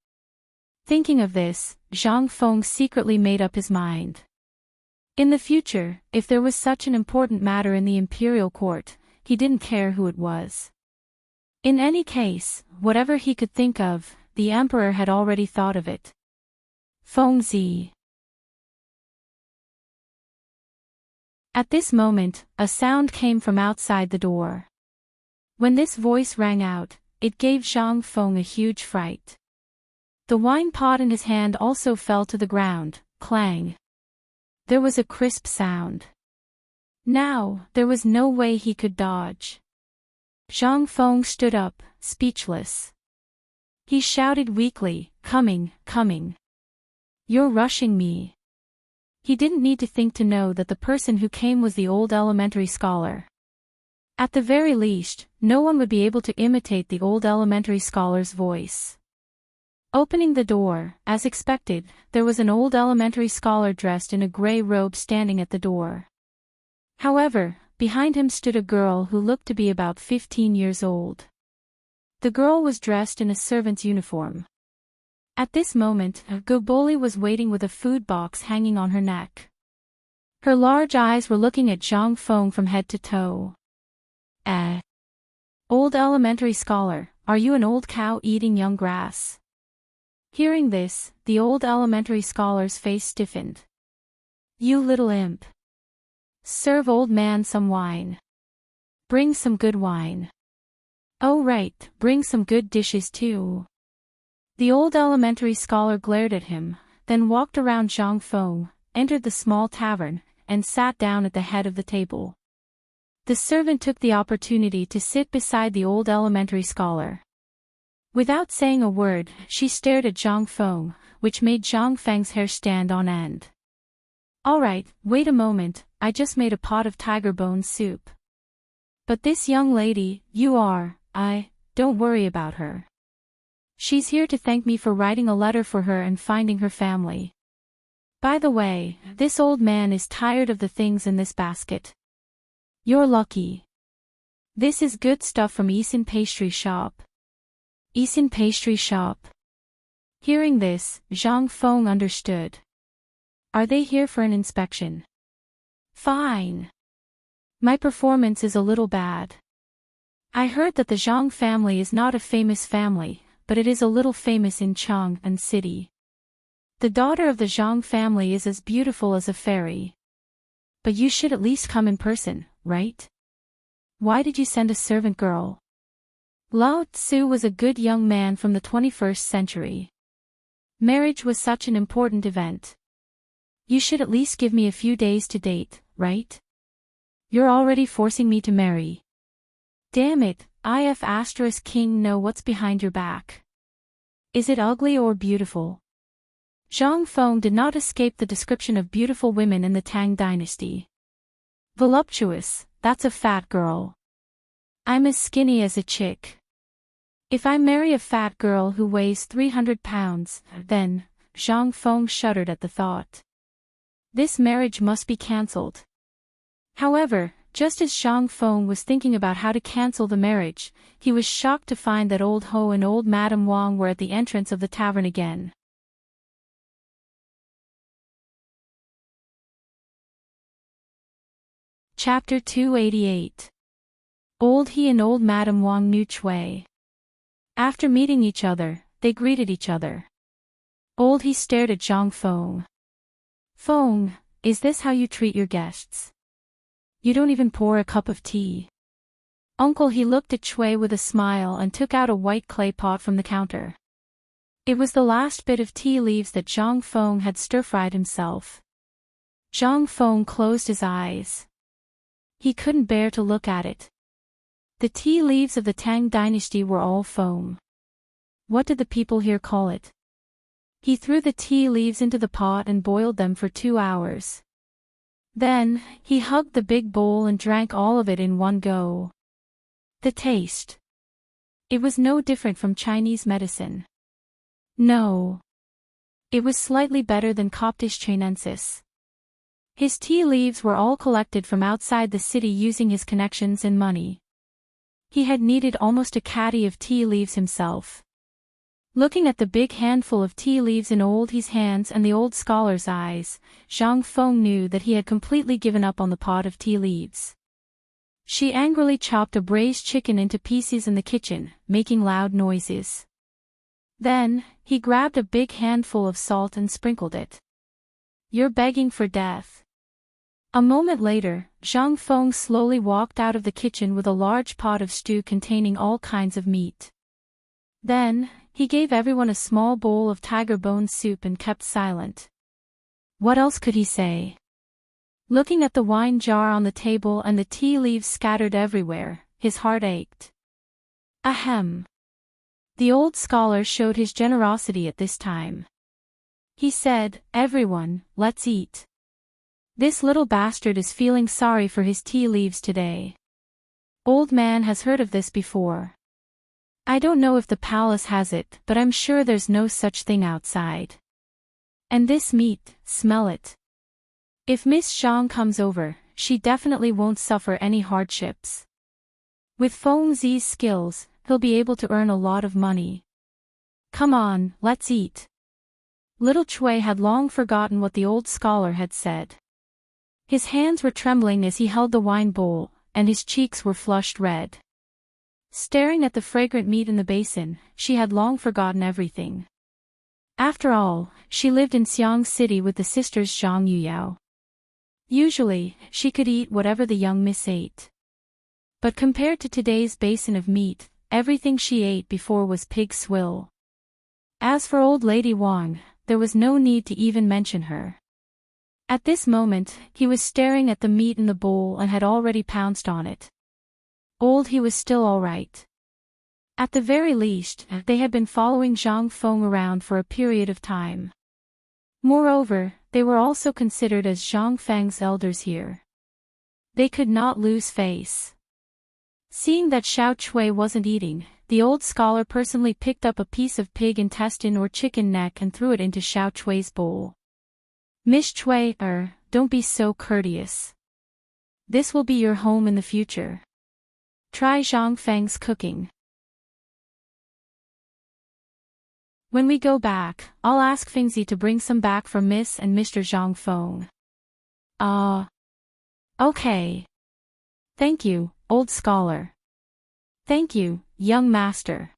Thinking of this, Zhang Feng secretly made up his mind. In the future, if there was such an important matter in the imperial court, he didn't care who it was. In any case, whatever he could think of, the emperor had already thought of it. Feng Zi. At this moment, a sound came from outside the door. When this voice rang out, it gave Zhang Feng a huge fright. The wine pot in his hand also fell to the ground, clang. There was a crisp sound. Now, there was no way he could dodge. Zhang Feng stood up, speechless. He shouted weakly, "Coming, coming. You're rushing me." He didn't need to think to know that the person who came was the old elementary scholar. At the very least, no one would be able to imitate the old elementary scholar's voice. Opening the door, as expected, there was an old elementary scholar dressed in a gray robe standing at the door. However, behind him stood a girl who looked to be about 15 years old. The girl was dressed in a servant's uniform. At this moment, Goboli was waiting with a food box hanging on her neck. Her large eyes were looking at Zhang Feng from head to toe. Old elementary scholar, are you an old cow eating young grass? Hearing this, the old elementary scholar's face stiffened. You little imp. Serve old man some wine. Bring some good wine. Oh right, bring some good dishes too. The old elementary scholar glared at him, then walked around Zhang Feng, entered the small tavern, and sat down at the head of the table. The servant took the opportunity to sit beside the old elementary scholar. Without saying a word, she stared at Zhang Feng, which made Zhang Feng's hair stand on end. Alright, wait a moment, I just made a pot of tiger bone soup. But this young lady, don't worry about her. She's here to thank me for writing a letter for her and finding her family. By the way, this old man is tired of the things in this basket. You're lucky. This is good stuff from Isin Pastry Shop. Isin Pastry Shop. Hearing this, Zhang Feng understood. Are they here for an inspection? Fine. My performance is a little bad. I heard that the Zhang family is not a famous family, but it is a little famous in Chang'an City. The daughter of the Zhang family is as beautiful as a fairy. But you should at least come in person, right? Why did you send a servant girl? Lao Tzu was a good young man from the 21st century. Marriage was such an important event. You should at least give me a few days to date, right? You're already forcing me to marry. Damn it, king know what's behind your back. Is it ugly or beautiful? Zhang Feng did not escape the description of beautiful women in the Tang Dynasty. Voluptuous, that's a fat girl. I'm as skinny as a chick. If I marry a fat girl who weighs 300 pounds, then, Zhang Feng shuddered at the thought. This marriage must be cancelled. However, just as Zhang Feng was thinking about how to cancel the marriage, he was shocked to find that old Ho and old Madame Wang were at the entrance of the tavern again. Chapter 288. Old He and old Madame Wang knew Chui. After meeting each other, they greeted each other. Old He stared at Zhang Feng. Feng, is this how you treat your guests? You don't even pour a cup of tea. Uncle He looked at Chui with a smile and took out a white clay pot from the counter. It was the last bit of tea leaves that Zhang Feng had stir-fried himself. Zhang Feng closed his eyes. He couldn't bear to look at it. The tea leaves of the Tang Dynasty were all foam. What did the people here call it? He threw the tea leaves into the pot and boiled them for 2 hours. Then, he hugged the big bowl and drank all of it in one go. The taste. It was no different from Chinese medicine. No. It was slightly better than Coptis chinensis. His tea leaves were all collected from outside the city using his connections and money. He had needed almost a caddy of tea leaves himself. Looking at the big handful of tea leaves in Old He's hands and the old scholar's eyes, Zhang Feng knew that he had completely given up on the pot of tea leaves. She angrily chopped a braised chicken into pieces in the kitchen, making loud noises. Then, he grabbed a big handful of salt and sprinkled it. "You're begging for death." A moment later, Zhang Feng slowly walked out of the kitchen with a large pot of stew containing all kinds of meat. Then, he gave everyone a small bowl of tiger bone soup and kept silent. What else could he say? Looking at the wine jar on the table and the tea leaves scattered everywhere, his heart ached. Ahem. The old scholar showed his generosity at this time. He said, "Everyone, let's eat. This little bastard is feeling sorry for his tea leaves today. Old man has heard of this before. I don't know if the palace has it, but I'm sure there's no such thing outside. And this meat, smell it. If Miss Zhang comes over, she definitely won't suffer any hardships. With Feng Zi's skills, he'll be able to earn a lot of money. Come on, let's eat." Little Chui had long forgotten what the old scholar had said. His hands were trembling as he held the wine bowl, and his cheeks were flushed red. Staring at the fragrant meat in the basin, she had long forgotten everything. After all, she lived in Xiang City with the sisters Zhang Yuyao. Usually, she could eat whatever the young miss ate. But compared to today's basin of meat, everything she ate before was pig swill. As for old lady Wang, there was no need to even mention her. At this moment, he was staring at the meat in the bowl and had already pounced on it. Old He was still all right. At the very least, they had been following Zhang Feng around for a period of time. Moreover, they were also considered as Zhang Feng's elders here. They could not lose face. Seeing that Xiao Chui wasn't eating, the old scholar personally picked up a piece of pig intestine or chicken neck and threw it into Xiao Chui's bowl. "Miss Chui, don't be so courteous. This will be your home in the future. Try Zhang Feng's cooking. When we go back, I'll ask Fengzi to bring some back for Miss and Mr. Zhang Feng." Okay. Thank you, old scholar. Thank you, young master.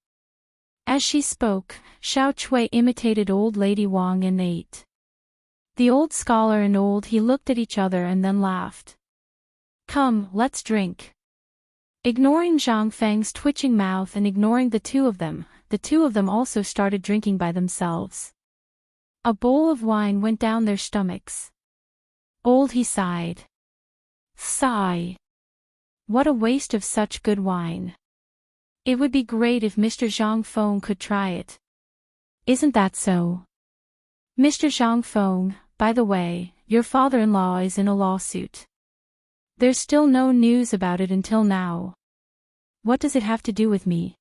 As she spoke, Xiao Chui imitated old lady Wang and ate. The old scholar and Old He looked at each other and then laughed. "Come, let's drink." Ignoring Zhang Feng's twitching mouth and ignoring the two of them also started drinking by themselves. A bowl of wine went down their stomachs. Old He sighed. Sigh. What a waste of such good wine. It would be great if Mr. Zhang Feng could try it. Isn't that so? Mr. Zhang Feng, by the way, your father-in-law is in a lawsuit. There's still no news about it until now. What does it have to do with me?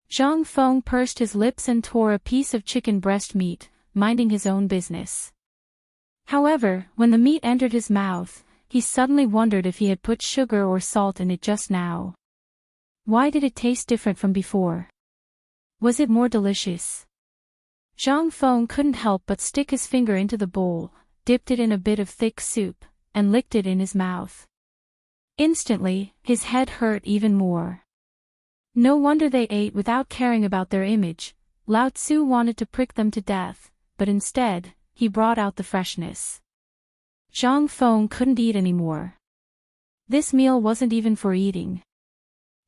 Zhang Feng pursed his lips and tore a piece of chicken breast meat, minding his own business. However, when the meat entered his mouth, he suddenly wondered if he had put sugar or salt in it just now. Why did it taste different from before? Was it more delicious? Zhang Feng couldn't help but stick his finger into the bowl, dipped it in a bit of thick soup, and licked it in his mouth. Instantly, his head hurt even more. No wonder they ate without caring about their image. Lao Tzu wanted to prick them to death, but instead, he brought out the freshness. Zhang Feng couldn't eat anymore. This meal wasn't even for eating.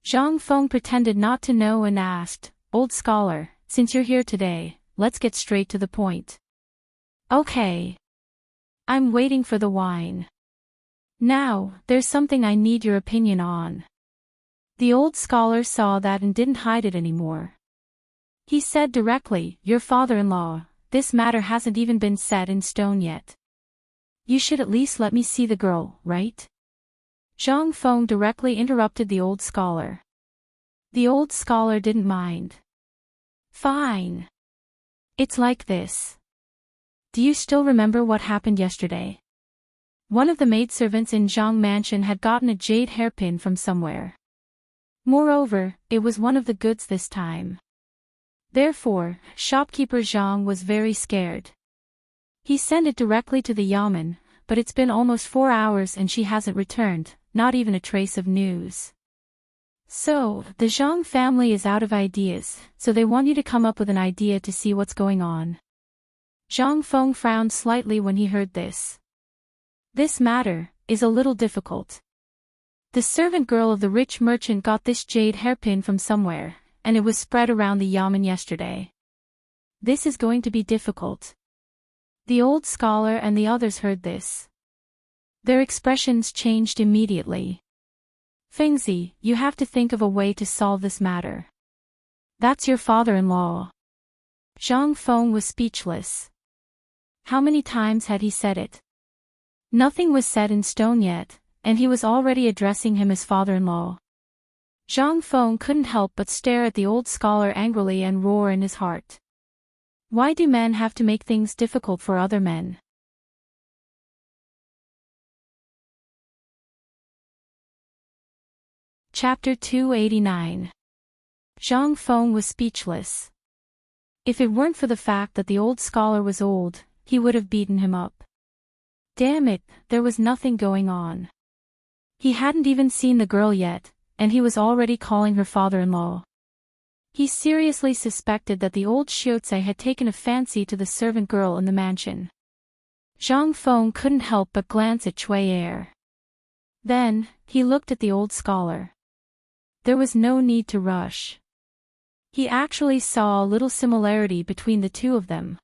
Zhang Feng pretended not to know and asked, "Old scholar, since you're here today, let's get straight to the point." Okay. I'm waiting for the wine. Now, there's something I need your opinion on. The old scholar saw that and didn't hide it anymore. He said directly, "Your father-in-law, this matter hasn't even been set in stone yet. You should at least let me see the girl, right?" Zhang Feng directly interrupted the old scholar. The old scholar didn't mind. Fine. It's like this. Do you still remember what happened yesterday? One of the maidservants in Zhang Mansion had gotten a jade hairpin from somewhere. Moreover, it was one of the goods this time. Therefore, shopkeeper Zhang was very scared. He sent it directly to the yamen, but it's been almost 4 hours and she hasn't returned, not even a trace of news. So, the Zhang family is out of ideas, so they want you to come up with an idea to see what's going on. Zhang Feng frowned slightly when he heard this. This matter is a little difficult. The servant girl of the rich merchant got this jade hairpin from somewhere, and it was spread around the yamen yesterday. This is going to be difficult. The old scholar and the others heard this. Their expressions changed immediately. Fengzi, you have to think of a way to solve this matter. That's your father-in-law. Zhang Feng was speechless. How many times had he said it? Nothing was set in stone yet, and he was already addressing him as father-in-law. Zhang Feng couldn't help but stare at the old scholar angrily and roar in his heart. Why do men have to make things difficult for other men? Chapter 289. Zhang Feng was speechless. If it weren't for the fact that the old scholar was old, he would have beaten him up. Damn it, there was nothing going on. He hadn't even seen the girl yet, and he was already calling her father-in-law. He seriously suspected that the old Xiaotsai had taken a fancy to the servant girl in the mansion. Zhang Feng couldn't help but glance at Cui Er. Then, he looked at the old scholar. There was no need to rush. He actually saw a little similarity between the two of them.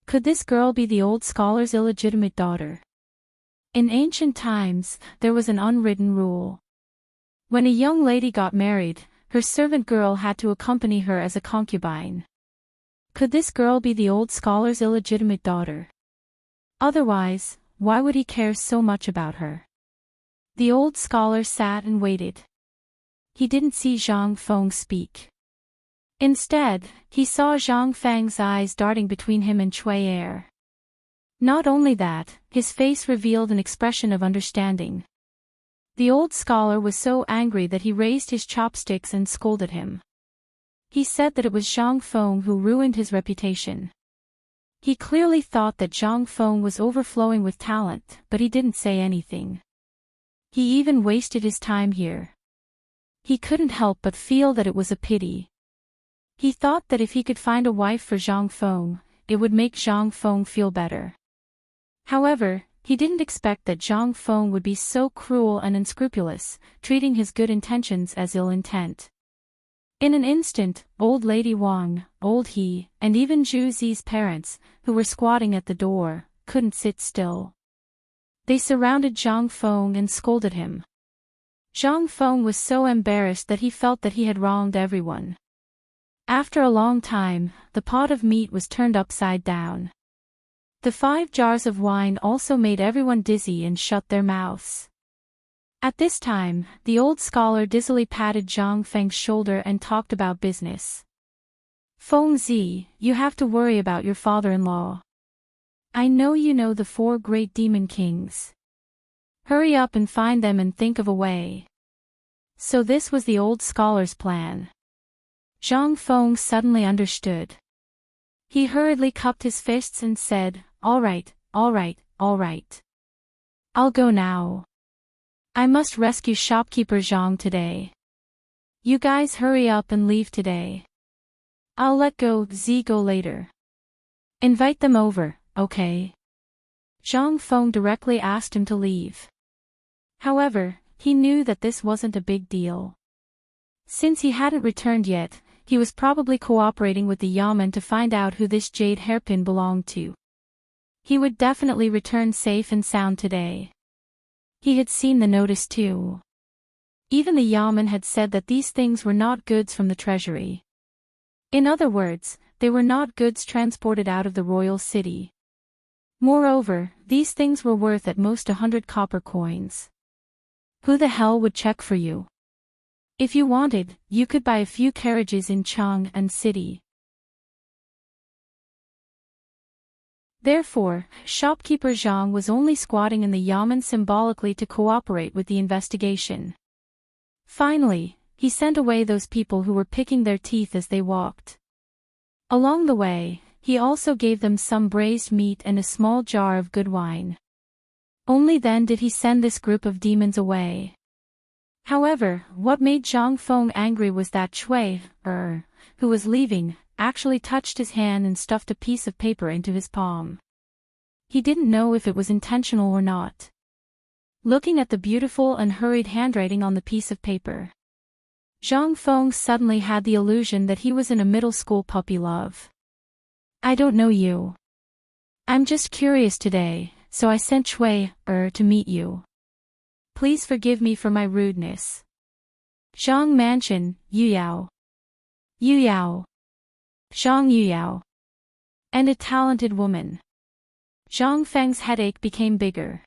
Could this girl be the old scholar's illegitimate daughter? In ancient times, there was an unwritten rule. When a young lady got married, her servant girl had to accompany her as a concubine. Could this girl be the old scholar's illegitimate daughter? Otherwise, why would he care so much about her? The old scholar sat and waited. He didn't see Zhang Feng speak. Instead, he saw Zhang Feng's eyes darting between him and Cui Er. Not only that, his face revealed an expression of understanding. The old scholar was so angry that he raised his chopsticks and scolded him. He said that it was Zhang Feng who ruined his reputation. He clearly thought that Zhang Feng was overflowing with talent, but he didn't say anything. He even wasted his time here. He couldn't help but feel that it was a pity. He thought that if he could find a wife for Zhang Feng, it would make Zhang Feng feel better. However, he didn't expect that Zhang Feng would be so cruel and unscrupulous, treating his good intentions as ill intent. In an instant, old lady Wang, old He, and even Zhu Zi's parents, who were squatting at the door, couldn't sit still. They surrounded Zhang Feng and scolded him. Zhang Feng was so embarrassed that he felt that he had wronged everyone. After a long time, the pot of meat was turned upside down. The 5 jars of wine also made everyone dizzy and shut their mouths. At this time, the old scholar dizzily patted Zhang Feng's shoulder and talked about business. Feng Zi, you have to worry about your father-in-law. I know you know the 4 great demon kings. Hurry up and find them and think of a way. So this was the old scholar's plan. Zhang Feng suddenly understood. He hurriedly cupped his fists and said, all right, all right, all right. I'll go now. I must rescue shopkeeper Zhang today. You guys hurry up and leave today. I'll let Zi go later. Invite them over, okay? Zhang Feng directly asked him to leave. However, he knew that this wasn't a big deal. Since he hadn't returned yet, he was probably cooperating with the yamen to find out who this jade hairpin belonged to. He would definitely return safe and sound today. He had seen the notice too. Even the yamen had said that these things were not goods from the treasury. In other words, they were not goods transported out of the royal city. Moreover, these things were worth at most 100 copper coins. Who the hell would check for you? If you wanted, you could buy a few carriages in Chang and city. Therefore, shopkeeper Zhang was only squatting in the yamen symbolically to cooperate with the investigation. Finally, he sent away those people who were picking their teeth as they walked. Along the way, he also gave them some braised meat and a small jar of good wine. Only then did he send this group of demons away. However, what made Zhang Feng angry was that Cui, who was leaving, actually touched his hand and stuffed a piece of paper into his palm. He didn't know if it was intentional or not. Looking at the beautiful and hurried handwriting on the piece of paper, Zhang Feng suddenly had the illusion that he was in a middle school puppy love. I don't know you. I'm just curious today, so I sent Cui, to meet you. Please forgive me for my rudeness. Zhang Mansion, Yuyao. Yuyao. Zhang Yuyao. And a talented woman. Zhang Feng's headache became bigger.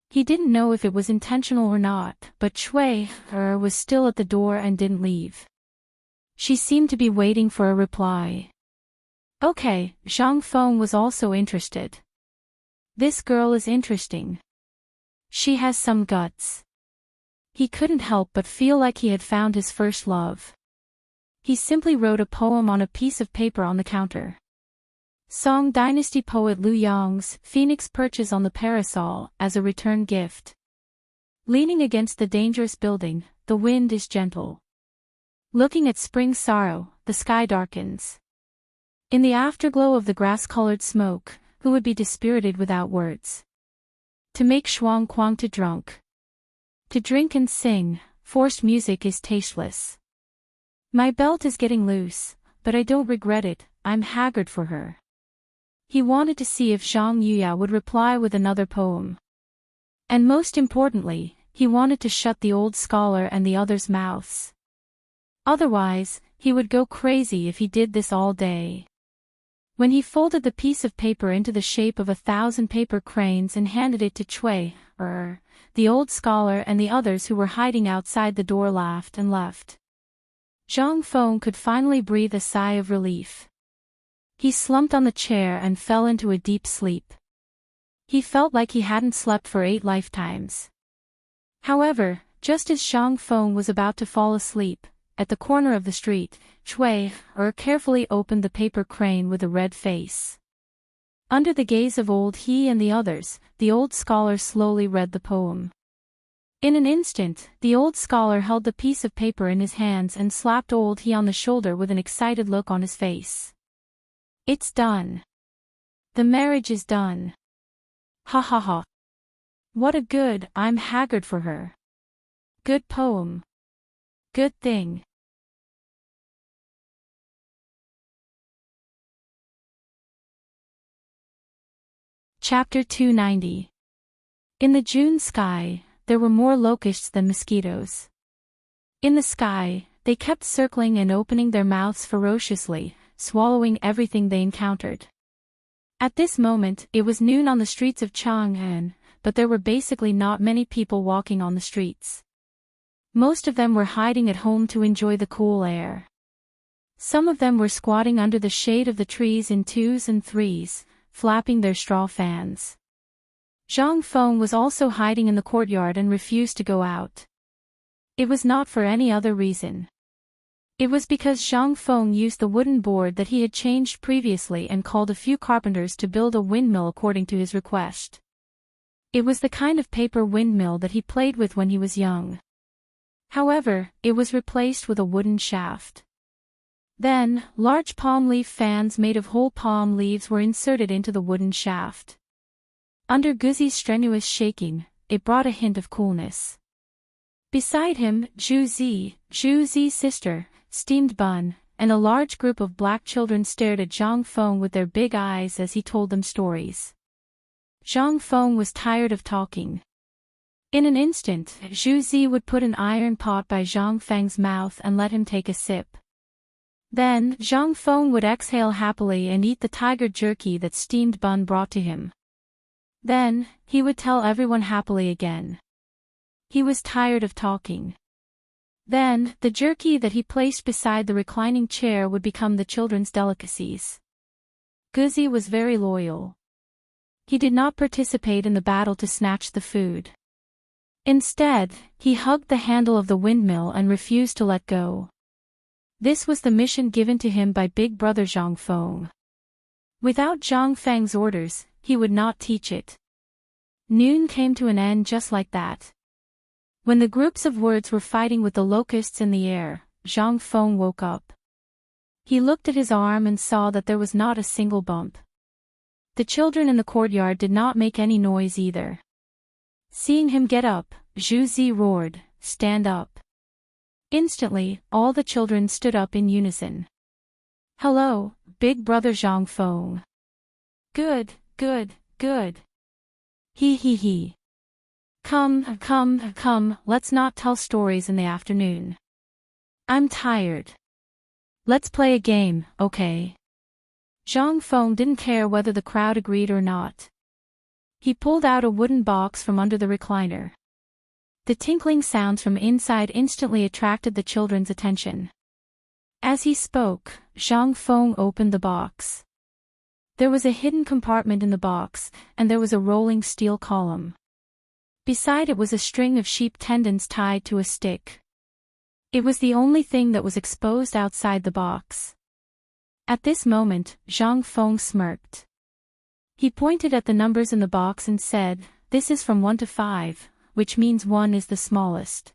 He didn't know if it was intentional or not, but Cui, was still at the door and didn't leave. She seemed to be waiting for a reply. Okay, Zhang Feng was also interested. This girl is interesting. She has some guts. He couldn't help but feel like he had found his first love. He simply wrote a poem on a piece of paper on the counter. Song Dynasty poet Lu Yang's Phoenix perches on the parasol as a return gift. Leaning against the dangerous building, the wind is gentle. Looking at spring sorrow, the sky darkens. In the afterglow of the grass-colored smoke, who would be dispirited without words? To make shuang quang to drunk. To drink and sing, forced music is tasteless. My belt is getting loose, but I don't regret it, I'm haggard for her. He wanted to see if Zhang Yuya would reply with another poem. And most importantly, he wanted to shut the old scholar and the others' mouths. Otherwise, he would go crazy if he did this all day. When he folded the piece of paper into the shape of 1,000 paper cranes and handed it to Cui, the old scholar and the others who were hiding outside the door laughed and left. Zhang Feng could finally breathe a sigh of relief. He slumped on the chair and fell into a deep sleep. He felt like he hadn't slept for 8 lifetimes. However, just as Zhang Feng was about to fall asleep, at the corner of the street, Cui, carefully opened the paper crane with a red face. Under the gaze of old he and the others, the old scholar slowly read the poem. In an instant, the old scholar held the piece of paper in his hands and slapped old he on the shoulder with an excited look on his face. It's done. The marriage is done. Ha ha ha. What a good, I'm haggard for her. Good poem. Good thing. Chapter 290. In the June sky, there were more locusts than mosquitoes. In the sky, they kept circling and opening their mouths ferociously, swallowing everything they encountered. At this moment, it was noon on the streets of Chang'an, but there were basically not many people walking on the streets. Most of them were hiding at home to enjoy the cool air. Some of them were squatting under the shade of the trees in 2s and 3s, flapping their straw fans. Zhang Feng was also hiding in the courtyard and refused to go out. It was not for any other reason. It was because Zhang Feng used the wooden board that he had changed previously and called a few carpenters to build a windmill according to his request. It was the kind of paper windmill that he played with when he was young. However, it was replaced with a wooden shaft. Then, large palm leaf fans made of whole palm leaves were inserted into the wooden shaft. Under Guzi's strenuous shaking, it brought a hint of coolness. Beside him, Zhuzi's sister, steamed bun, and a large group of black children stared at Zhang Feng with their big eyes as he told them stories. Zhang Feng was tired of talking. In an instant, Zhuzi would put an iron pot by Zhang Feng's mouth and let him take a sip. Then, Zhang Feng would exhale happily and eat the tiger jerky that steamed bun brought to him. Then, he would tell everyone happily again. He was tired of talking. Then, the jerky that he placed beside the reclining chair would become the children's delicacies. Guzi was very loyal. He did not participate in the battle to snatch the food. Instead, he hugged the handle of the windmill and refused to let go. This was the mission given to him by Big Brother Zhang Feng. Without Zhang Feng's orders, he would not teach it. Noon came to an end just like that. When the groups of words were fighting with the locusts in the air, Zhang Feng woke up. He looked at his arm and saw that there was not a single bump. The children in the courtyard did not make any noise either. Seeing him get up, Zhu Zi roared, "Stand up." Instantly, all the children stood up in unison. "Hello, Big Brother Zhang Feng." "Good, good, good." "He he he." Come, let's not tell stories in the afternoon. I'm tired. Let's play a game, okay?" Zhang Feng didn't care whether the crowd agreed or not. He pulled out a wooden box from under the recliner. The tinkling sounds from inside instantly attracted the children's attention. As he spoke, Zhang Feng opened the box. There was a hidden compartment in the box, and there was a rolling steel column. Beside it was a string of sheep tendons tied to a stick. It was the only thing that was exposed outside the box. At this moment, Zhang Feng smirked. He pointed at the numbers in the box and said, "This is from 1 to 5, which means 1 is the smallest.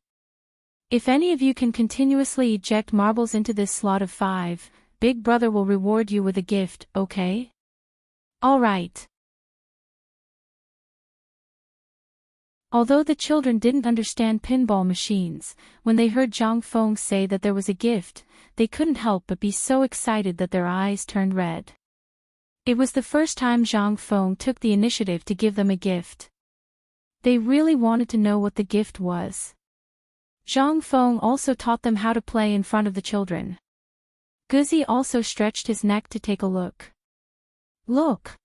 If any of you can continuously eject marbles into this slot of 5, Big Brother will reward you with a gift, okay?" "All right." Although the children didn't understand pinball machines, when they heard Zhang Feng say that there was a gift, they couldn't help but be so excited that their eyes turned red. It was the first time Zhang Feng took the initiative to give them a gift. They really wanted to know what the gift was. Zhang Feng also taught them how to play in front of the children. Guzzi also stretched his neck to take a look. "Look!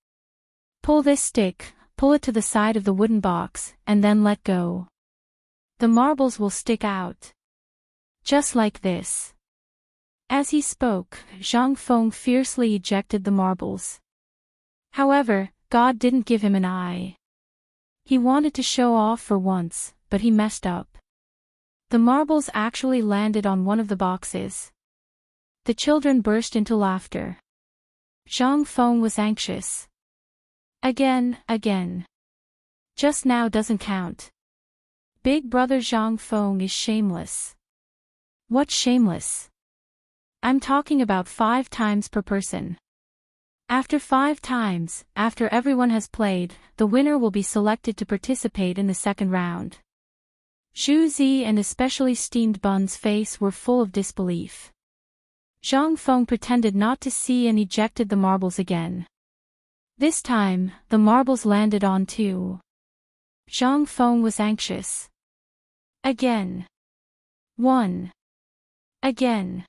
Pull this stick, pull it to the side of the wooden box, and then let go. The marbles will stick out. Just like this." As he spoke, Zhang Feng fiercely ejected the marbles. However, God didn't give him an eye. He wanted to show off for once, but he messed up. The marbles actually landed on one of the boxes. The children burst into laughter. Zhang Feng was anxious. Again. Just now doesn't count. Big Brother Zhang Feng is shameless. What's shameless? I'm talking about 5 times per person. After 5 times, after everyone has played, the winner will be selected to participate in the second round. Zhu Zi and especially Steamed Bun's face were full of disbelief. Zhang Feng pretended not to see and ejected the marbles again. This time, the marbles landed on 2. Zhang Feng was anxious. Again. 1. Again.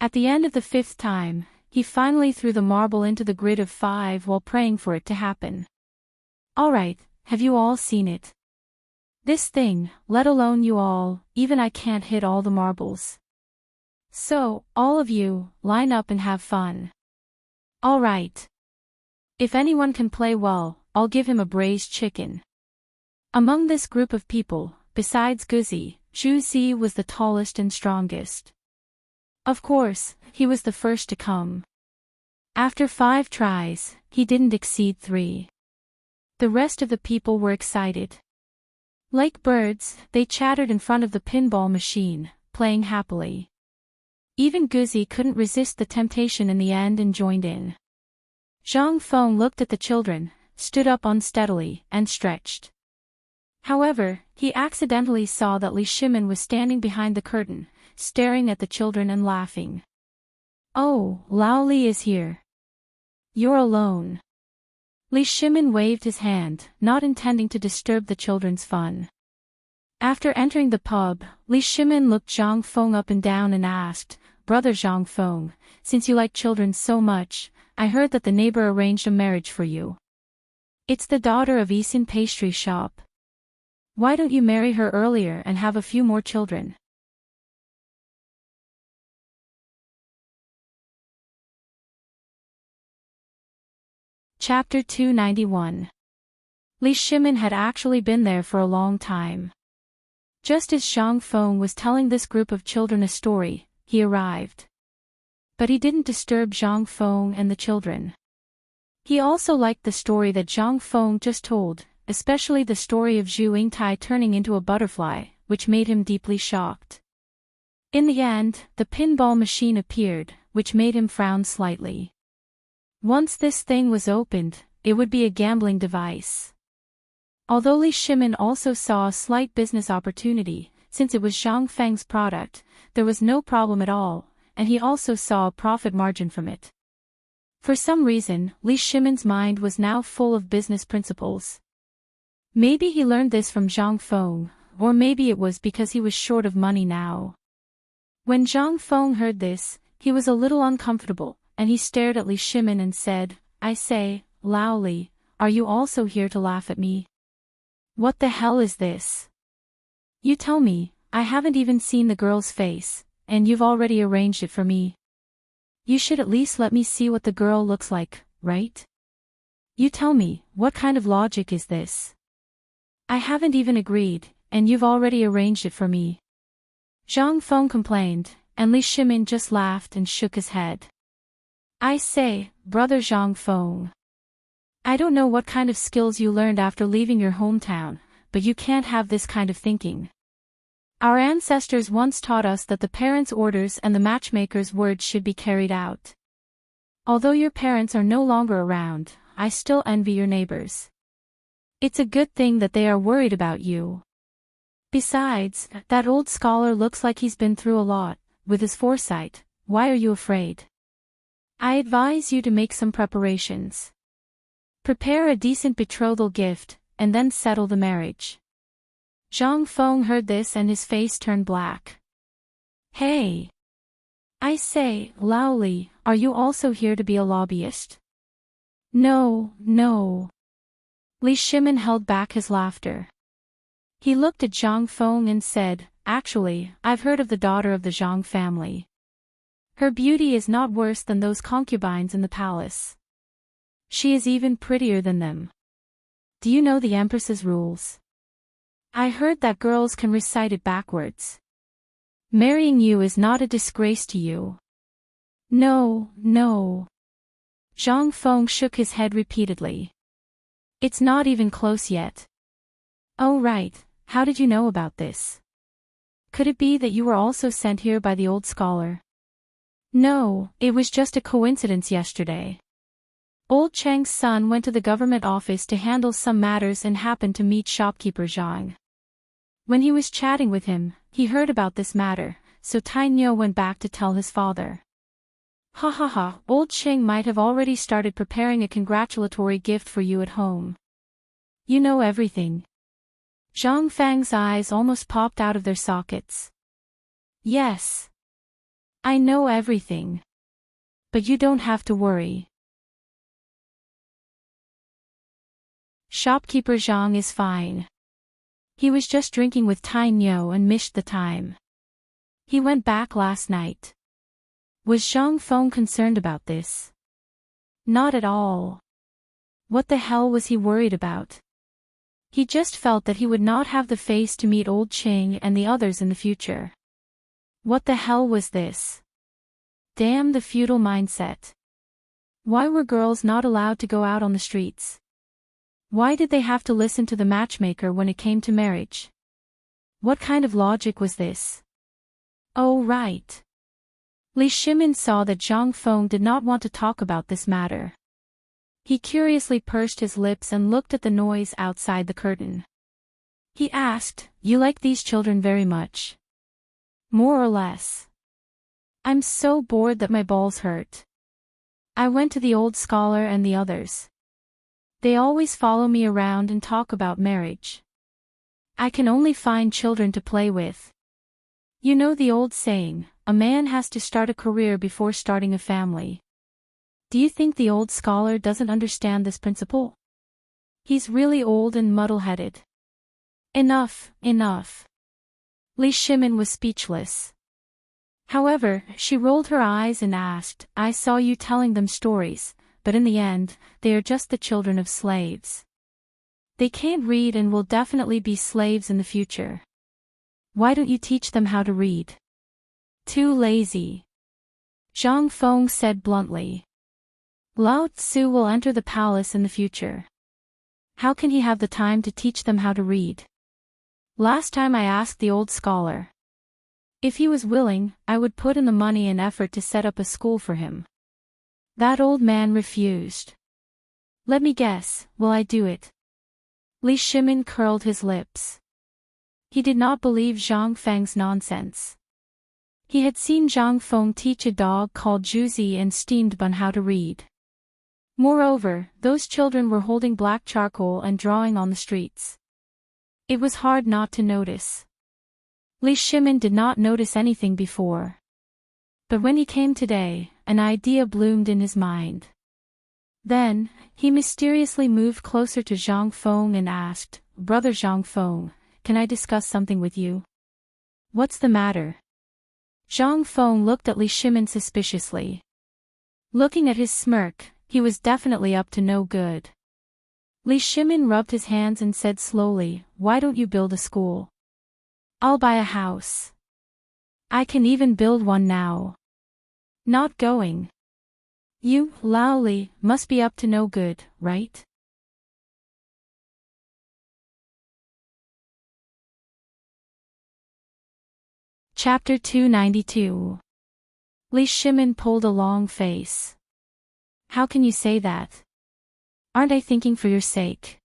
At the end of the 5th time, he finally threw the marble into the grid of 5 while praying for it to happen. "Alright, have you all seen it? This thing, let alone you all, even I can't hit all the marbles. So, all of you, line up and have fun. Alright. If anyone can play well, I'll give him a braised chicken." Among this group of people, besides Guzzi, Zhu Zi was the tallest and strongest. Of course, he was the first to come. After 5 tries, he didn't exceed 3. The rest of the people were excited. Like birds, they chattered in front of the pinball machine, playing happily. Even Guzzi couldn't resist the temptation in the end and joined in. Zhang Feng looked at the children, stood up unsteadily, and stretched. However, he accidentally saw that Li Shimin was standing behind the curtain, staring at the children and laughing. "Oh, Lao Li is here. You're alone." Li Shimin waved his hand, not intending to disturb the children's fun. After entering the pub, Li Shimin looked Zhang Feng up and down and asked, "Brother Zhang Feng, since you like children so much, I heard that the neighbor arranged a marriage for you. It's the daughter of Yisin Pastry Shop. Why don't you marry her earlier and have a few more children?" Chapter 291. Li Shimin had actually been there for a long time. Just as Zhang Feng was telling this group of children a story, he arrived. But he didn't disturb Zhang Feng and the children. He also liked the story that Zhang Feng just told, especially the story of Zhu Yingtai turning into a butterfly, which made him deeply shocked. In the end, the pinball machine appeared, which made him frown slightly. Once this thing was opened, it would be a gambling device. Although Li Shimin also saw a slight business opportunity, since it was Zhang Feng's product, there was no problem at all, and he also saw a profit margin from it. For some reason, Li Shimin's mind was now full of business principles. Maybe he learned this from Zhang Feng, or maybe it was because he was short of money now. When Zhang Feng heard this, he was a little uncomfortable, and he stared at Li Shimin and said, "I say, Lao Li, are you also here to laugh at me? What the hell is this? You tell me, I haven't even seen the girl's face, and you've already arranged it for me. You should at least let me see what the girl looks like, right? You tell me, what kind of logic is this? I haven't even agreed, and you've already arranged it for me." Zhang Feng complained, and Li Shimin just laughed and shook his head. "I say, brother Zhang Feng. I don't know what kind of skills you learned after leaving your hometown, but you can't have this kind of thinking. Our ancestors once taught us that the parents' orders and the matchmaker's words should be carried out. Although your parents are no longer around, I still envy your neighbors. It's a good thing that they are worried about you. Besides, that old scholar looks like he's been through a lot. With his foresight, why are you afraid? I advise you to make some preparations. Prepare a decent betrothal gift, and then settle the marriage." Zhang Feng heard this and his face turned black. "Hey! I say, Lao Li, are you also here to be a lobbyist?" No. Li Shimin held back his laughter. He looked at Zhang Feng and said, "Actually, I've heard of the daughter of the Zhang family. Her beauty is not worse than those concubines in the palace. She is even prettier than them. Do you know the Empress's rules? I heard that girls can recite it backwards. Marrying you is not a disgrace to you." No. Zhang Feng shook his head repeatedly. "It's not even close yet." "Oh right, how did you know about this? Could it be that you were also sent here by the old scholar?" "No, it was just a coincidence yesterday. Old Cheng's son went to the government office to handle some matters and happened to meet shopkeeper Zhang. When he was chatting with him, he heard about this matter, so Tainyo went back to tell his father. Ha, old Cheng might have already started preparing a congratulatory gift for you at home. You know everything." Zhang Fang's eyes almost popped out of their sockets. "Yes. I know everything. But you don't have to worry. Shopkeeper Zhang is fine. He was just drinking with Tainyo and missed the time. He went back last night." Was Zhang Feng concerned about this? Not at all. What the hell was he worried about? He just felt that he would not have the face to meet old Qing and the others in the future. What the hell was this? Damn the feudal mindset. Why were girls not allowed to go out on the streets? Why did they have to listen to the matchmaker when it came to marriage? What kind of logic was this? Oh right. Li Shimin saw that Zhang Feng did not want to talk about this matter. He curiously pursed his lips and looked at the noise outside the curtain. He asked, "You like these children very much?" "More or less. I'm so bored that my balls hurt. I went to the old scholar and the others. They always follow me around and talk about marriage. I can only find children to play with. You know the old saying, a man has to start a career before starting a family. Do you think the old scholar doesn't understand this principle? He's really old and muddle-headed." Enough. Li Shimin was speechless. However, she rolled her eyes and asked, "I saw you telling them stories, but in the end, they are just the children of slaves. They can't read and will definitely be slaves in the future. Why don't you teach them how to read? Too lazy. Zhang Feng said bluntly. Lao Tzu will enter the palace in the future. How can he have the time to teach them how to read? Last time I asked the old scholar. If he was willing, I would put in the money and effort to set up a school for him. That old man refused. Let me guess, will I do it? Li Shimin curled his lips. He did not believe Zhang Feng's nonsense. He had seen Zhang Feng teach a dog called Juzi and steamed bun how to read. Moreover, those children were holding black charcoal and drawing on the streets. It was hard not to notice. Li Shimin did not notice anything before. But when he came today, an idea bloomed in his mind. Then, he mysteriously moved closer to Zhang Feng and asked, Brother Zhang Feng, can I discuss something with you? What's the matter? Zhang Feng looked at Li Shimin suspiciously. Looking at his smirk, he was definitely up to no good. Li Shimin rubbed his hands and said slowly, Why don't you build a school? I'll buy a house. I can even build one now. Not going. You, Lao Li, must be up to no good, right? Chapter 292. Li Shimin pulled a long face. How can you say that? Aren't I thinking for your sake?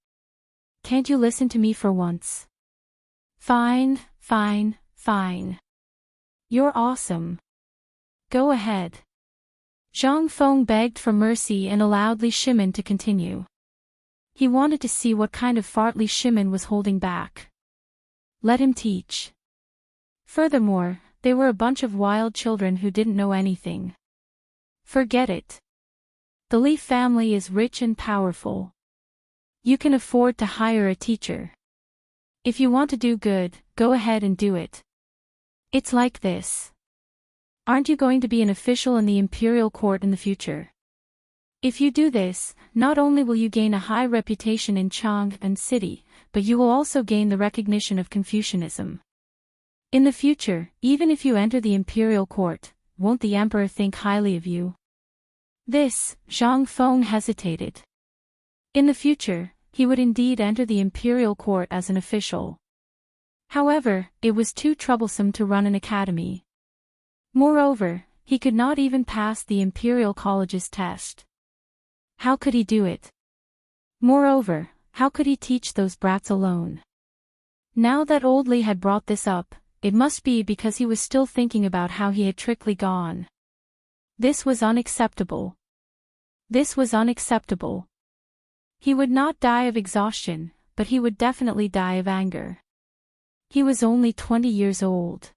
Can't you listen to me for once? Fine, fine, fine. You're awesome. Go ahead. Zhang Feng begged for mercy and allowed Li Shimin to continue. He wanted to see what kind of fart Li Shimin was holding back. Let him teach. Furthermore, they were a bunch of wild children who didn't know anything. Forget it. The Li family is rich and powerful. You can afford to hire a teacher. If you want to do good, go ahead and do it. It's like this. Aren't you going to be an official in the imperial court in the future? If you do this, not only will you gain a high reputation in Chang'an City, but you will also gain the recognition of Confucianism. In the future, even if you enter the imperial court, won't the emperor think highly of you? This, Zhang Feng hesitated. In the future, he would indeed enter the imperial court as an official. However, it was too troublesome to run an academy. Moreover, he could not even pass the imperial college's test. How could he do it? Moreover, how could he teach those brats alone? Now that old Li had brought this up, it must be because he was still thinking about how he had tricked Li gone. This was unacceptable. This was unacceptable. He would not die of exhaustion, but he would definitely die of anger. He was only 20 years old.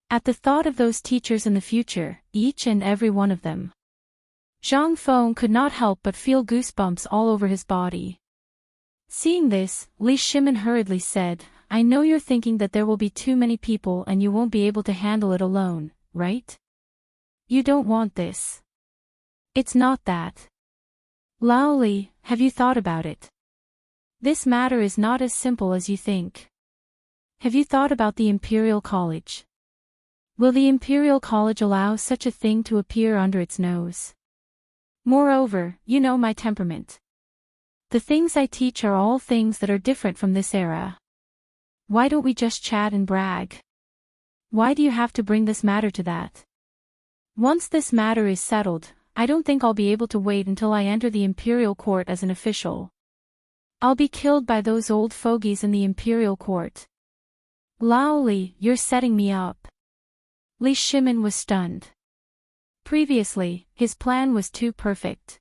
At the thought of those teachers in the future, each and every one of them, Zhang Feng could not help but feel goosebumps all over his body. Seeing this, Li Shimin hurriedly said, I know you're thinking that there will be too many people and you won't be able to handle it alone, right? You don't want this. It's not that. Lao Li, have you thought about it? This matter is not as simple as you think. Have you thought about the Imperial College? Will the Imperial College allow such a thing to appear under its nose? Moreover, you know my temperament. The things I teach are all things that are different from this era. Why don't we just chat and brag? Why do you have to bring this matter to that? Once this matter is settled, I don't think I'll be able to wait until I enter the imperial court as an official. I'll be killed by those old fogies in the imperial court. Lao Li, you're setting me up. Li Shimin was stunned. Previously, his plan was too perfect.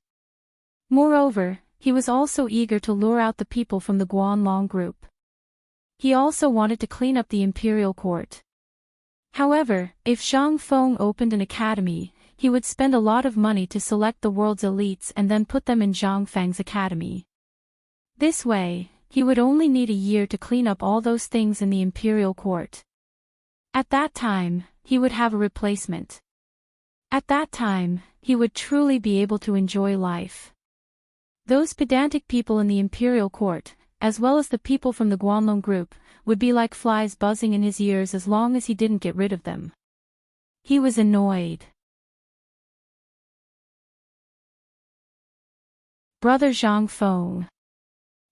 Moreover, he was also eager to lure out the people from the Guanlong group. He also wanted to clean up the imperial court. However, if Zhang Feng opened an academy, he would spend a lot of money to select the world's elites and then put them in Zhang Feng's academy. This way, he would only need a year to clean up all those things in the imperial court. At that time, he would have a replacement. At that time, he would truly be able to enjoy life. Those pedantic people in the imperial court, as well as the people from the Guanlong group, would be like flies buzzing in his ears as long as he didn't get rid of them. He was annoyed. Brother Zhang Feng.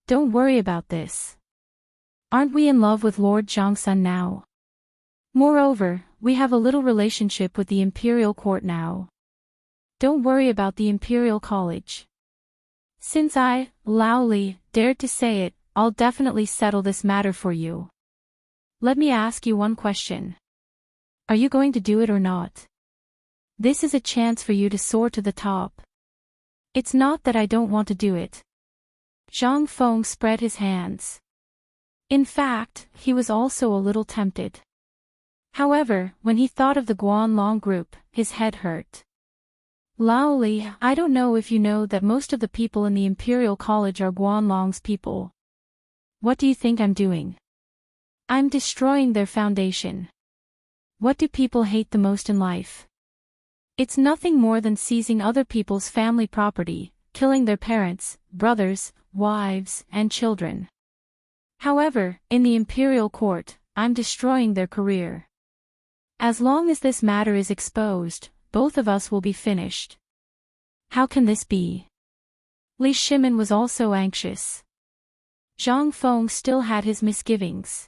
Don't worry about this. Aren't we in love with Lord Zhangsun now? Moreover, we have a little relationship with the imperial court now. Don't worry about the imperial college. Since I, Lao Li, dared to say it, I'll definitely settle this matter for you. Let me ask you one question. Are you going to do it or not? This is a chance for you to soar to the top. It's not that I don't want to do it. Zhang Feng spread his hands. In fact, he was also a little tempted. However, when he thought of the Guanlong group, his head hurt. Lao Li, I don't know if you know that most of the people in the Imperial College are Guanlong's people. What do you think I'm doing? I'm destroying their foundation. What do people hate the most in life? It's nothing more than seizing other people's family property, killing their parents, brothers, wives, and children. However, in the Imperial Court, I'm destroying their career. As long as this matter is exposed, both of us will be finished. How can this be? Li Shimin was also anxious. Zhang Feng still had his misgivings.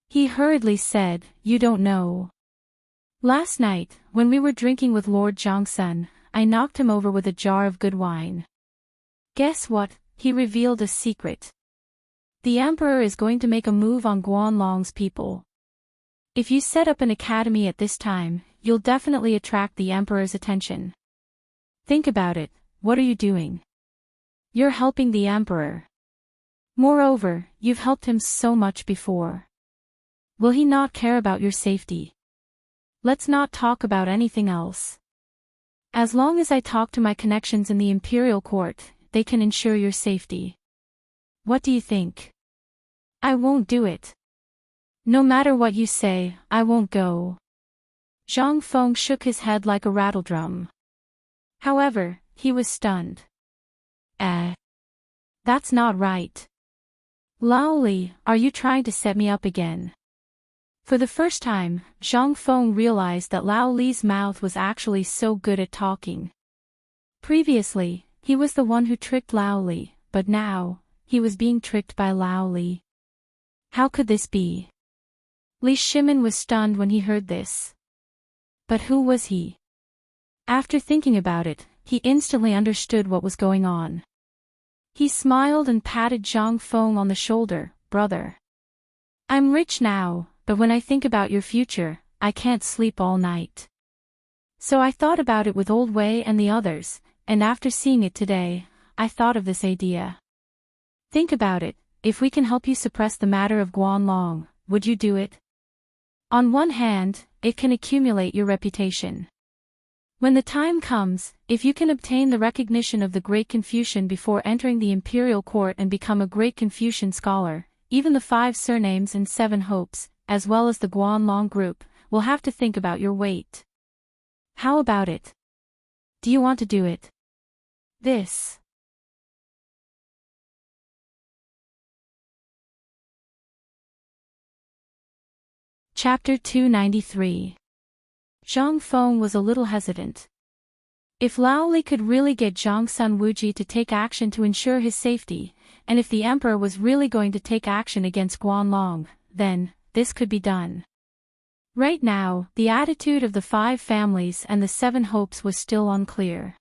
He hurriedly said, "You don't know. Last night, when we were drinking with Lord Zhangsun, I knocked him over with a jar of good wine. Guess what? He revealed a secret. The Emperor is going to make a move on Guanlong's people. If you set up an academy at this time, you'll definitely attract the Emperor's attention. Think about it, what are you doing? You're helping the Emperor. Moreover, you've helped him so much before. Will he not care about your safety? Let's not talk about anything else. As long as I talk to my connections in the Imperial Court, they can ensure your safety. What do you think? I won't do it. No matter what you say, I won't go." Zhang Feng shook his head like a rattledrum. However, he was stunned. That's not right. Lao Li, are you trying to set me up again? For the first time, Zhang Feng realized that Lao Li's mouth was actually so good at talking. Previously, he was the one who tricked Lao Li, but now, he was being tricked by Lao Li. How could this be? Li Shimin was stunned when he heard this. But who was he? After thinking about it, he instantly understood what was going on. He smiled and patted Zhang Feng on the shoulder. "Brother. I'm rich now, but when I think about your future, I can't sleep all night. So I thought about it with Old Wei and the others, and after seeing it today, I thought of this idea. Think about it, if we can help you suppress the matter of Guanlong, would you do it? On one hand, it can accumulate your reputation. When the time comes, if you can obtain the recognition of the Great Confucian before entering the Imperial Court and become a Great Confucian scholar, even the 5 surnames and 7 hopes, as well as the Guanlong group, will have to think about your weight. How about it? Do you want to do it? This." Chapter 293. Zhang Feng was a little hesitant. If Lao Li could really get Zhangsun Wuji to take action to ensure his safety, and if the Emperor was really going to take action against Guanlong, then, this could be done. Right now, the attitude of the 5 families and the 7 hopes was still unclear.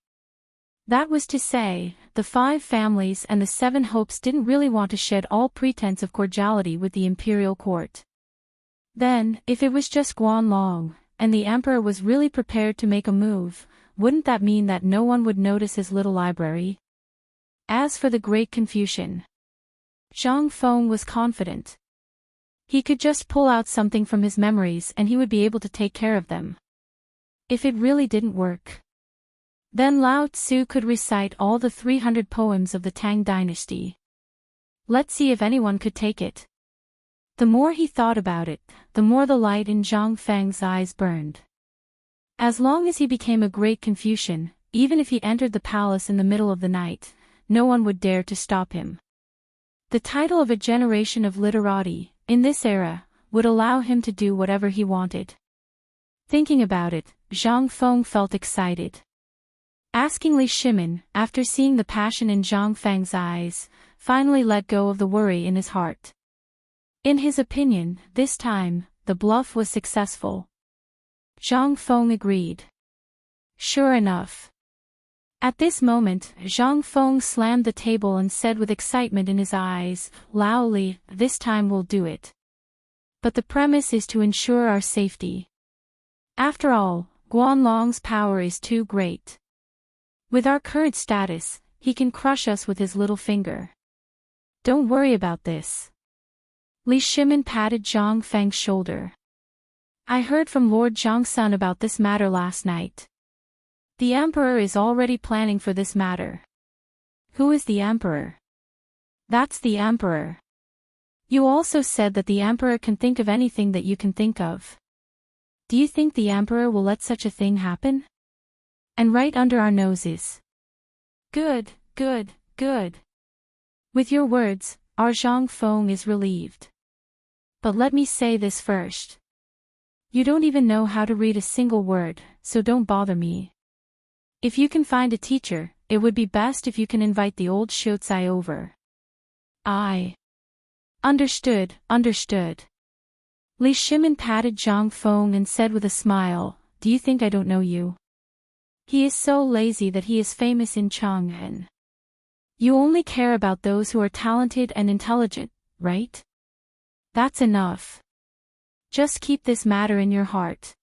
That was to say, the 5 families and the 7 hopes didn't really want to shed all pretense of cordiality with the Imperial Court. Then, if it was just Guanlong, and the Emperor was really prepared to make a move, wouldn't that mean that no one would notice his little library? As for the Great Confucian, Zhang Feng was confident. He could just pull out something from his memories and he would be able to take care of them. If it really didn't work, then Lao Tzu could recite all the 300 poems of the Tang Dynasty. Let's see if anyone could take it. The more he thought about it, the more the light in Zhang Feng's eyes burned. As long as he became a great Confucian, even if he entered the palace in the middle of the night, no one would dare to stop him. The title of a generation of literati, in this era, would allow him to do whatever he wanted. Thinking about it, Zhang Feng felt excited. Asking Li Shimin, after seeing the passion in Zhang Feng's eyes, finally let go of the worry in his heart. In his opinion, this time, the bluff was successful. Zhang Feng agreed. Sure enough. At this moment, Zhang Feng slammed the table and said with excitement in his eyes, "Lao Li, this time we'll do it. But the premise is to ensure our safety. After all, Guanlong's power is too great. With our current status, he can crush us with his little finger. Don't worry about this." Li Shimin patted Zhang Feng's shoulder. "I heard from Lord Zhangsun about this matter last night. The Emperor is already planning for this matter." "Who is the Emperor?" "That's the Emperor. You also said that the Emperor can think of anything that you can think of. Do you think the Emperor will let such a thing happen? And right under our noses." Good, good, good. With your words, our Zhang Feng is relieved. But let me say this first. You don't even know how to read a single word, so don't bother me. If you can find a teacher, it would be best if you can invite the old Shiozai over. I understood. Li Shimin patted Zhang Feng and said with a smile, "Do you think I don't know you? He is so lazy that he is famous in Chang'an. You only care about those who are talented and intelligent, right? That's enough. Just keep this matter in your heart.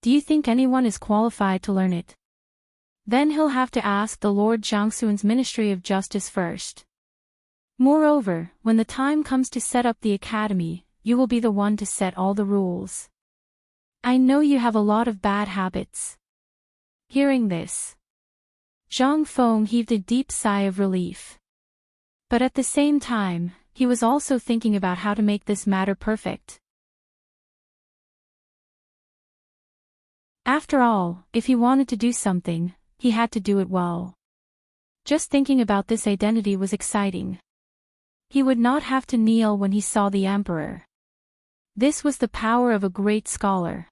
Do you think anyone is qualified to learn it? Then he'll have to ask the Lord Jiangsun's Ministry of Justice first. Moreover, when the time comes to set up the academy, you will be the one to set all the rules. I know you have a lot of bad habits." Hearing this, Zhang Feng heaved a deep sigh of relief. But at the same time, he was also thinking about how to make this matter perfect. After all, if he wanted to do something, he had to do it well. Just thinking about this identity was exciting. He would not have to kneel when he saw the Emperor. This was the power of a great scholar.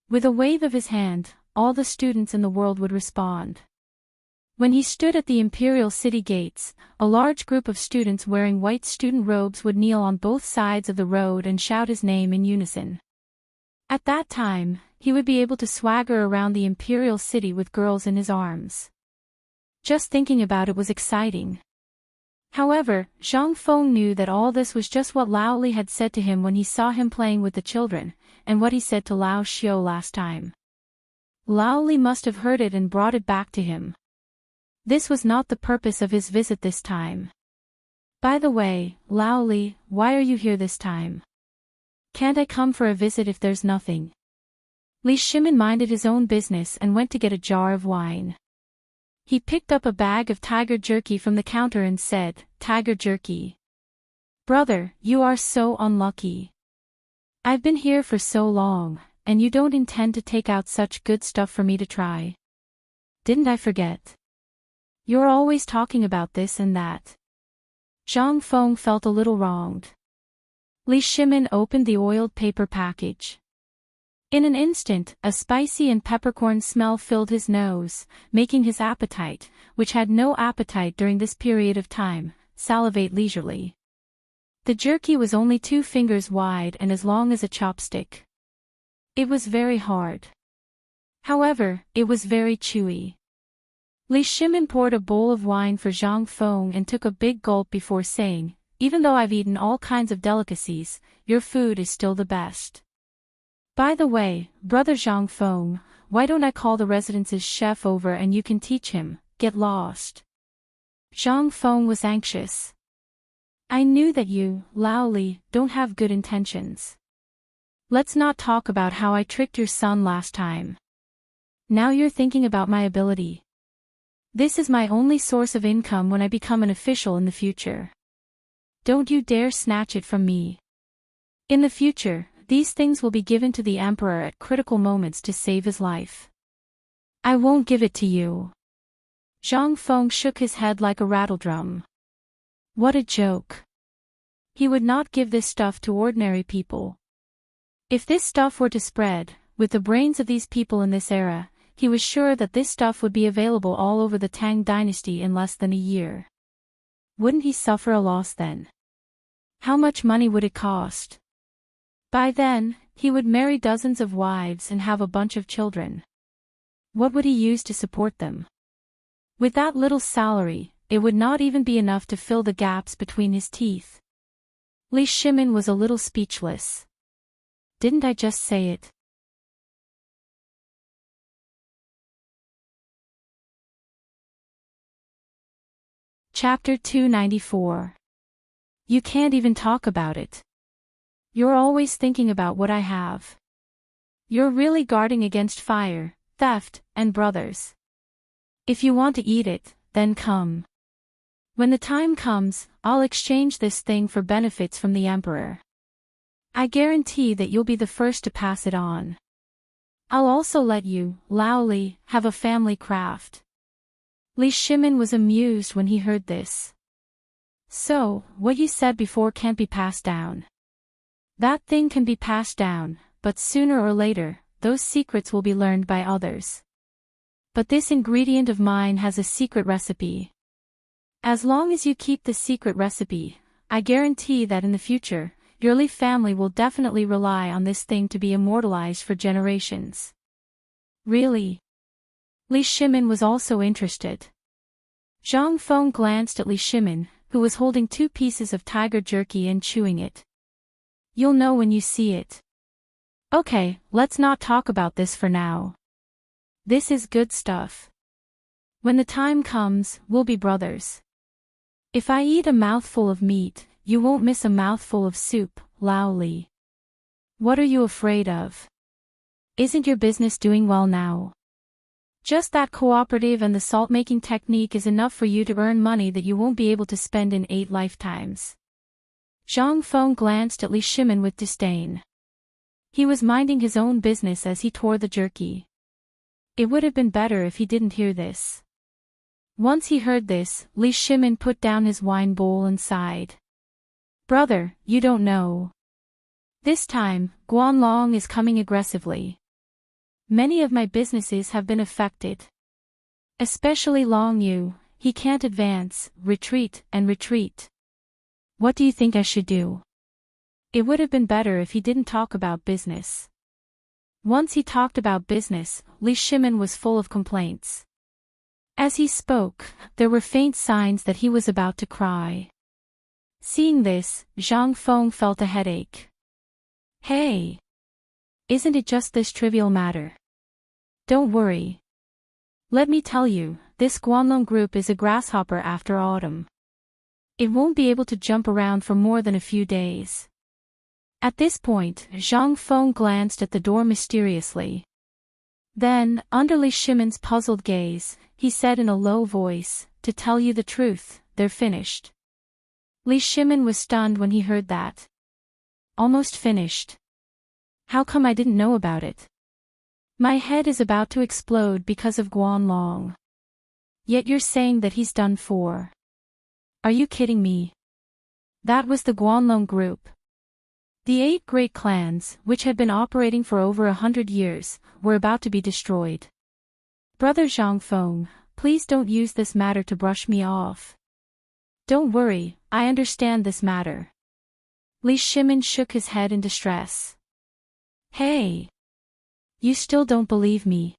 With a wave of his hand, all the students in the world would respond. When he stood at the imperial city gates, a large group of students wearing white student robes would kneel on both sides of the road and shout his name in unison. At that time, he would be able to swagger around the imperial city with girls in his arms. Just thinking about it was exciting. However, Zhang Feng knew that all this was just what Lao Li had said to him when he saw him playing with the children, and what he said to Lao Xiu last time. Lao Li must have heard it and brought it back to him. This was not the purpose of his visit this time. By the way, Lao Li, why are you here this time? Can't I come for a visit if there's nothing? Li Shimin minded his own business and went to get a jar of wine. He picked up a bag of tiger jerky from the counter and said, "Tiger jerky. Brother, you are so unlucky. I've been here for so long, and you don't intend to take out such good stuff for me to try. Didn't I forget? You're always talking about this and that." Zhang Feng felt a little wronged. Li Shimin opened the oiled paper package. In an instant, a spicy and peppercorn smell filled his nose, making his appetite, which had no appetite during this period of time, salivate leisurely. The jerky was only 2 fingers wide and as long as a chopstick. It was very hard. However, it was very chewy. Li Shimin poured a bowl of wine for Zhang Feng and took a big gulp before saying, "Even though I've eaten all kinds of delicacies, your food is still the best. By the way, brother Zhang Feng, why don't I call the residence's chef over and you can teach him, get lost?" Zhang Feng was anxious. "I knew that you, Lao Li, don't have good intentions. Let's not talk about how I tricked your son last time. Now you're thinking about my ability. This is my only source of income when I become an official in the future. Don't you dare snatch it from me. In the future, these things will be given to the emperor at critical moments to save his life. I won't give it to you. Zhang Feng shook his head like a rattledrum. What a joke. He would not give this stuff to ordinary people. If this stuff were to spread, with the brains of these people in this era, he was sure that this stuff would be available all over the Tang Dynasty in less than a year. Wouldn't he suffer a loss then? How much money would it cost? By then, he would marry dozens of wives and have a bunch of children. What would he use to support them? With that little salary, it would not even be enough to fill the gaps between his teeth. Li Shimin was a little speechless. Didn't I just say it? Chapter 294. You can't even talk about it. You're always thinking about what I have. You're really guarding against fire, theft, and brothers. If you want to eat it, then come. When the time comes, I'll exchange this thing for benefits from the emperor. I guarantee that you'll be the first to pass it on. I'll also let you, Lao Li, have a family craft. Li Shimin was amused when he heard this. So, what you said before can't be passed down. That thing can be passed down, but sooner or later, those secrets will be learned by others. But this ingredient of mine has a secret recipe. As long as you keep the secret recipe, I guarantee that in the future, your Li family will definitely rely on this thing to be immortalized for generations. Really? Li Shimin was also interested. Zhang Feng glanced at Li Shimin, who was holding 2 pieces of tiger jerky and chewing it. You'll know when you see it. Okay, let's not talk about this for now. This is good stuff. When the time comes, we'll be brothers. If I eat a mouthful of meat, you won't miss a mouthful of soup, Lao Li. What are you afraid of? Isn't your business doing well now? Just that cooperative and the salt-making technique is enough for you to earn money that you won't be able to spend in 8 lifetimes. Zhang Feng glanced at Li Shimin with disdain. He was minding his own business as he tore the jerky. It would have been better if he didn't hear this. Once he heard this, Li Shimin put down his wine bowl and sighed. Brother, you don't know. This time, Guanlong is coming aggressively. Many of my businesses have been affected. Especially Long Yu, he can't advance, retreat. What do you think I should do? It would have been better if he didn't talk about business. Once he talked about business, Li Shimin was full of complaints. As he spoke, there were faint signs that he was about to cry. Seeing this, Zhang Feng felt a headache. Hey! Isn't it just this trivial matter? Don't worry. Let me tell you, this Guanlong group is a grasshopper after autumn. It won't be able to jump around for more than a few days. At this point, Zhang Feng glanced at the door mysteriously. Then, under Li Shimin's puzzled gaze, he said in a low voice, "To tell you the truth, they're finished." Li Shimin was stunned when he heard that. Almost finished. How come I didn't know about it? My head is about to explode because of Guanlong. Yet you're saying that he's done for. Are you kidding me? That was the Guanlong group. The 8 great clans, which had been operating for over 100 years, were about to be destroyed. Brother Zhang Feng, please don't use this matter to brush me off. Don't worry, I understand this matter. Li Shimin shook his head in distress. Hey! You still don't believe me.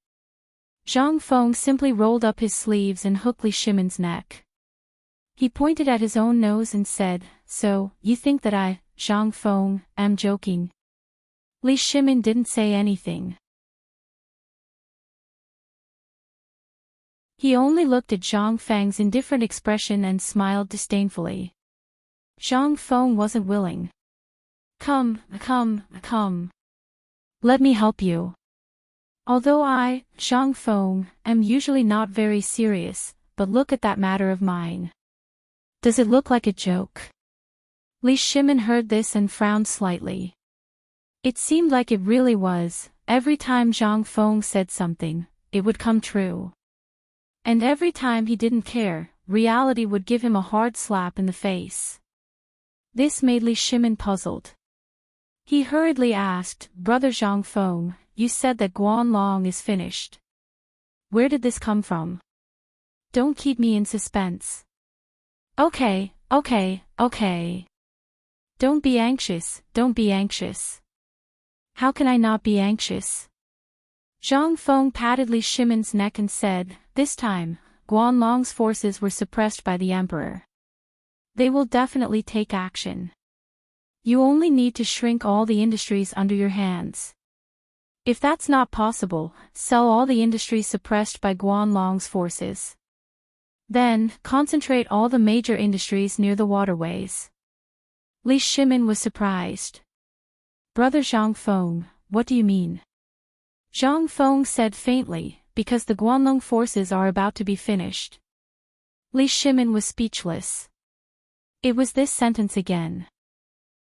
Zhang Feng simply rolled up his sleeves and hooked Li Shimin's neck. He pointed at his own nose and said, "So, you think that I, Zhang Feng, am joking?" Li Shimin didn't say anything. He only looked at Zhang Feng's indifferent expression and smiled disdainfully. Zhang Feng wasn't willing. Come. Let me help you. Although I, Zhang Feng, am usually not very serious, but look at that matter of mine. Does it look like a joke? Li Shimin heard this and frowned slightly. It seemed like it really was. Every time Zhang Feng said something, it would come true. And every time he didn't care, reality would give him a hard slap in the face. This made Li Shimin puzzled. He hurriedly asked, "Brother Zhang Feng, you said that Guanlong is finished. Where did this come from? Don't keep me in suspense." Okay. Don't be anxious, don't be anxious. How can I not be anxious? Zhang Feng patted Li Shimin's neck and said, "This time, Guanlong's forces were suppressed by the emperor. They will definitely take action. You only need to shrink all the industries under your hands. If that's not possible, sell all the industries suppressed by Guanlong's forces. Then, concentrate all the major industries near the waterways." Li Shimin was surprised. "Brother Zhang Feng, what do you mean?" Zhang Feng said faintly, "Because the Guanlong forces are about to be finished." Li Shimin was speechless. It was this sentence again.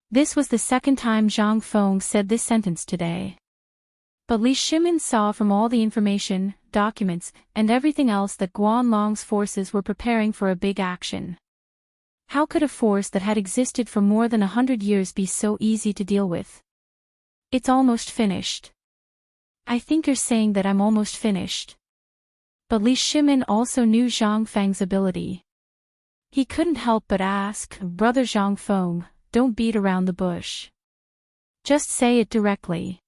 This was the second time Zhang Feng said this sentence today. But Li Shimin saw from all the information, documents, and everything else that Guanlong's forces were preparing for a big action. How could a force that had existed for more than 100 years be so easy to deal with? "It's almost finished." "I think you're saying that I'm almost finished." But Li Shimin also knew Zhang Feng's ability. He couldn't help but ask, "Brother Zhang Feng, don't beat around the bush. Just say it directly."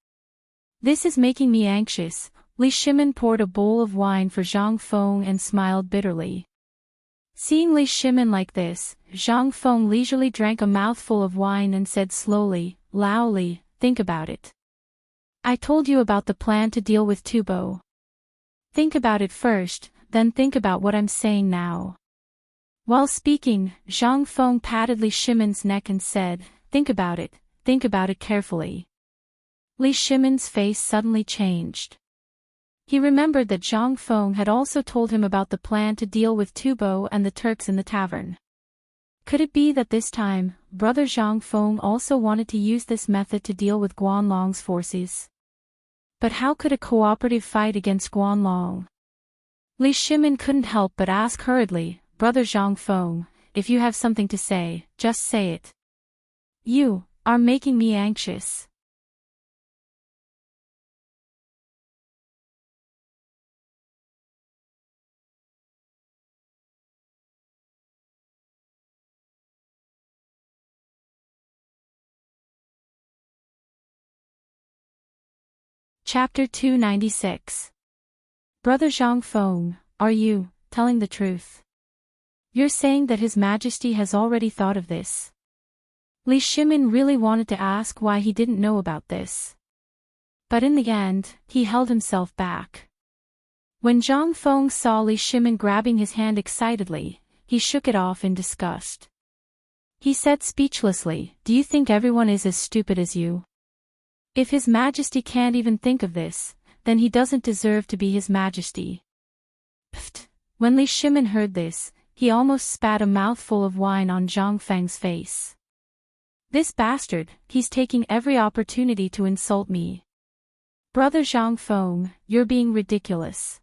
"This is making me anxious." Li Shimin poured a bowl of wine for Zhang Feng and smiled bitterly. Seeing Li Shimin like this, Zhang Feng leisurely drank a mouthful of wine and said slowly, "Lao Li, think about it. I told you about the plan to deal with Tubo. Think about it first, then think about what I'm saying now." While speaking, Zhang Feng patted Li Shimin's neck and said, think about it carefully." Li Shimin's face suddenly changed. He remembered that Zhang Feng had also told him about the plan to deal with Tubo and the Turks in the tavern. Could it be that this time, Brother Zhang Feng also wanted to use this method to deal with Guanlong's forces? But how could a cooperative fight against Guanlong? Li Shimin couldn't help but ask hurriedly, "Brother Zhang Feng, if you have something to say, just say it. You are making me anxious." Chapter 296. Brother Zhang Feng, are you telling the truth? You're saying that His Majesty has already thought of this? Li Shimin really wanted to ask why he didn't know about this. But in the end, he held himself back. When Zhang Feng saw Li Shimin grabbing his hand excitedly, he shook it off in disgust. He said speechlessly, "Do you think everyone is as stupid as you? If His Majesty can't even think of this, then he doesn't deserve to be His Majesty." Pfft! When Li Shimin heard this, he almost spat a mouthful of wine on Zhang Feng's face. "This bastard, he's taking every opportunity to insult me. Brother Zhang Feng, you're being ridiculous.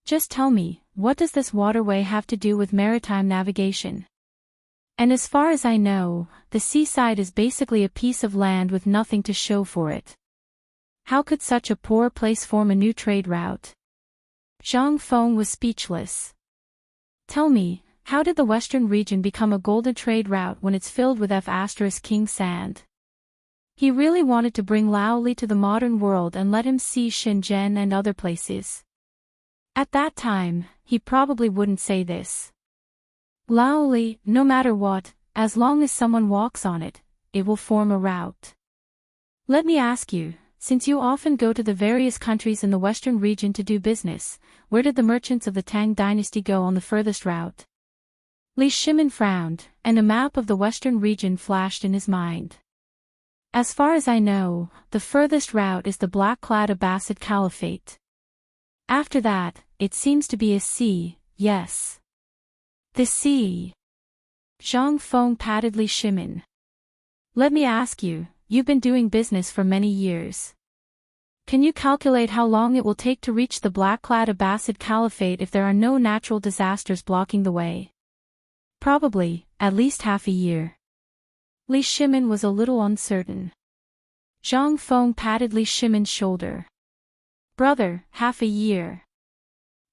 Just tell me, what does this waterway have to do with maritime navigation? And as far as I know, the seaside is basically a piece of land with nothing to show for it. How could such a poor place form a new trade route?" Zhang Feng was speechless. "Tell me, how did the western region become a golden trade route when it's filled with King sand?" He really wanted to bring Lao Li to the modern world and let him see Shenzhen and other places. At that time, he probably wouldn't say this. Lao Li, no matter what, as long as someone walks on it, it will form a route. Let me ask you, since you often go to the various countries in the western region to do business, where did the merchants of the Tang Dynasty go on the furthest route? Li Shimin frowned, and a map of the western region flashed in his mind. As far as I know, the furthest route is the black-clad Abbasid Caliphate. After that, it seems to be a sea, yes. The sea. Zhang Feng patted Li Shimin. Let me ask you, you've been doing business for many years. Can you calculate how long it will take to reach the black-clad Abbasid Caliphate if there are no natural disasters blocking the way? Probably, at least half a year. Li Shimin was a little uncertain. Zhang Feng patted Li Shimin's shoulder. Brother, half a year.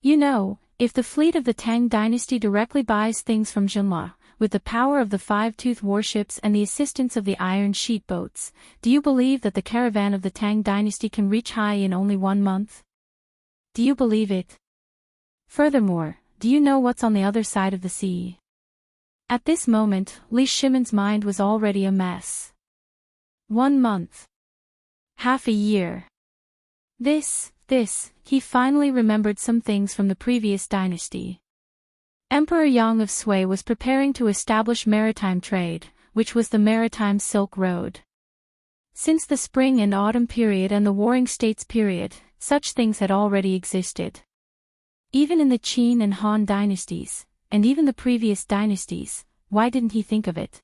You know, if the fleet of the Tang Dynasty directly buys things from Jinla, with the power of the five-tooth warships and the assistance of the iron sheet boats, do you believe that the caravan of the Tang Dynasty can reach Hai in only 1 month? Do you believe it? Furthermore, do you know what's on the other side of the sea? At this moment, Li Shimin's mind was already a mess. 1 month. Half a year. He finally remembered some things from the previous dynasty. Emperor Yang of Sui was preparing to establish maritime trade, which was the Maritime Silk Road. Since the spring and autumn period and the Warring States period, such things had already existed. Even in the Qin and Han dynasties, and even the previous dynasties, why didn't he think of it?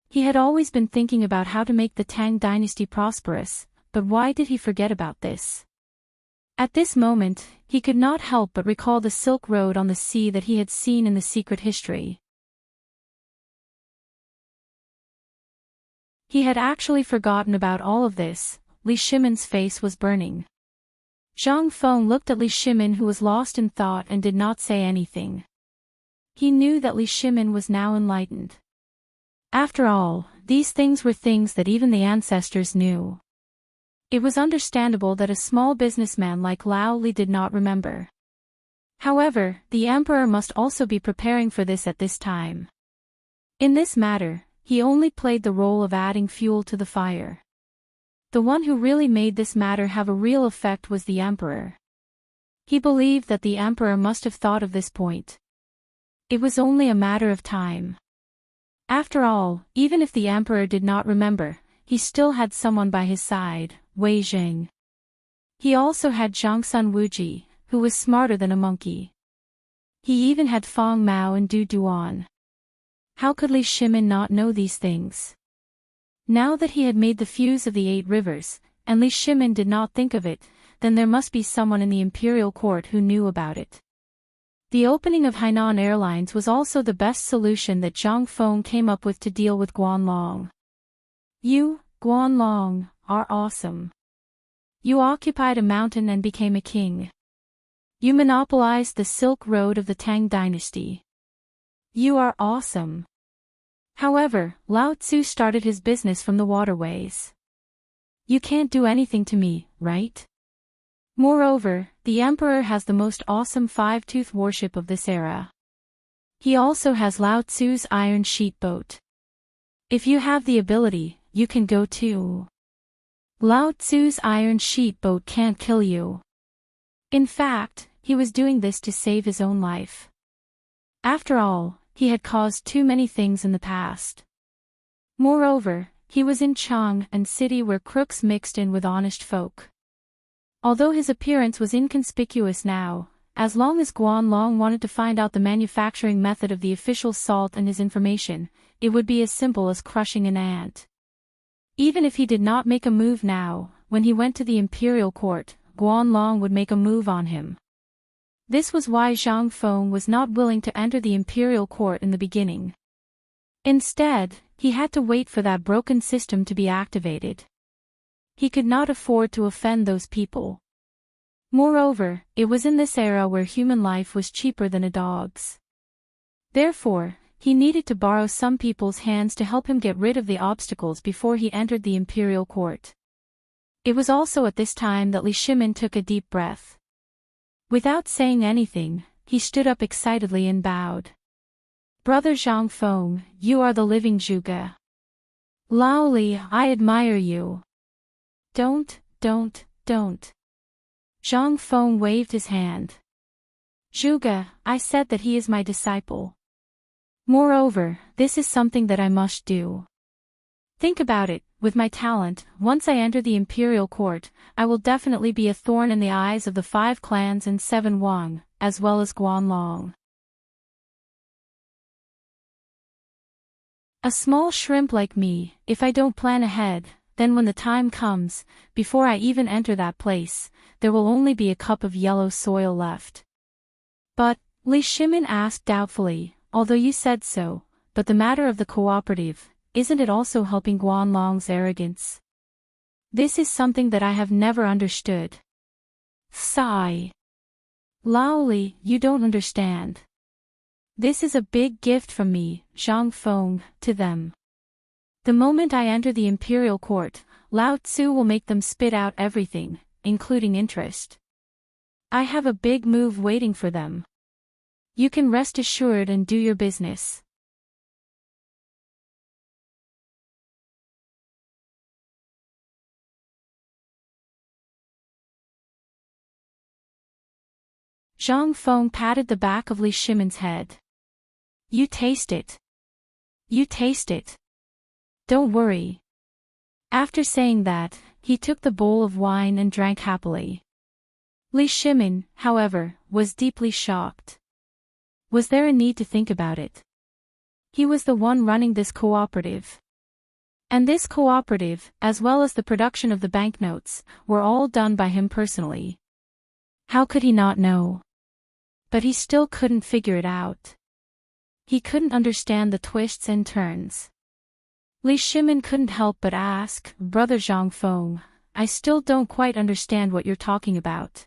He had always been thinking about how to make the Tang dynasty prosperous, but why did he forget about this? At this moment, he could not help but recall the Silk Road on the sea that he had seen in the secret history. He had actually forgotten about all of this. Li Shimin's face was burning. Zhang Feng looked at Li Shimin, who was lost in thought and did not say anything. He knew that Li Shimin was now enlightened. After all, these things were things that even the ancestors knew. It was understandable that a small businessman like Lao Li did not remember. However, the emperor must also be preparing for this at this time. In this matter, he only played the role of adding fuel to the fire. The one who really made this matter have a real effect was the emperor. He believed that the emperor must have thought of this point. It was only a matter of time. After all, even if the emperor did not remember, he still had someone by his side, Wei Zheng. He also had Zhangsun Wuji, who was smarter than a monkey. He even had Fang Mao and Du Duan. How could Li Shimin not know these things? Now that he had made the fuse of the 8 rivers, and Li Shimin did not think of it, then there must be someone in the imperial court who knew about it. The opening of Hainan Airlines was also the best solution that Zhang Feng came up with to deal with Guanlong. You, Guanlong, are awesome. You occupied a mountain and became a king. You monopolized the Silk Road of the Tang Dynasty. You are awesome. However, Lao Tzu started his business from the waterways. You can't do anything to me, right? Moreover, the emperor has the most awesome five-tooth warship of this era. He also has Lao Tzu's iron sheet boat. If you have the ability, you can go too. Lao Tzu's iron sheet boat can't kill you. In fact, he was doing this to save his own life. After all, he had caused too many things in the past. Moreover, he was in Chang'an City where crooks mixed in with honest folk. Although his appearance was inconspicuous now, as long as Guanlong wanted to find out the manufacturing method of the official salt and his information, it would be as simple as crushing an ant. Even if he did not make a move now, when he went to the imperial court, Guanlong would make a move on him. This was why Zhang Feng was not willing to enter the imperial court in the beginning. Instead, he had to wait for that broken system to be activated. He could not afford to offend those people. Moreover, it was in this era where human life was cheaper than a dog's. Therefore, he needed to borrow some people's hands to help him get rid of the obstacles before he entered the imperial court. It was also at this time that Li Shimin took a deep breath. Without saying anything, he stood up excitedly and bowed. Brother Zhang Feng, you are the living Zhuge. Lao Li, I admire you. Don't. Zhang Feng waved his hand. Zhuge, I said that he is my disciple. Moreover, this is something that I must do. Think about it, with my talent, once I enter the imperial court, I will definitely be a thorn in the eyes of the 5 clans and 7 Wang, as well as Guanlong. A small shrimp like me, if I don't plan ahead, then when the time comes, before I even enter that place, there will only be a cup of yellow soil left. But, Li Shimin asked doubtfully, although you said so, but the matter of the cooperative, isn't it also helping Guanlong's arrogance? This is something that I have never understood. Sigh. Lao Li, you don't understand. This is a big gift from me, Zhang Feng, to them. The moment I enter the imperial court, Lao Tzu will make them spit out everything, including interest. I have a big move waiting for them. You can rest assured and do your business. Zhang Feng patted the back of Li Shimin's head. You taste it. You taste it. Don't worry. After saying that, he took the bowl of wine and drank happily. Li Shimin, however, was deeply shocked. Was there a need to think about it? He was the one running this cooperative. And this cooperative, as well as the production of the banknotes, were all done by him personally. How could he not know? But he still couldn't figure it out. He couldn't understand the twists and turns. Li Shimin couldn't help but ask, Brother Zhang Feng, I still don't quite understand what you're talking about.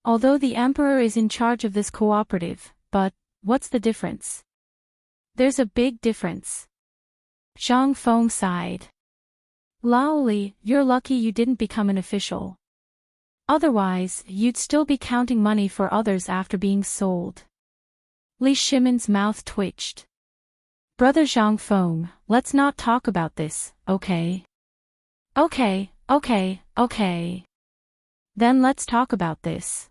Although the emperor is in charge of this cooperative, but, what's the difference? There's a big difference. Zhang Feng sighed. Lao Li, you're lucky you didn't become an official. Otherwise, you'd still be counting money for others after being sold. Li Shimin's mouth twitched. Brother Zhang Feng, let's not talk about this, okay? Okay. Then let's talk about this.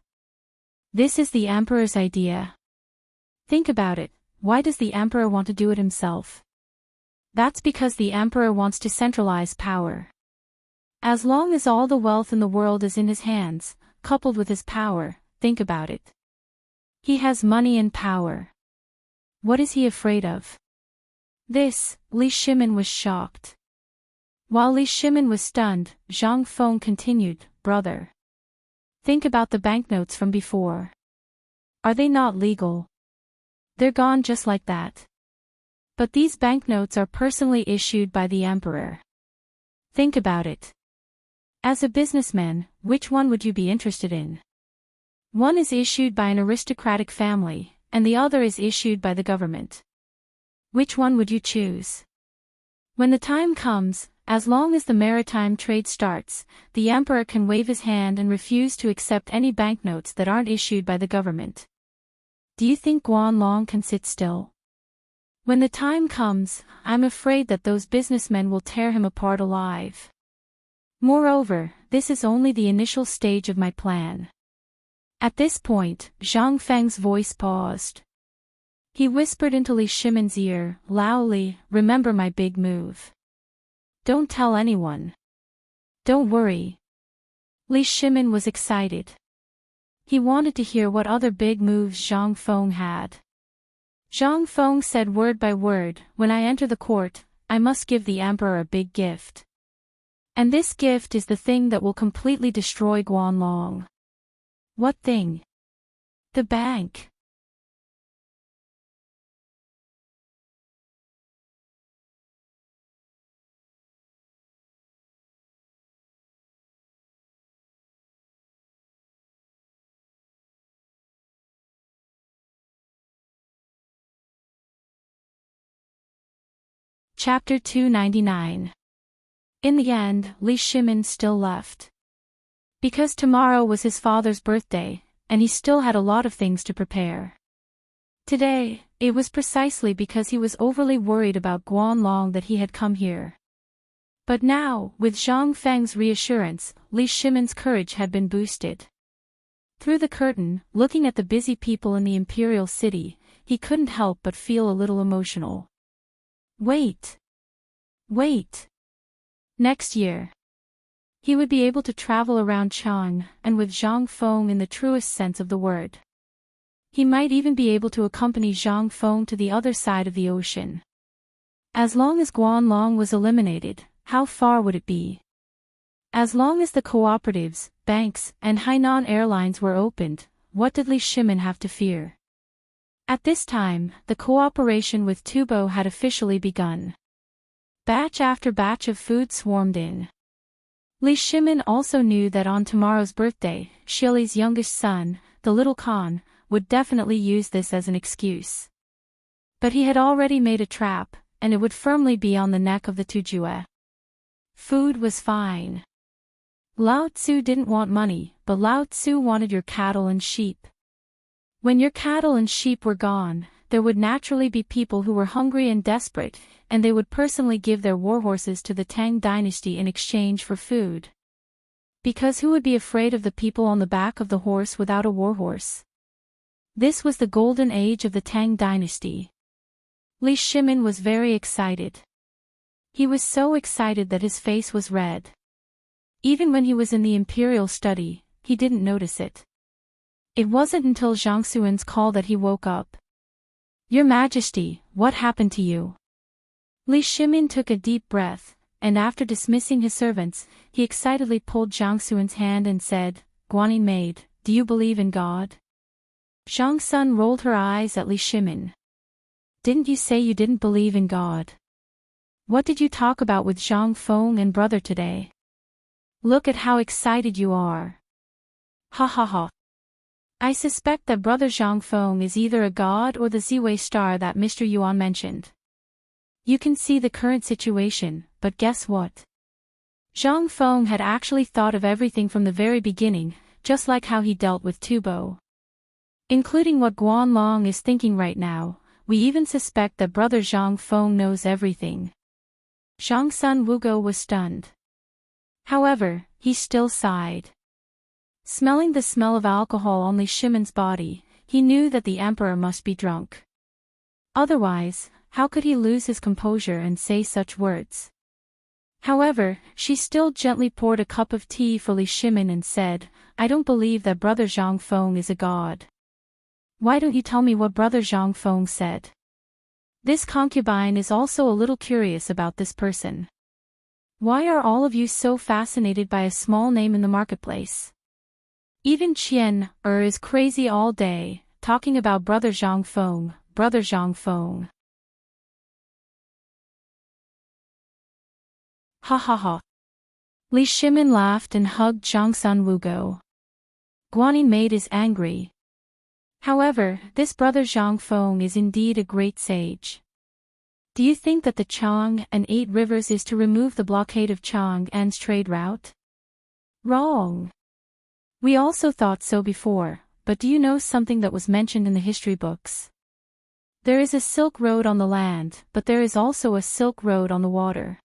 This is the emperor's idea. Think about it, why does the emperor want to do it himself? That's because the emperor wants to centralize power. As long as all the wealth in the world is in his hands, coupled with his power, think about it. He has money and power. What is he afraid of? This, Li Shimin was shocked. While Li Shimin was stunned, Zhang Feng continued, Brother. Think about the banknotes from before. Are they not legal? They're gone just like that. But these banknotes are personally issued by the emperor. Think about it. As a businessman, which one would you be interested in? One is issued by an aristocratic family, and the other is issued by the government. Which one would you choose? When the time comes, as long as the maritime trade starts, the emperor can wave his hand and refuse to accept any banknotes that aren't issued by the government. Do you think Guanlong can sit still? When the time comes, I'm afraid that those businessmen will tear him apart alive. Moreover, this is only the initial stage of my plan. At this point, Zhang Feng's voice paused. He whispered into Li Shimin's ear, Lao Li, remember my big move. Don't tell anyone. Don't worry. Li Shimin was excited. He wanted to hear what other big moves Zhang Feng had. Zhang Feng said word by word, when I enter the court, I must give the emperor a big gift. And this gift is the thing that will completely destroy Guanlong. What thing? The bank. Chapter 299. In the end, Li Shimin still left. Because tomorrow was his father's birthday, and he still had a lot of things to prepare. Today, it was precisely because he was overly worried about Guanlong that he had come here. But now, with Zhang Feng's reassurance, Li Shimin's courage had been boosted. Through the curtain, looking at the busy people in the imperial city, he couldn't help but feel a little emotional. Wait. Next year, he would be able to travel around Chang, and with Zhang Feng in the truest sense of the word. He might even be able to accompany Zhang Feng to the other side of the ocean. As long as Guanlong was eliminated, how far would it be? As long as the cooperatives, banks, and Hainan Airlines were opened, what did Li Shimin have to fear? At this time, the cooperation with Tubo had officially begun. Batch after batch of food swarmed in. Li Shimin also knew that on tomorrow's birthday, Shili's youngest son, the little Khan, would definitely use this as an excuse. But he had already made a trap, and it would firmly be on the neck of the Tujue. Food was fine. Lao Tzu didn't want money, but Lao Tzu wanted your cattle and sheep. When your cattle and sheep were gone, there would naturally be people who were hungry and desperate, and they would personally give their warhorses to the Tang Dynasty in exchange for food. Because who would be afraid of the people on the back of the horse without a warhorse? This was the golden age of the Tang Dynasty. Li Shimin was very excited. He was so excited that his face was red. Even when he was in the imperial study, he didn't notice it. It wasn't until Zhang Xuan's call that he woke up. "Your Majesty, what happened to you?" Li Shimin took a deep breath, and after dismissing his servants, he excitedly pulled Zhang Xuan's hand and said, "Guanyin maid, do you believe in God?" Zhang Sun rolled her eyes at Li Shimin. "Didn't you say you didn't believe in God? What did you talk about with Zhang Feng and brother today? Look at how excited you are." "Ha ha ha. I suspect that brother Zhang Feng is either a god or the Ziwei star that Mr. Yuan mentioned. You can see the current situation, but guess what? Zhang Feng had actually thought of everything from the very beginning, just like how he dealt with Tubo. Including what Guan Long is thinking right now, we even suspect that brother Zhang Feng knows everything." Zhang Sun Wugo was stunned. However, he still sighed. Smelling the smell of alcohol on Li Shimin's body, he knew that the emperor must be drunk. Otherwise, how could he lose his composure and say such words? However, she still gently poured a cup of tea for Li Shimin and said, "I don't believe that brother Zhang Feng is a god. Why don't you tell me what brother Zhang Feng said?" This concubine is also a little curious about this person. "Why are all of you so fascinated by a small name in the marketplace? Even Qian is crazy all day, talking about brother Zhang Feng, brother Zhang Feng." Ha ha ha. Li Shimin laughed and hugged Zhang Sun Wugo. "Guanyin maid is angry. However, this brother Zhang Feng is indeed a great sage. Do you think that the Chang and 8 Rivers is to remove the blockade of Chang'an's trade route? Wrong. We also thought so before, but do you know something that was mentioned in the history books? There is a Silk Road on the land, but there is also a Silk Road on the water.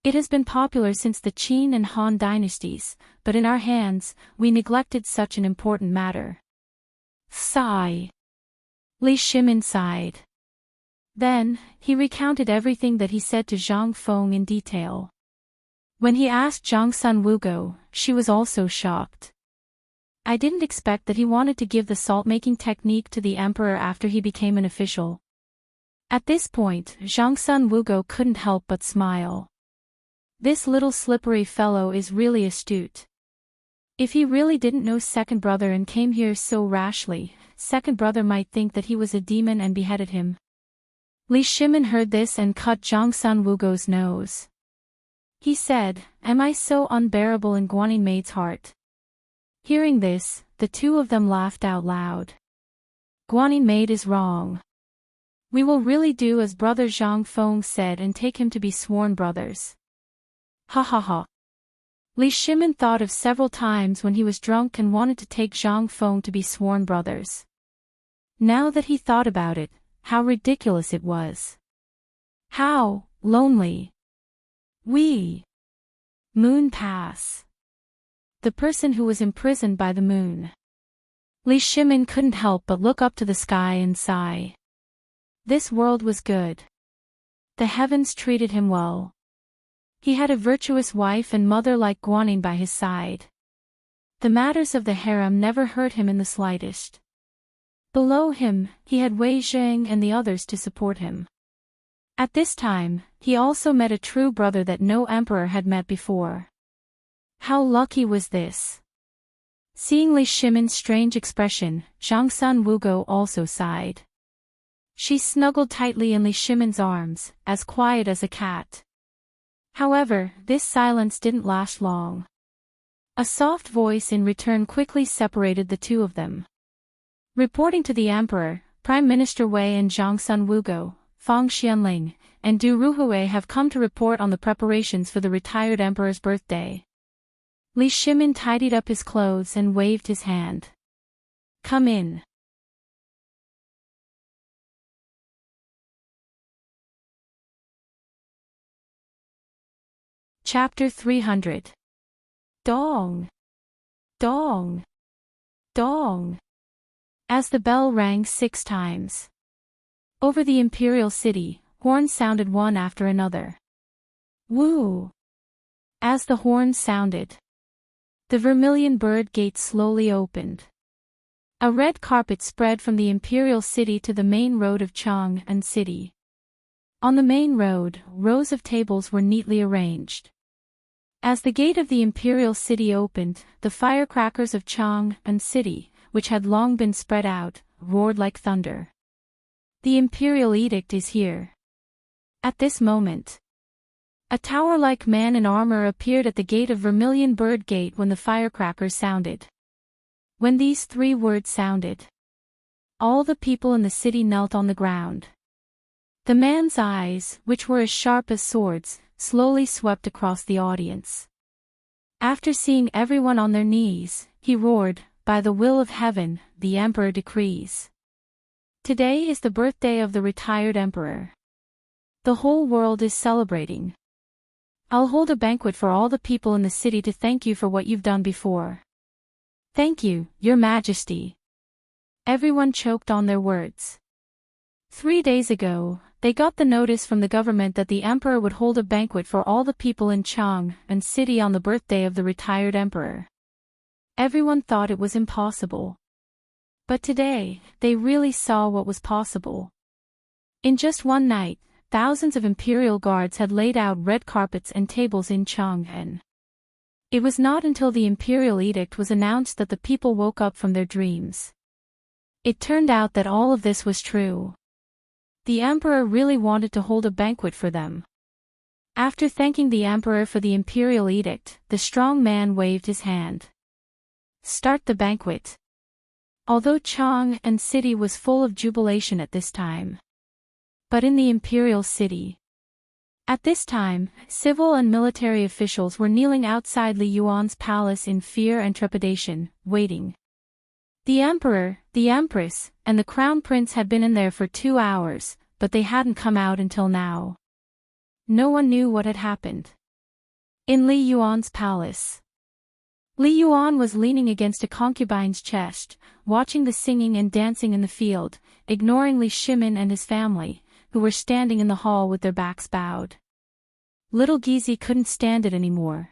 It has been popular since the Qin and Han dynasties, but in our hands, we neglected such an important matter." Sigh. Li Shimin sighed. Then, he recounted everything that he said to Zhang Feng in detail. When he asked Zhang Sun Wugo, she was also shocked. "I didn't expect that he wanted to give the salt-making technique to the emperor after he became an official." At this point, Zhang Sun Wugo couldn't help but smile. This little slippery fellow is really astute. If he really didn't know second brother and came here so rashly, second brother might think that he was a demon and beheaded him. Li Shimin heard this and cut Zhang Sun Wugo's nose. He said, "Am I so unbearable in Guanyin maid's heart?" Hearing this, the two of them laughed out loud. "Guanyin maid is wrong. We will really do as brother Zhang Feng said and take him to be sworn brothers." Ha ha ha. Li Shimin thought of several times when he was drunk and wanted to take Zhang Feng to be sworn brothers. Now that he thought about it, how ridiculous it was. How lonely. Moon pass. The person who was imprisoned by the moon. Li Shimin couldn't help but look up to the sky and sigh. This world was good. The heavens treated him well. He had a virtuous wife and mother like Guanyin by his side. The matters of the harem never hurt him in the slightest. Below him, he had Wei Zheng and the others to support him. At this time, he also met a true brother that no emperor had met before. How lucky was this? Seeing Li Shimin's strange expression, Zhangsun Wugo also sighed. She snuggled tightly in Li Shimin's arms, as quiet as a cat. However, this silence didn't last long. A soft voice in return quickly separated the two of them. Reporting to the emperor, Prime Minister Wei and Zhangsun Wugo, Fang Xianling, and Du Ruhui have come to report on the preparations for the retired emperor's birthday. Li Shimin tidied up his clothes and waved his hand. Come in. Chapter 300. Dong! Dong! Dong! As the bell rang 6 times. Over the imperial city, horns sounded one after another. Woo! As the horns sounded, the vermilion bird gate slowly opened. A red carpet spread from the imperial city to the main road of Chang'an City. On the main road, rows of tables were neatly arranged. As the gate of the imperial city opened, the firecrackers of Chang'an City, which had long been spread out, roared like thunder. The imperial edict is here. At this moment, a tower-like man in armor appeared at the gate of Vermilion Bird Gate when the firecrackers sounded. When these 3 words sounded, all the people in the city knelt on the ground. The man's eyes, which were as sharp as swords, slowly swept across the audience. After seeing everyone on their knees, he roared, "By the will of heaven, the emperor decrees. Today is the birthday of the retired emperor. The whole world is celebrating. I'll hold a banquet for all the people in the city to thank you for what you've done before. Thank you, Your Majesty." Everyone choked on their words. 3 days ago, they got the notice from the government that the emperor would hold a banquet for all the people in Chang'an City on the birthday of the retired emperor. Everyone thought it was impossible. But today, they really saw what was possible. In just one night, thousands of imperial guards had laid out red carpets and tables in Chang'an. It was not until the imperial edict was announced that the people woke up from their dreams. It turned out that all of this was true. The emperor really wanted to hold a banquet for them. After thanking the emperor for the imperial edict, the strong man waved his hand. Start the banquet. Although Chang'an City was full of jubilation at this time. But in the imperial city, at this time, civil and military officials were kneeling outside Li Yuan's palace in fear and trepidation, waiting. The emperor, the empress, and the crown prince had been in there for 2 hours, but they hadn't come out until now. No one knew what had happened. In Li Yuan's palace, Li Yuan was leaning against a concubine's chest, watching the singing and dancing in the field, ignoring Li Shimin and his family, who were standing in the hall with their backs bowed. Little Gizi couldn't stand it anymore.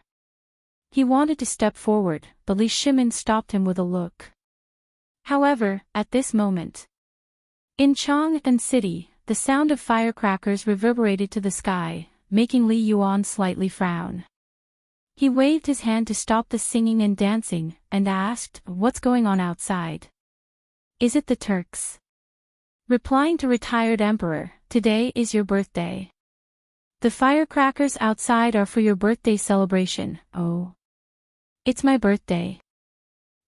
He wanted to step forward, but Li Shimin stopped him with a look. However, at this moment, in Chang'an City, the sound of firecrackers reverberated to the sky, making Li Yuan slightly frown. He waved his hand to stop the singing and dancing, and asked, "What's going on outside? Is it the Turks?" Replying to retired emperor, "Today is your birthday. The firecrackers outside are for your birthday celebration." "Oh. It's my birthday."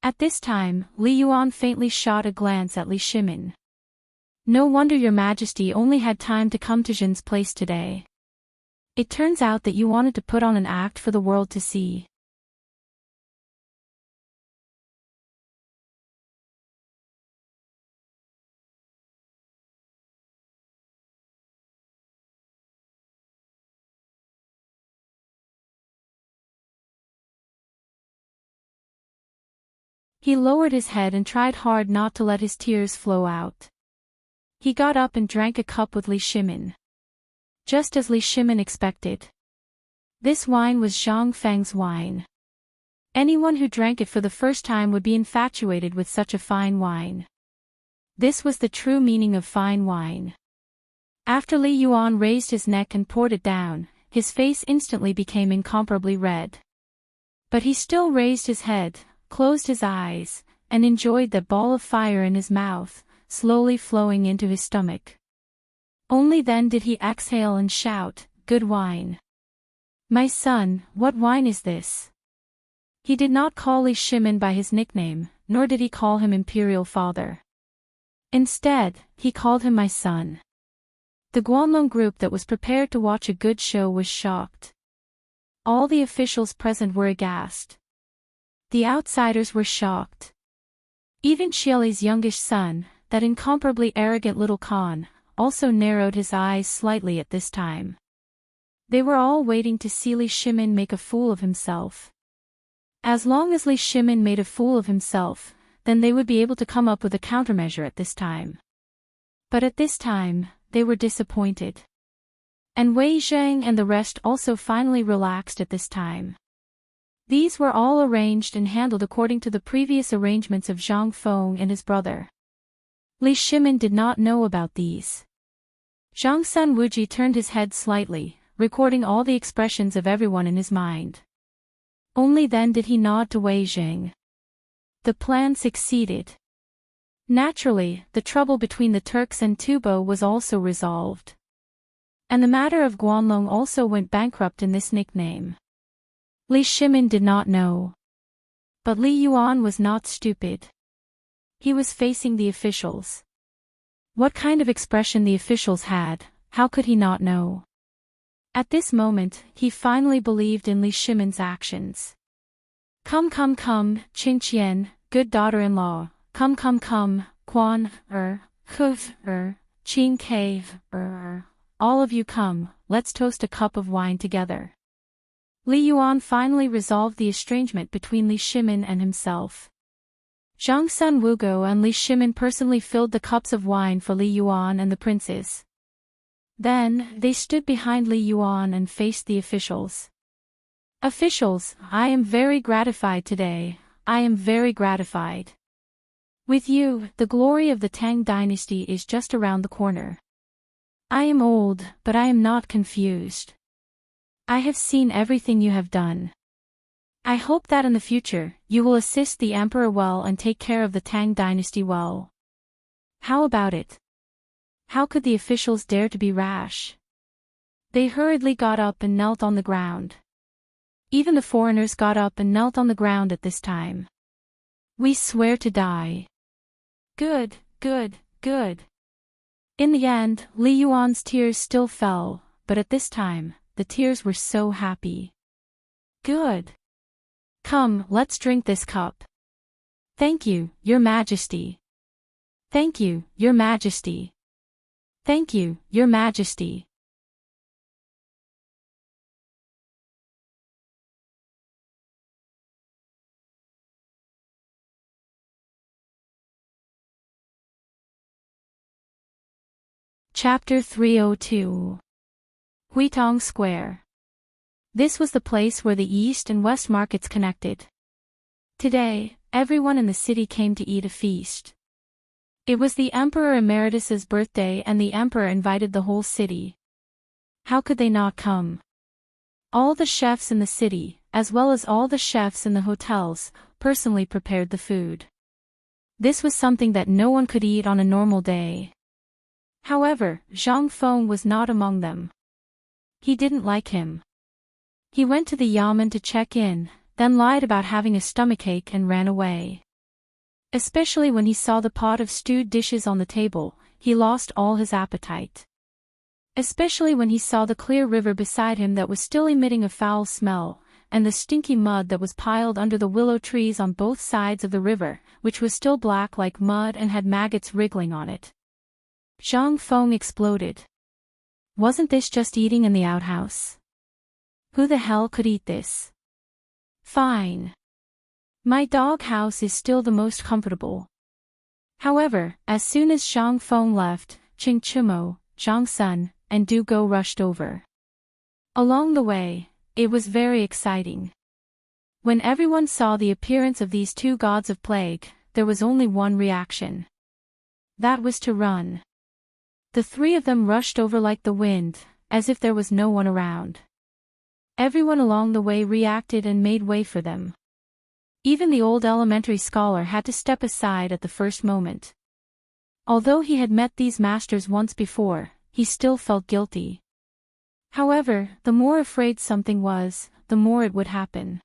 At this time, Li Yuan faintly shot a glance at Li Shimin. "No wonder Your Majesty only had time to come to Jin's place today. It turns out that you wanted to put on an act for the world to see." He lowered his head and tried hard not to let his tears flow out. He got up and drank a cup with Li Shimin. Just as Li Shimin expected. This wine was Zhang Feng's wine. Anyone who drank it for the first time would be infatuated with such a fine wine. This was the true meaning of fine wine. After Li Yuan raised his neck and poured it down, his face instantly became incomparably red. But he still raised his head, closed his eyes, and enjoyed that ball of fire in his mouth, slowly flowing into his stomach. Only then did he exhale and shout, "Good wine. My son, what wine is this?" He did not call Li Shimin by his nickname, nor did he call him Imperial Father. Instead, he called him my son. The Guanlong group that was prepared to watch a good show was shocked. All the officials present were aghast. The outsiders were shocked. Even Xieli's youngest son, that incomparably arrogant little Khan, also narrowed his eyes slightly at this time. They were all waiting to see Li Shimin make a fool of himself. As long as Li Shimin made a fool of himself, then they would be able to come up with a countermeasure at this time. But at this time, they were disappointed. And Wei Zheng and the rest also finally relaxed at this time. These were all arranged and handled according to the previous arrangements of Zhang Feng and his brother. Li Shimin did not know about these. Zhang Sun Wuji turned his head slightly, recording all the expressions of everyone in his mind. Only then did he nod to Wei Zheng. The plan succeeded. Naturally, the trouble between the Turks and Tubo was also resolved. And the matter of Guanlong also went bankrupt in this nickname. Li Shimin did not know. But Li Yuan was not stupid. He was facing the officials. What kind of expression the officials had, how could he not know? At this moment, he finally believed in Li Shimin's actions. Come, Qing Qian, good daughter-in-law, come, Quan, Huf, Qing Cave, all of you come, let's toast a cup of wine together. Li Yuan finally resolved the estrangement between Li Shimin and himself. Zhang Sun Wugo and Li Shimin personally filled the cups of wine for Li Yuan and the princes. Then, they stood behind Li Yuan and faced the officials. Officials, I am very gratified today, I am very gratified. With you, the glory of the Tang Dynasty is just around the corner. I am old, but I am not confused. I have seen everything you have done. I hope that in the future, you will assist the emperor well and take care of the Tang Dynasty well. How about it? How could the officials dare to be rash? They hurriedly got up and knelt on the ground. Even the foreigners got up and knelt on the ground at this time. We swear to die. Good. In the end, Li Yuan's tears still fell, but at this time, the tears were so happy. Good. Come, let's drink this cup. Thank you, Your Majesty. Thank you, Your Majesty. Thank you, Your Majesty. Chapter 302. Huitong Square. This was the place where the east and west markets connected. Today, everyone in the city came to eat a feast. It was the Emperor Emeritus's birthday and the Emperor invited the whole city. How could they not come? All the chefs in the city, as well as all the chefs in the hotels, personally prepared the food. This was something that no one could eat on a normal day. However, Zhang Feng was not among them. He didn't like him. He went to the yamen to check in, then lied about having a stomachache and ran away. Especially when he saw the pot of stewed dishes on the table, he lost all his appetite. Especially when he saw the clear river beside him that was still emitting a foul smell, and the stinky mud that was piled under the willow trees on both sides of the river, which was still black like mud and had maggots wriggling on it. Zhang Feng exploded. Wasn't this just eating in the outhouse? Who the hell could eat this? Fine. My dog house is still the most comfortable. However, as soon as Zhang Feng left, Qing Chumo, Zhang Sun, and Du Go rushed over. Along the way, it was very exciting. When everyone saw the appearance of these two gods of plague, there was only one reaction. That was to run. The three of them rushed over like the wind, as if there was no one around. Everyone along the way reacted and made way for them. Even the old elementary scholar had to step aside at the first moment. Although he had met these masters once before, he still felt guilty. However, the more afraid something was, the more it would happen.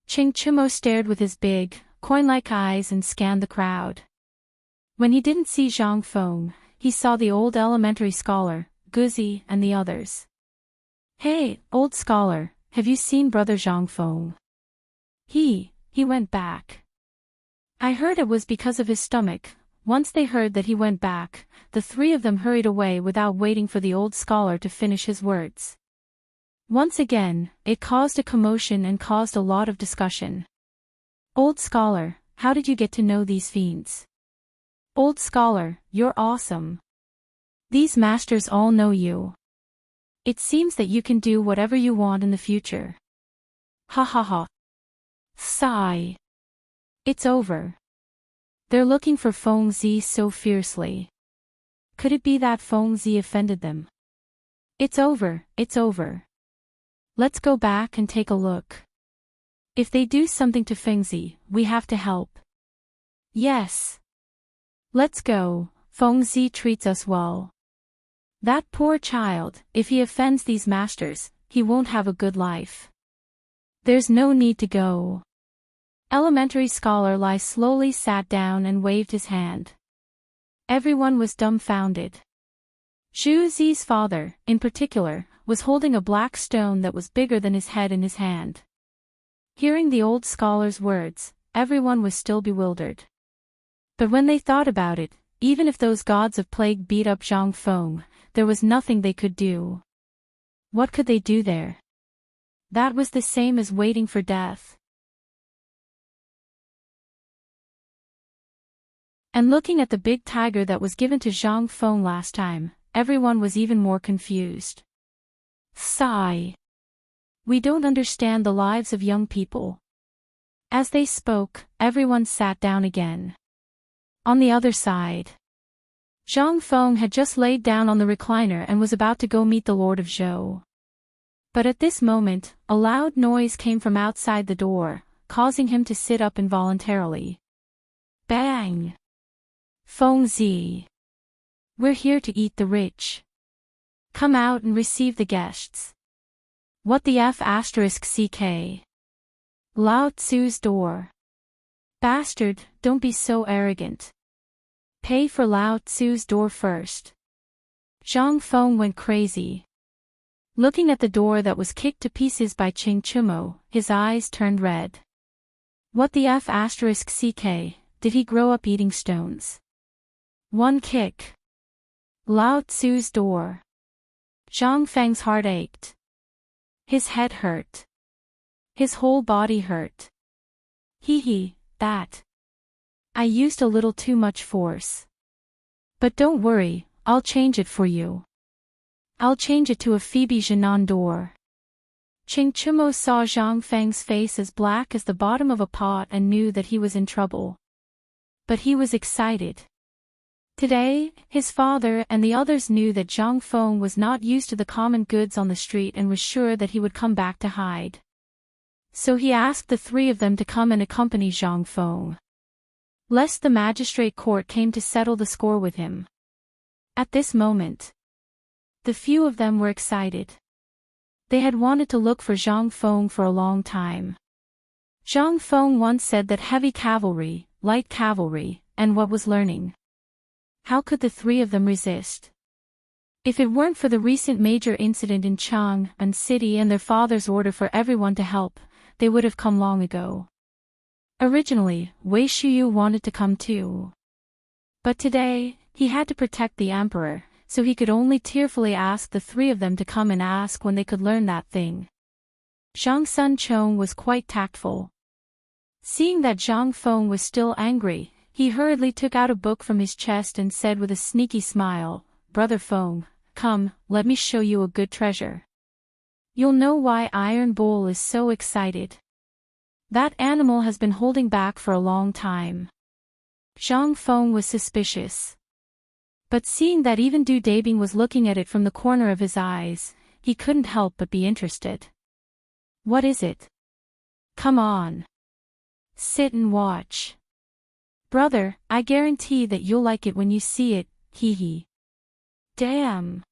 Ching Chimo stared with his big, coin-like eyes and scanned the crowd. When he didn't see Zhang Feng, he saw the old elementary scholar, Guzi, and the others. "Hey, old scholar, have you seen Brother Zhang Feng? He went back." I heard it was because of his stomach. Once they heard that he went back, the three of them hurried away without waiting for the old scholar to finish his words. Once again, it caused a commotion and caused a lot of discussion. "Old scholar, how did you get to know these fiends?" "Old scholar, you're awesome. These masters all know you. It seems that you can do whatever you want in the future." "Ha ha ha. Sigh. It's over. They're looking for Feng Zi so fiercely. Could it be that Feng Zi offended them? It's over, it's over. Let's go back and take a look. If they do something to Feng Zi, we have to help." "Yes. Let's go, Feng Zi treats us well. That poor child, if he offends these masters, he won't have a good life. There's no need to go." Elementary scholar Lai slowly sat down and waved his hand. Everyone was dumbfounded. Zhu Zi's father, in particular, was holding a black stone that was bigger than his head in his hand. Hearing the old scholar's words, everyone was still bewildered. But when they thought about it, even if those gods of plague beat up Zhang Feng, there was nothing they could do. What could they do there? That was the same as waiting for death. And looking at the big tiger that was given to Zhang Feng last time, everyone was even more confused. Sigh. We don't understand the lives of young people. As they spoke, everyone sat down again. On the other side, Zhang Feng had just laid down on the recliner and was about to go meet the Lord of Zhou. But at this moment, a loud noise came from outside the door, causing him to sit up involuntarily. Bang! Feng Zi. We're here to eat the rich. Come out and receive the guests. What the F*** CK? Lao Tzu's door. Bastard, don't be so arrogant. Pay for Lao Tzu's door first. Zhang Feng went crazy. Looking at the door that was kicked to pieces by Ching Chimo, his eyes turned red. What the F*** CK, did he grow up eating stones? One kick. Lao Tzu's door. Zhang Feng's heart ached. His head hurt. His whole body hurt. Hee, that. I used a little too much force. But don't worry, I'll change it for you. I'll change it to a Phoebe Jinan door. Ching Chimo saw Zhang Feng's face as black as the bottom of a pot and knew that he was in trouble. But he was excited. Today, his father and the others knew that Zhang Feng was not used to the common goods on the street and was sure that he would come back to hide. So he asked the three of them to come and accompany Zhang Feng, lest the magistrate court came to settle the score with him. At this moment, the few of them were excited. They had wanted to look for Zhang Feng for a long time. Zhang Feng once said that heavy cavalry, light cavalry, and what was learning. How could the three of them resist? If it weren't for the recent major incident in Chang'an City and their father's order for everyone to help, they would have come long ago. Originally, Wei Shuyu wanted to come too. But today, he had to protect the emperor, so he could only tearfully ask the three of them to come and ask when they could learn that thing. Zhang Sun Chong was quite tactful. Seeing that Zhang Feng was still angry, he hurriedly took out a book from his chest and said with a sneaky smile, "Brother Feng, come, let me show you a good treasure. You'll know why Iron Bull is so excited. That animal has been holding back for a long time." Zhang Feng was suspicious. But seeing that even Du Dabing was looking at it from the corner of his eyes, he couldn't help but be interested. What is it? Come on. Sit and watch. Brother, I guarantee that you'll like it when you see it, hee hee. Damn.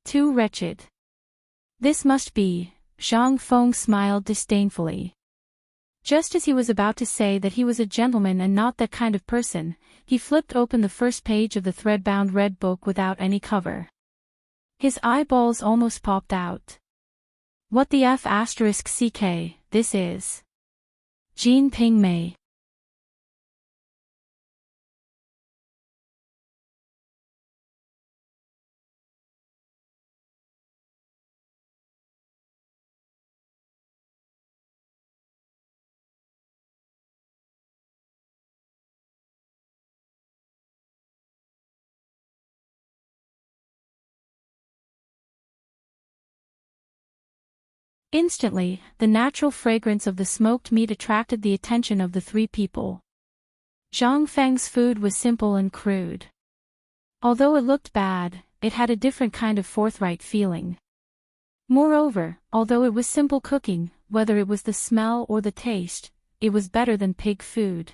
Too wretched. This must be, Zhang Feng smiled disdainfully. Just as he was about to say that he was a gentleman and not that kind of person, he flipped open the first page of the thread-bound red book without any cover. His eyeballs almost popped out. What the F***CK, this is. Jean Ping Mei. Instantly, the natural fragrance of the smoked meat attracted the attention of the three people. Zhang Feng's food was simple and crude. Although it looked bad, it had a different kind of forthright feeling. Moreover, although it was simple cooking, whether it was the smell or the taste, it was better than pig food.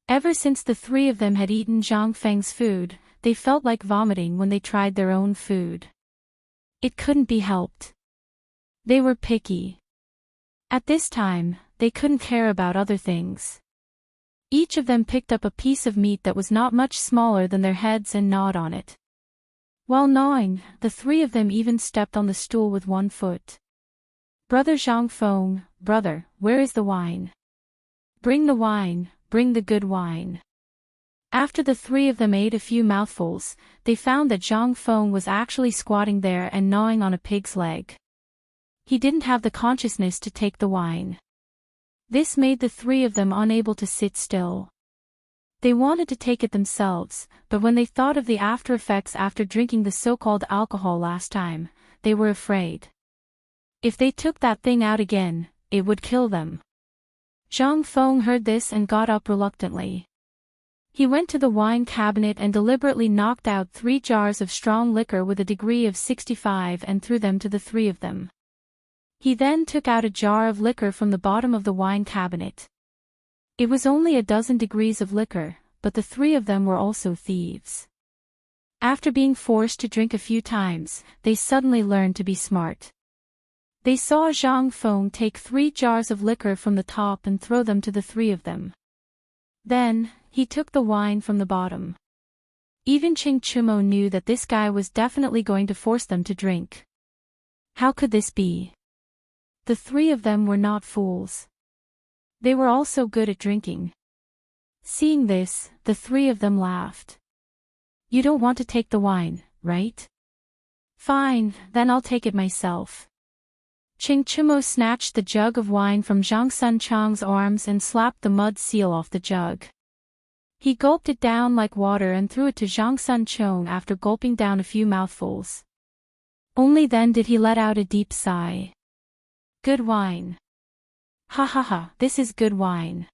Ever since the three of them had eaten Zhang Feng's food, they felt like vomiting when they tried their own food. It couldn't be helped. They were picky. At this time, they couldn't care about other things. Each of them picked up a piece of meat that was not much smaller than their heads and gnawed on it. While gnawing, the three of them even stepped on the stool with one foot. Brother Zhang Feng, brother, where is the wine? Bring the wine, bring the good wine. After the three of them ate a few mouthfuls, they found that Zhang Feng was actually squatting there and gnawing on a pig's leg. He didn't have the consciousness to take the wine. This made the three of them unable to sit still. They wanted to take it themselves, but when they thought of the after effects after drinking the so-called alcohol last time, they were afraid. If they took that thing out again, it would kill them. Zhang Feng heard this and got up reluctantly. He went to the wine cabinet and deliberately knocked out 3 jars of strong liquor with a degree of 65 and threw them to the three of them. He then took out a jar of liquor from the bottom of the wine cabinet. It was only a dozen degrees of liquor, but the three of them were also thieves. After being forced to drink a few times, they suddenly learned to be smart. They saw Zhang Feng take 3 jars of liquor from the top and throw them to the three of them. Then, he took the wine from the bottom. Even Ching Chumo knew that this guy was definitely going to force them to drink. How could this be? The three of them were not fools. They were also good at drinking. Seeing this, the three of them laughed. You don't want to take the wine, right? Fine, then I'll take it myself. Ching Chumo snatched the jug of wine from Zhang Sun Chang's arms and slapped the mud seal off the jug. He gulped it down like water and threw it to Zhang Sun Chong after gulping down a few mouthfuls. Only then did he let out a deep sigh. Good wine. Ha ha ha, this is good wine.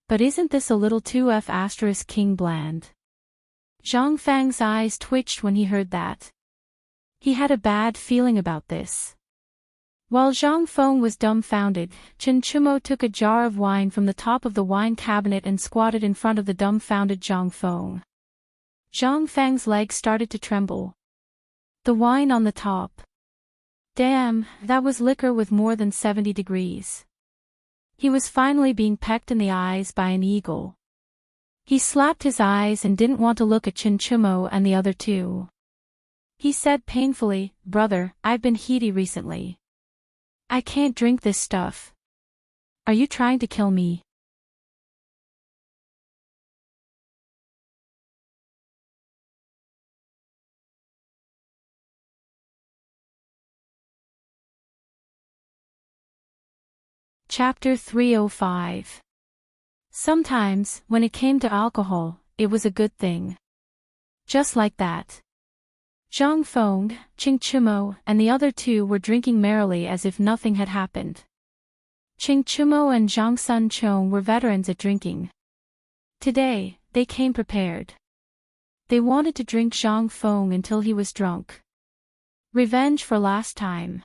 But isn't this a little too F***king bland? Zhang Feng's eyes twitched when he heard that. He had a bad feeling about this. While Zhang Feng was dumbfounded, Chen Chumo took a jar of wine from the top of the wine cabinet and squatted in front of the dumbfounded Zhang Feng. Zhang Feng's legs started to tremble. The wine on the top. Damn, that was liquor with more than 70 degrees. He was finally being pecked in the eyes by an eagle. He slapped his eyes and didn't want to look at Chen Chumo and the other two. He said painfully, Brother, I've been heaty recently. I can't drink this stuff. Are you trying to kill me? Chapter 305. Sometimes, when it came to alcohol, it was a good thing. Just like that. Zhang Feng, Ching Chumo, and the other two were drinking merrily as if nothing had happened. Ching Chumo and Zhang Sun Chong were veterans at drinking. Today, they came prepared. They wanted to drink Zhang Feng until he was drunk. Revenge for last time.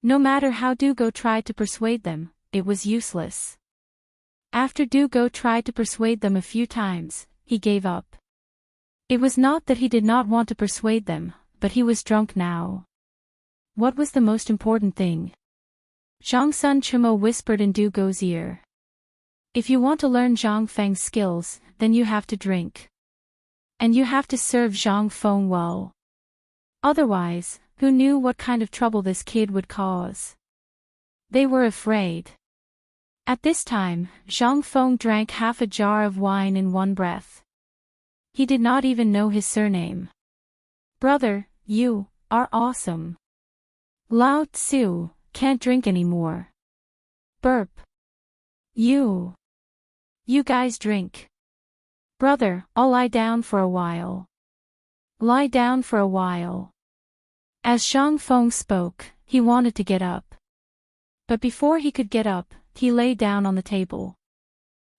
No matter how Du Go tried to persuade them, it was useless. After Du Go tried to persuade them a few times, he gave up. It was not that he did not want to persuade them, but he was drunk now. What was the most important thing? Zhang Sun Chumo whispered in Du Go's ear. If you want to learn Zhang Feng's skills, then you have to drink. And you have to serve Zhang Feng well. Otherwise, who knew what kind of trouble this kid would cause? They were afraid. At this time, Zhang Feng drank half a jar of wine in one breath. He did not even know his surname. Brother, you are awesome. Lao Tzu can't drink anymore. Burp. You guys drink. Brother, I'll lie down for a while. Lie down for a while. As Zhang Feng spoke, he wanted to get up. But before he could get up, he lay down on the table.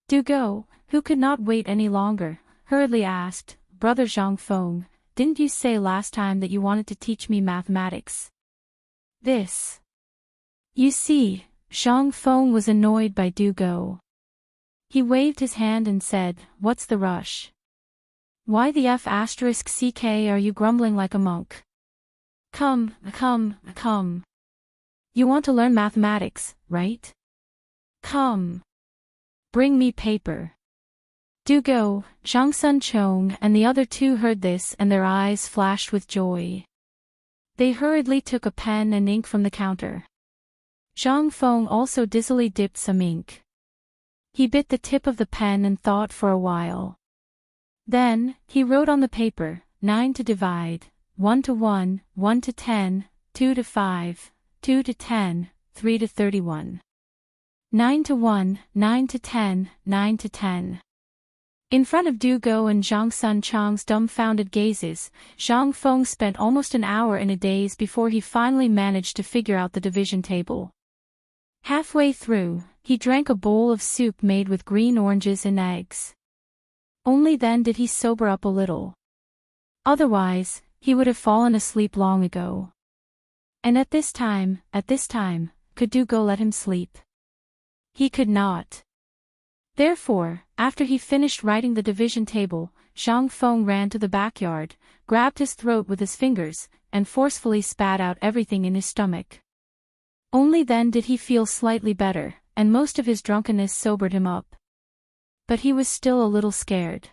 Du Go, who could not wait any longer, hurriedly asked, Brother Zhang Feng, didn't you say last time that you wanted to teach me mathematics? This. You see, Zhang Feng was annoyed by Du Go. He waved his hand and said, What's the rush? Why the F***ck are you grumbling like a monk? Come. You want to learn mathematics, right? Come. Bring me paper. Du Go, Zhang Sun Chong and the other two heard this and their eyes flashed with joy. They hurriedly took a pen and ink from the counter. Zhang Feng also dizzily dipped some ink. He bit the tip of the pen and thought for a while. Then, he wrote on the paper, 9 to divide, 1 to 1, 1 to 10, 2 to 5, 2 to 10, 3 to 31. 9 to 1, 9 to 10, 9 to 10. In front of Du Go and Zhang Sun Chang's dumbfounded gazes, Zhang Feng spent almost an hour in a daze before he finally managed to figure out the division table. Halfway through, he drank a bowl of soup made with green oranges and eggs. Only then did he sober up a little. Otherwise, he would have fallen asleep long ago. And at this time, could Du Go let him sleep? He could not. Therefore, after he finished writing the division table, Zhang Feng ran to the backyard, grabbed his throat with his fingers, and forcefully spat out everything in his stomach. Only then did he feel slightly better, and most of his drunkenness sobered him up. But he was still a little scared.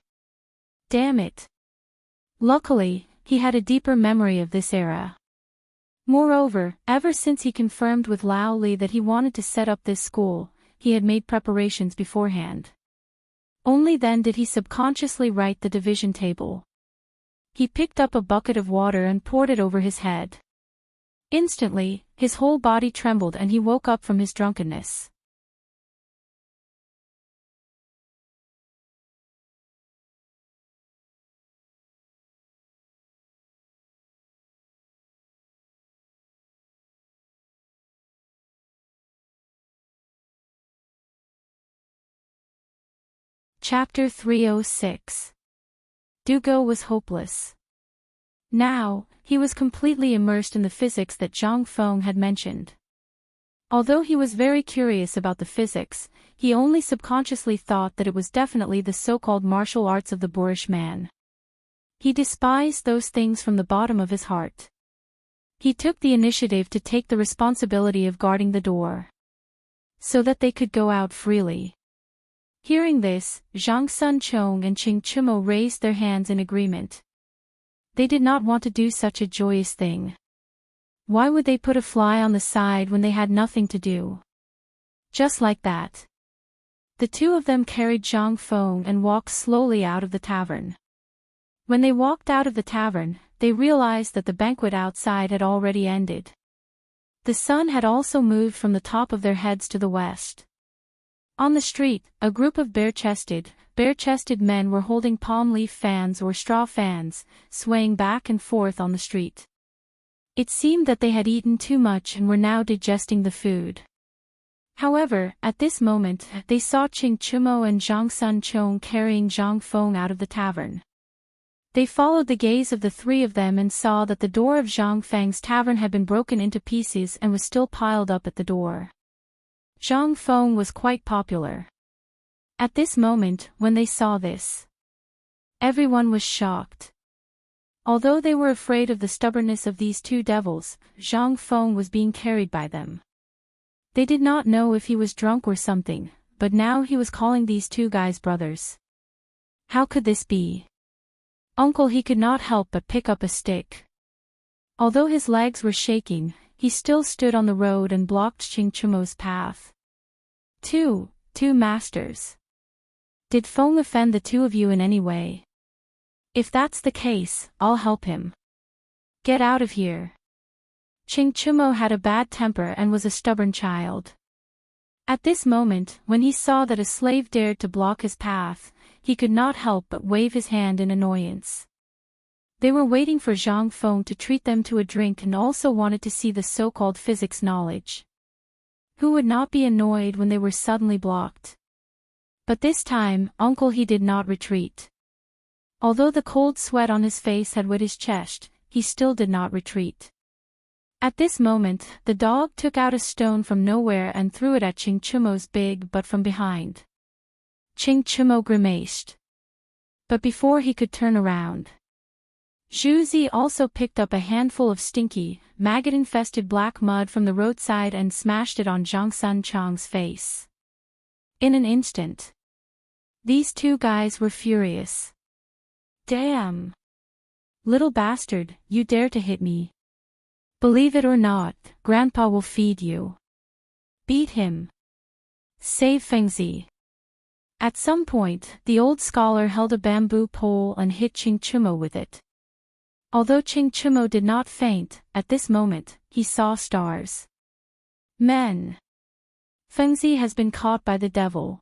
Damn it. Luckily, he had a deeper memory of this era. Moreover, ever since he confirmed with Lao Li that he wanted to set up this school, he had made preparations beforehand. Only then did he subconsciously write the division table. He picked up a bucket of water and poured it over his head. Instantly, his whole body trembled and he woke up from his drunkenness. Chapter 306. Du Go was hopeless. Now, he was completely immersed in the physics that Zhang Feng had mentioned. Although he was very curious about the physics, he only subconsciously thought that it was definitely the so-called martial arts of the boorish man. He despised those things from the bottom of his heart. He took the initiative to take the responsibility of guarding the door, so that they could go out freely. Hearing this, Zhang Sun Chong and Qing Chimo raised their hands in agreement. They did not want to do such a joyous thing. Why would they put a fly on the side when they had nothing to do? Just like that. The two of them carried Zhang Feng and walked slowly out of the tavern. When they walked out of the tavern, they realized that the banquet outside had already ended. The sun had also moved from the top of their heads to the west. On the street, a group of bare-chested men were holding palm leaf fans or straw fans, swaying back and forth on the street. It seemed that they had eaten too much and were now digesting the food. However, at this moment, they saw Qing Chimo and Zhang Sun Chong carrying Zhang Feng out of the tavern. They followed the gaze of the three of them and saw that the door of Zhang Feng's tavern had been broken into pieces and was still piled up at the door. Zhang Feng was quite popular. At this moment, when they saw this, everyone was shocked. Although they were afraid of the stubbornness of these two devils, Zhang Feng was being carried by them. They did not know if he was drunk or something, but now he was calling these two guys brothers. How could this be? Uncle, he could not help but pick up a stick. Although his legs were shaking, he still stood on the road and blocked Qing Chumo's path. Two masters. Did Feng offend the two of you in any way? If that's the case, I'll help him. Get out of here. Qing Chumo had a bad temper and was a stubborn child. At this moment, when he saw that a slave dared to block his path, he could not help but wave his hand in annoyance. They were waiting for Zhang Feng to treat them to a drink and also wanted to see the so-called physics knowledge. Who would not be annoyed when they were suddenly blocked? But this time, Uncle he did not retreat. Although the cold sweat on his face had wet his chest, he still did not retreat. At this moment, the dog took out a stone from nowhere and threw it at Qing Chumo's big butt from behind. Qing Chumo grimaced. But before he could turn around, Zhu Zi also picked up a handful of stinky, maggot-infested black mud from the roadside and smashed it on Zhang Sun Chang's face. In an instant, these two guys were furious. Damn! Little bastard, you dare to hit me. Believe it or not, Grandpa will feed you. Beat him. Save Fengzi. At some point, the old scholar held a bamboo pole and hit Qing Chumo with it. Although Qing Chumo did not faint, at this moment, he saw stars. Men! Fengzi has been caught by the devil.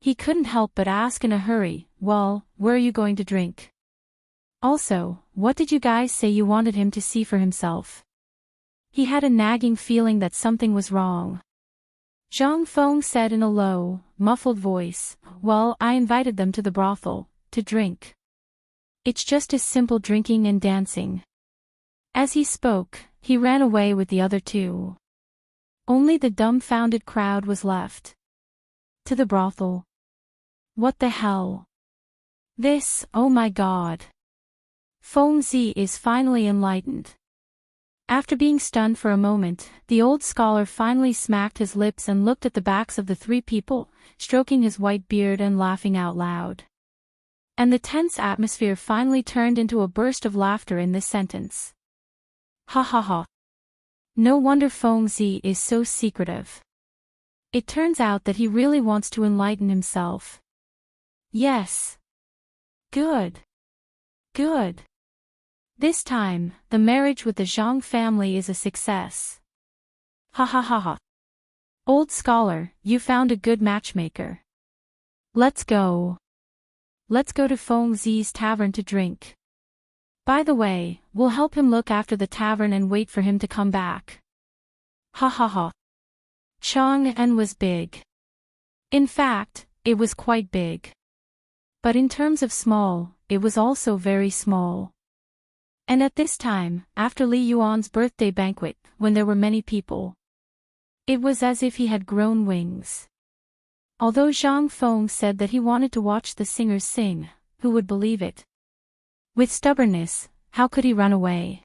He couldn't help but ask in a hurry, well, where are you going to drink? Also, what did you guys say you wanted him to see for himself? He had a nagging feeling that something was wrong. Zhang Feng said in a low, muffled voice, well, I invited them to the brothel, to drink. It's just as simple drinking and dancing. As he spoke, he ran away with the other two. Only the dumbfounded crowd was left. To the brothel. What the hell? This, oh my god. Feng Zi is finally enlightened. After being stunned for a moment, the old scholar finally smacked his lips and looked at the backs of the three people, stroking his white beard and laughing out loud. And the tense atmosphere finally turned into a burst of laughter in this sentence. Ha ha ha. No wonder Feng Zi is so secretive. It turns out that he really wants to enlighten himself. Yes. Good. Good. This time, the marriage with the Zhang family is a success. Ha ha ha ha. Old scholar, you found a good matchmaker. Let's go. Let's go to Feng Zi's tavern to drink. By the way, we'll help him look after the tavern and wait for him to come back. Ha ha ha. Chang'an was big. In fact, it was quite big. But in terms of small, it was also very small. And at this time, after Li Yuan's birthday banquet, when there were many people, it was as if he had grown wings. Although Zhang Feng said that he wanted to watch the singers sing, who would believe it? With stubbornness, how could he run away?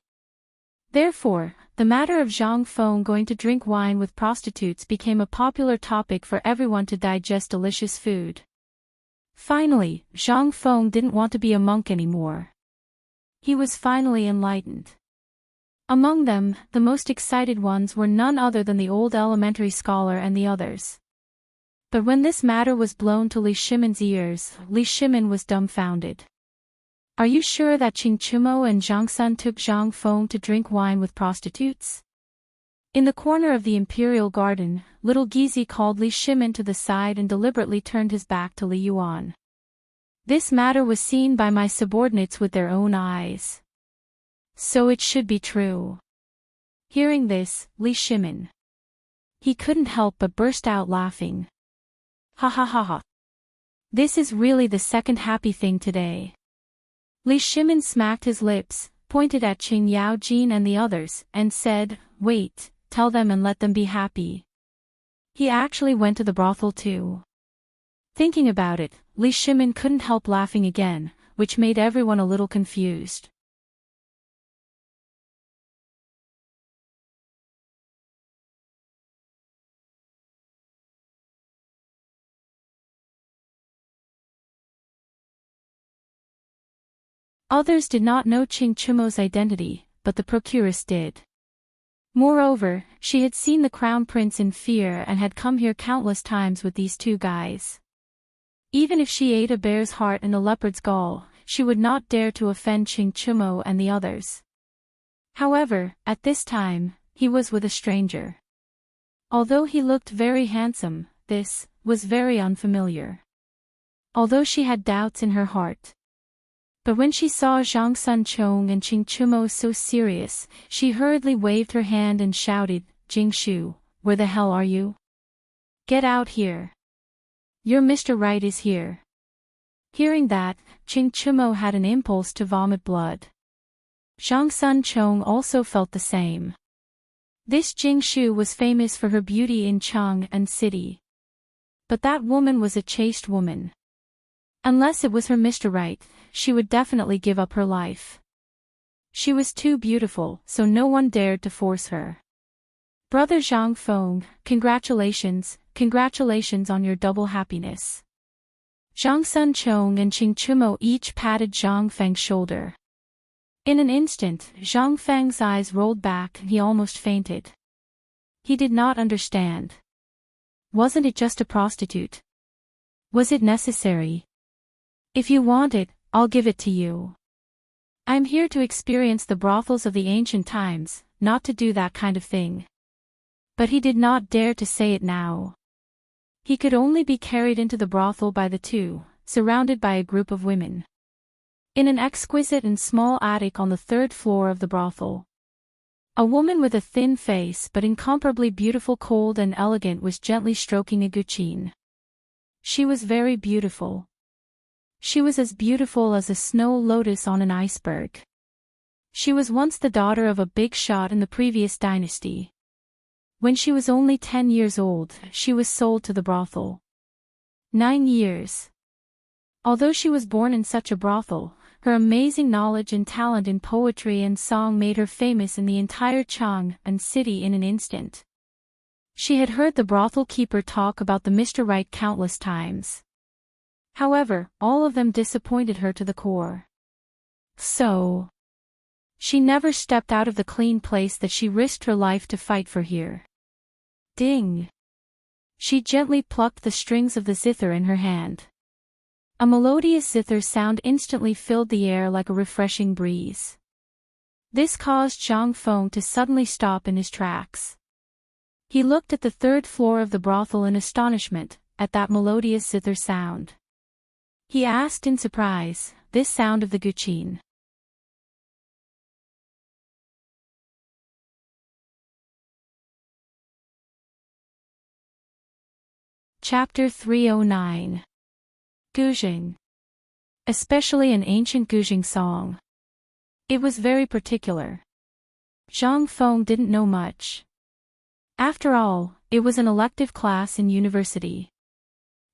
Therefore, the matter of Zhang Feng going to drink wine with prostitutes became a popular topic for everyone to digest delicious food. Finally, Zhang Feng didn't want to be a monk anymore. He was finally enlightened. Among them, the most excited ones were none other than the old elementary scholar and the others. But when this matter was blown to Li Shimin's ears, Li Shimin was dumbfounded. Are you sure that Qing Chumo and Zhang Sun took Zhang Feng to drink wine with prostitutes? In the corner of the imperial garden, little Gizi called Li Shimin to the side and deliberately turned his back to Li Yuan. This matter was seen by my subordinates with their own eyes. So it should be true. Hearing this, Li Shimin. He couldn't help but burst out laughing. Ha ha ha ha. This is really the second happy thing today. Li Shimin smacked his lips, pointed at Qing Yaojin and the others, and said, "Wait, tell them and let them be happy." He actually went to the brothel too. Thinking about it, Li Shimin couldn't help laughing again, which made everyone a little confused. Others did not know Qing Chumo's identity, but the procuress did. Moreover, she had seen the crown prince in fear and had come here countless times with these two guys. Even if she ate a bear's heart and a leopard's gall, she would not dare to offend Qing Chumo and the others. However, at this time, he was with a stranger. Although he looked very handsome, this was very unfamiliar. Although she had doubts in her heart. But when she saw Zhang Sunchong and Qing Chumo so serious, she hurriedly waved her hand and shouted, "Jing Shu, where the hell are you? Get out here. Your Mr. Right is here." Hearing that, Qing Chumo had an impulse to vomit blood. Zhang Sunchong also felt the same. This Jing Shu was famous for her beauty in Chang and city. But that woman was a chaste woman. Unless it was her Mr. Right, she would definitely give up her life. She was too beautiful, so no one dared to force her. "Brother Zhang Feng, congratulations on your double happiness." Zhang Sunchong and Qing Chumo each patted Zhang Feng's shoulder. In an instant, Zhang Feng's eyes rolled back and he almost fainted. He did not understand. Wasn't it just a prostitute? Was it necessary? "If you want it, I'll give it to you. I'm here to experience the brothels of the ancient times, not to do that kind of thing." But he did not dare to say it now. He could only be carried into the brothel by the two, surrounded by a group of women. In an exquisite and small attic on the third floor of the brothel. A woman with a thin face but incomparably beautiful, cold and elegant, was gently stroking a guqin. She was very beautiful. She was as beautiful as a snow lotus on an iceberg. She was once the daughter of a big shot in the previous dynasty. When she was only 10 years old, she was sold to the brothel. 9 years. Although she was born in such a brothel, her amazing knowledge and talent in poetry and song made her famous in the entire Chang and city in an instant. She had heard the brothel keeper talk about the Mr. Right countless times. However, all of them disappointed her to the core. So, she never stepped out of the clean place that she risked her life to fight for here. Ding! She gently plucked the strings of the zither in her hand. A melodious zither sound instantly filled the air like a refreshing breeze. This caused Zhang Feng to suddenly stop in his tracks. He looked at the third floor of the brothel in astonishment, at that melodious zither sound. He asked in surprise, "This sound of the guqin?" Chapter 309. Guzheng. Especially an ancient Guzheng song. It was very particular. Zhang Feng didn't know much. After all, it was an elective class in university.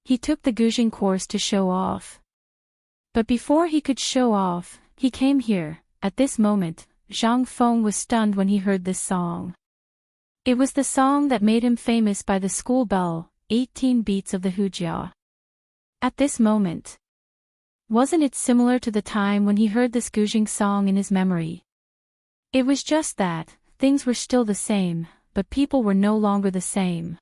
He took the Guzheng course to show off. But before he could show off, he came here. At this moment, Zhang Feng was stunned when he heard this song. It was the song that made him famous by the school bell, 18 beats of the hujia. At this moment. Wasn't it similar to the time when he heard this Guzheng song in his memory? It was just that, things were still the same, but people were no longer the same.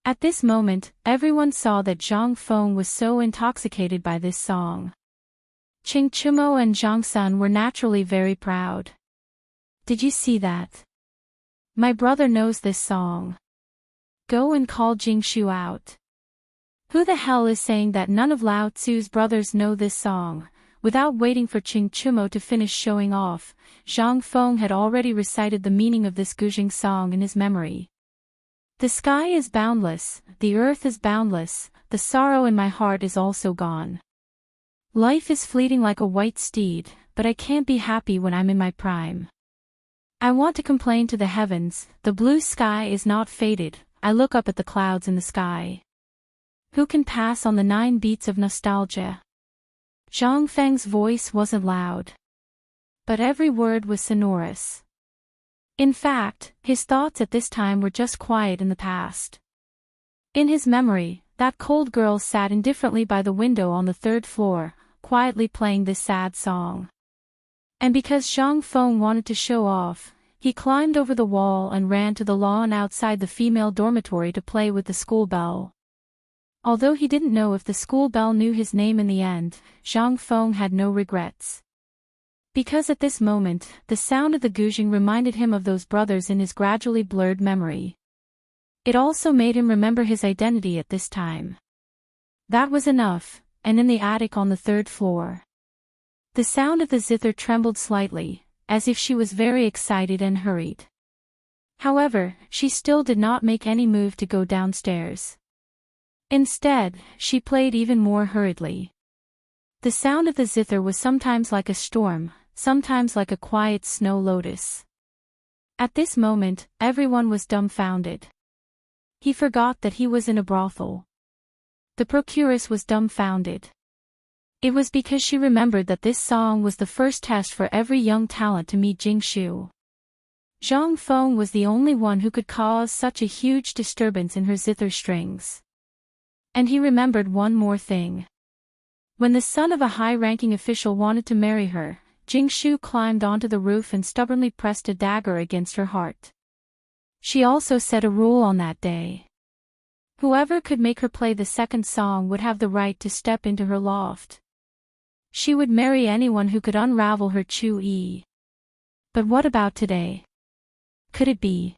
At this moment, everyone saw that Zhang Feng was so intoxicated by this song. Qing Chumo and Zhang Sun were naturally very proud. "Did you see that? My brother knows this song. Go and call Jing Shu out." Who the hell is saying that none of Lao Tzu's brothers know this song? Without waiting for Qing Chumo to finish showing off, Zhang Feng had already recited the meaning of this Guzheng song in his memory. The sky is boundless, the earth is boundless, the sorrow in my heart is also gone. Life is fleeting like a white steed, but I can't be happy when I'm in my prime. I want to complain to the heavens, the blue sky is not faded, I look up at the clouds in the sky. Who can pass on the 9 beats of nostalgia? Zhang Feng's voice wasn't loud, but every word was sonorous. In fact, his thoughts at this time were just quiet in the past. In his memory, that cold girl sat indifferently by the window on the 3rd floor, quietly playing this sad song. And because Zhang Feng wanted to show off, he climbed over the wall and ran to the lawn outside the female dormitory to play with the school bell. Although he didn't know if the school bell knew his name in the end, Zhang Feng had no regrets. Because at this moment, the sound of the guzheng reminded him of those brothers in his gradually blurred memory. It also made him remember his identity at this time. That was enough, and in the attic on the 3rd floor. The sound of the zither trembled slightly, as if she was very excited and hurried. However, she still did not make any move to go downstairs. Instead, she played even more hurriedly. The sound of the zither was sometimes like a storm, sometimes like a quiet snow lotus. At this moment, everyone was dumbfounded. He forgot that he was in a brothel. The procuress was dumbfounded. It was because she remembered that this song was the first test for every young talent to meet Jingshu. Zhang Feng was the only one who could cause such a huge disturbance in her zither strings. And he remembered one more thing. When the son of a high-ranking official wanted to marry her, Jingshu climbed onto the roof and stubbornly pressed a dagger against her heart. She also set a rule on that day. Whoever could make her play the 2nd song would have the right to step into her loft. She would marry anyone who could unravel her Chu-yi. But what about today? Could it be?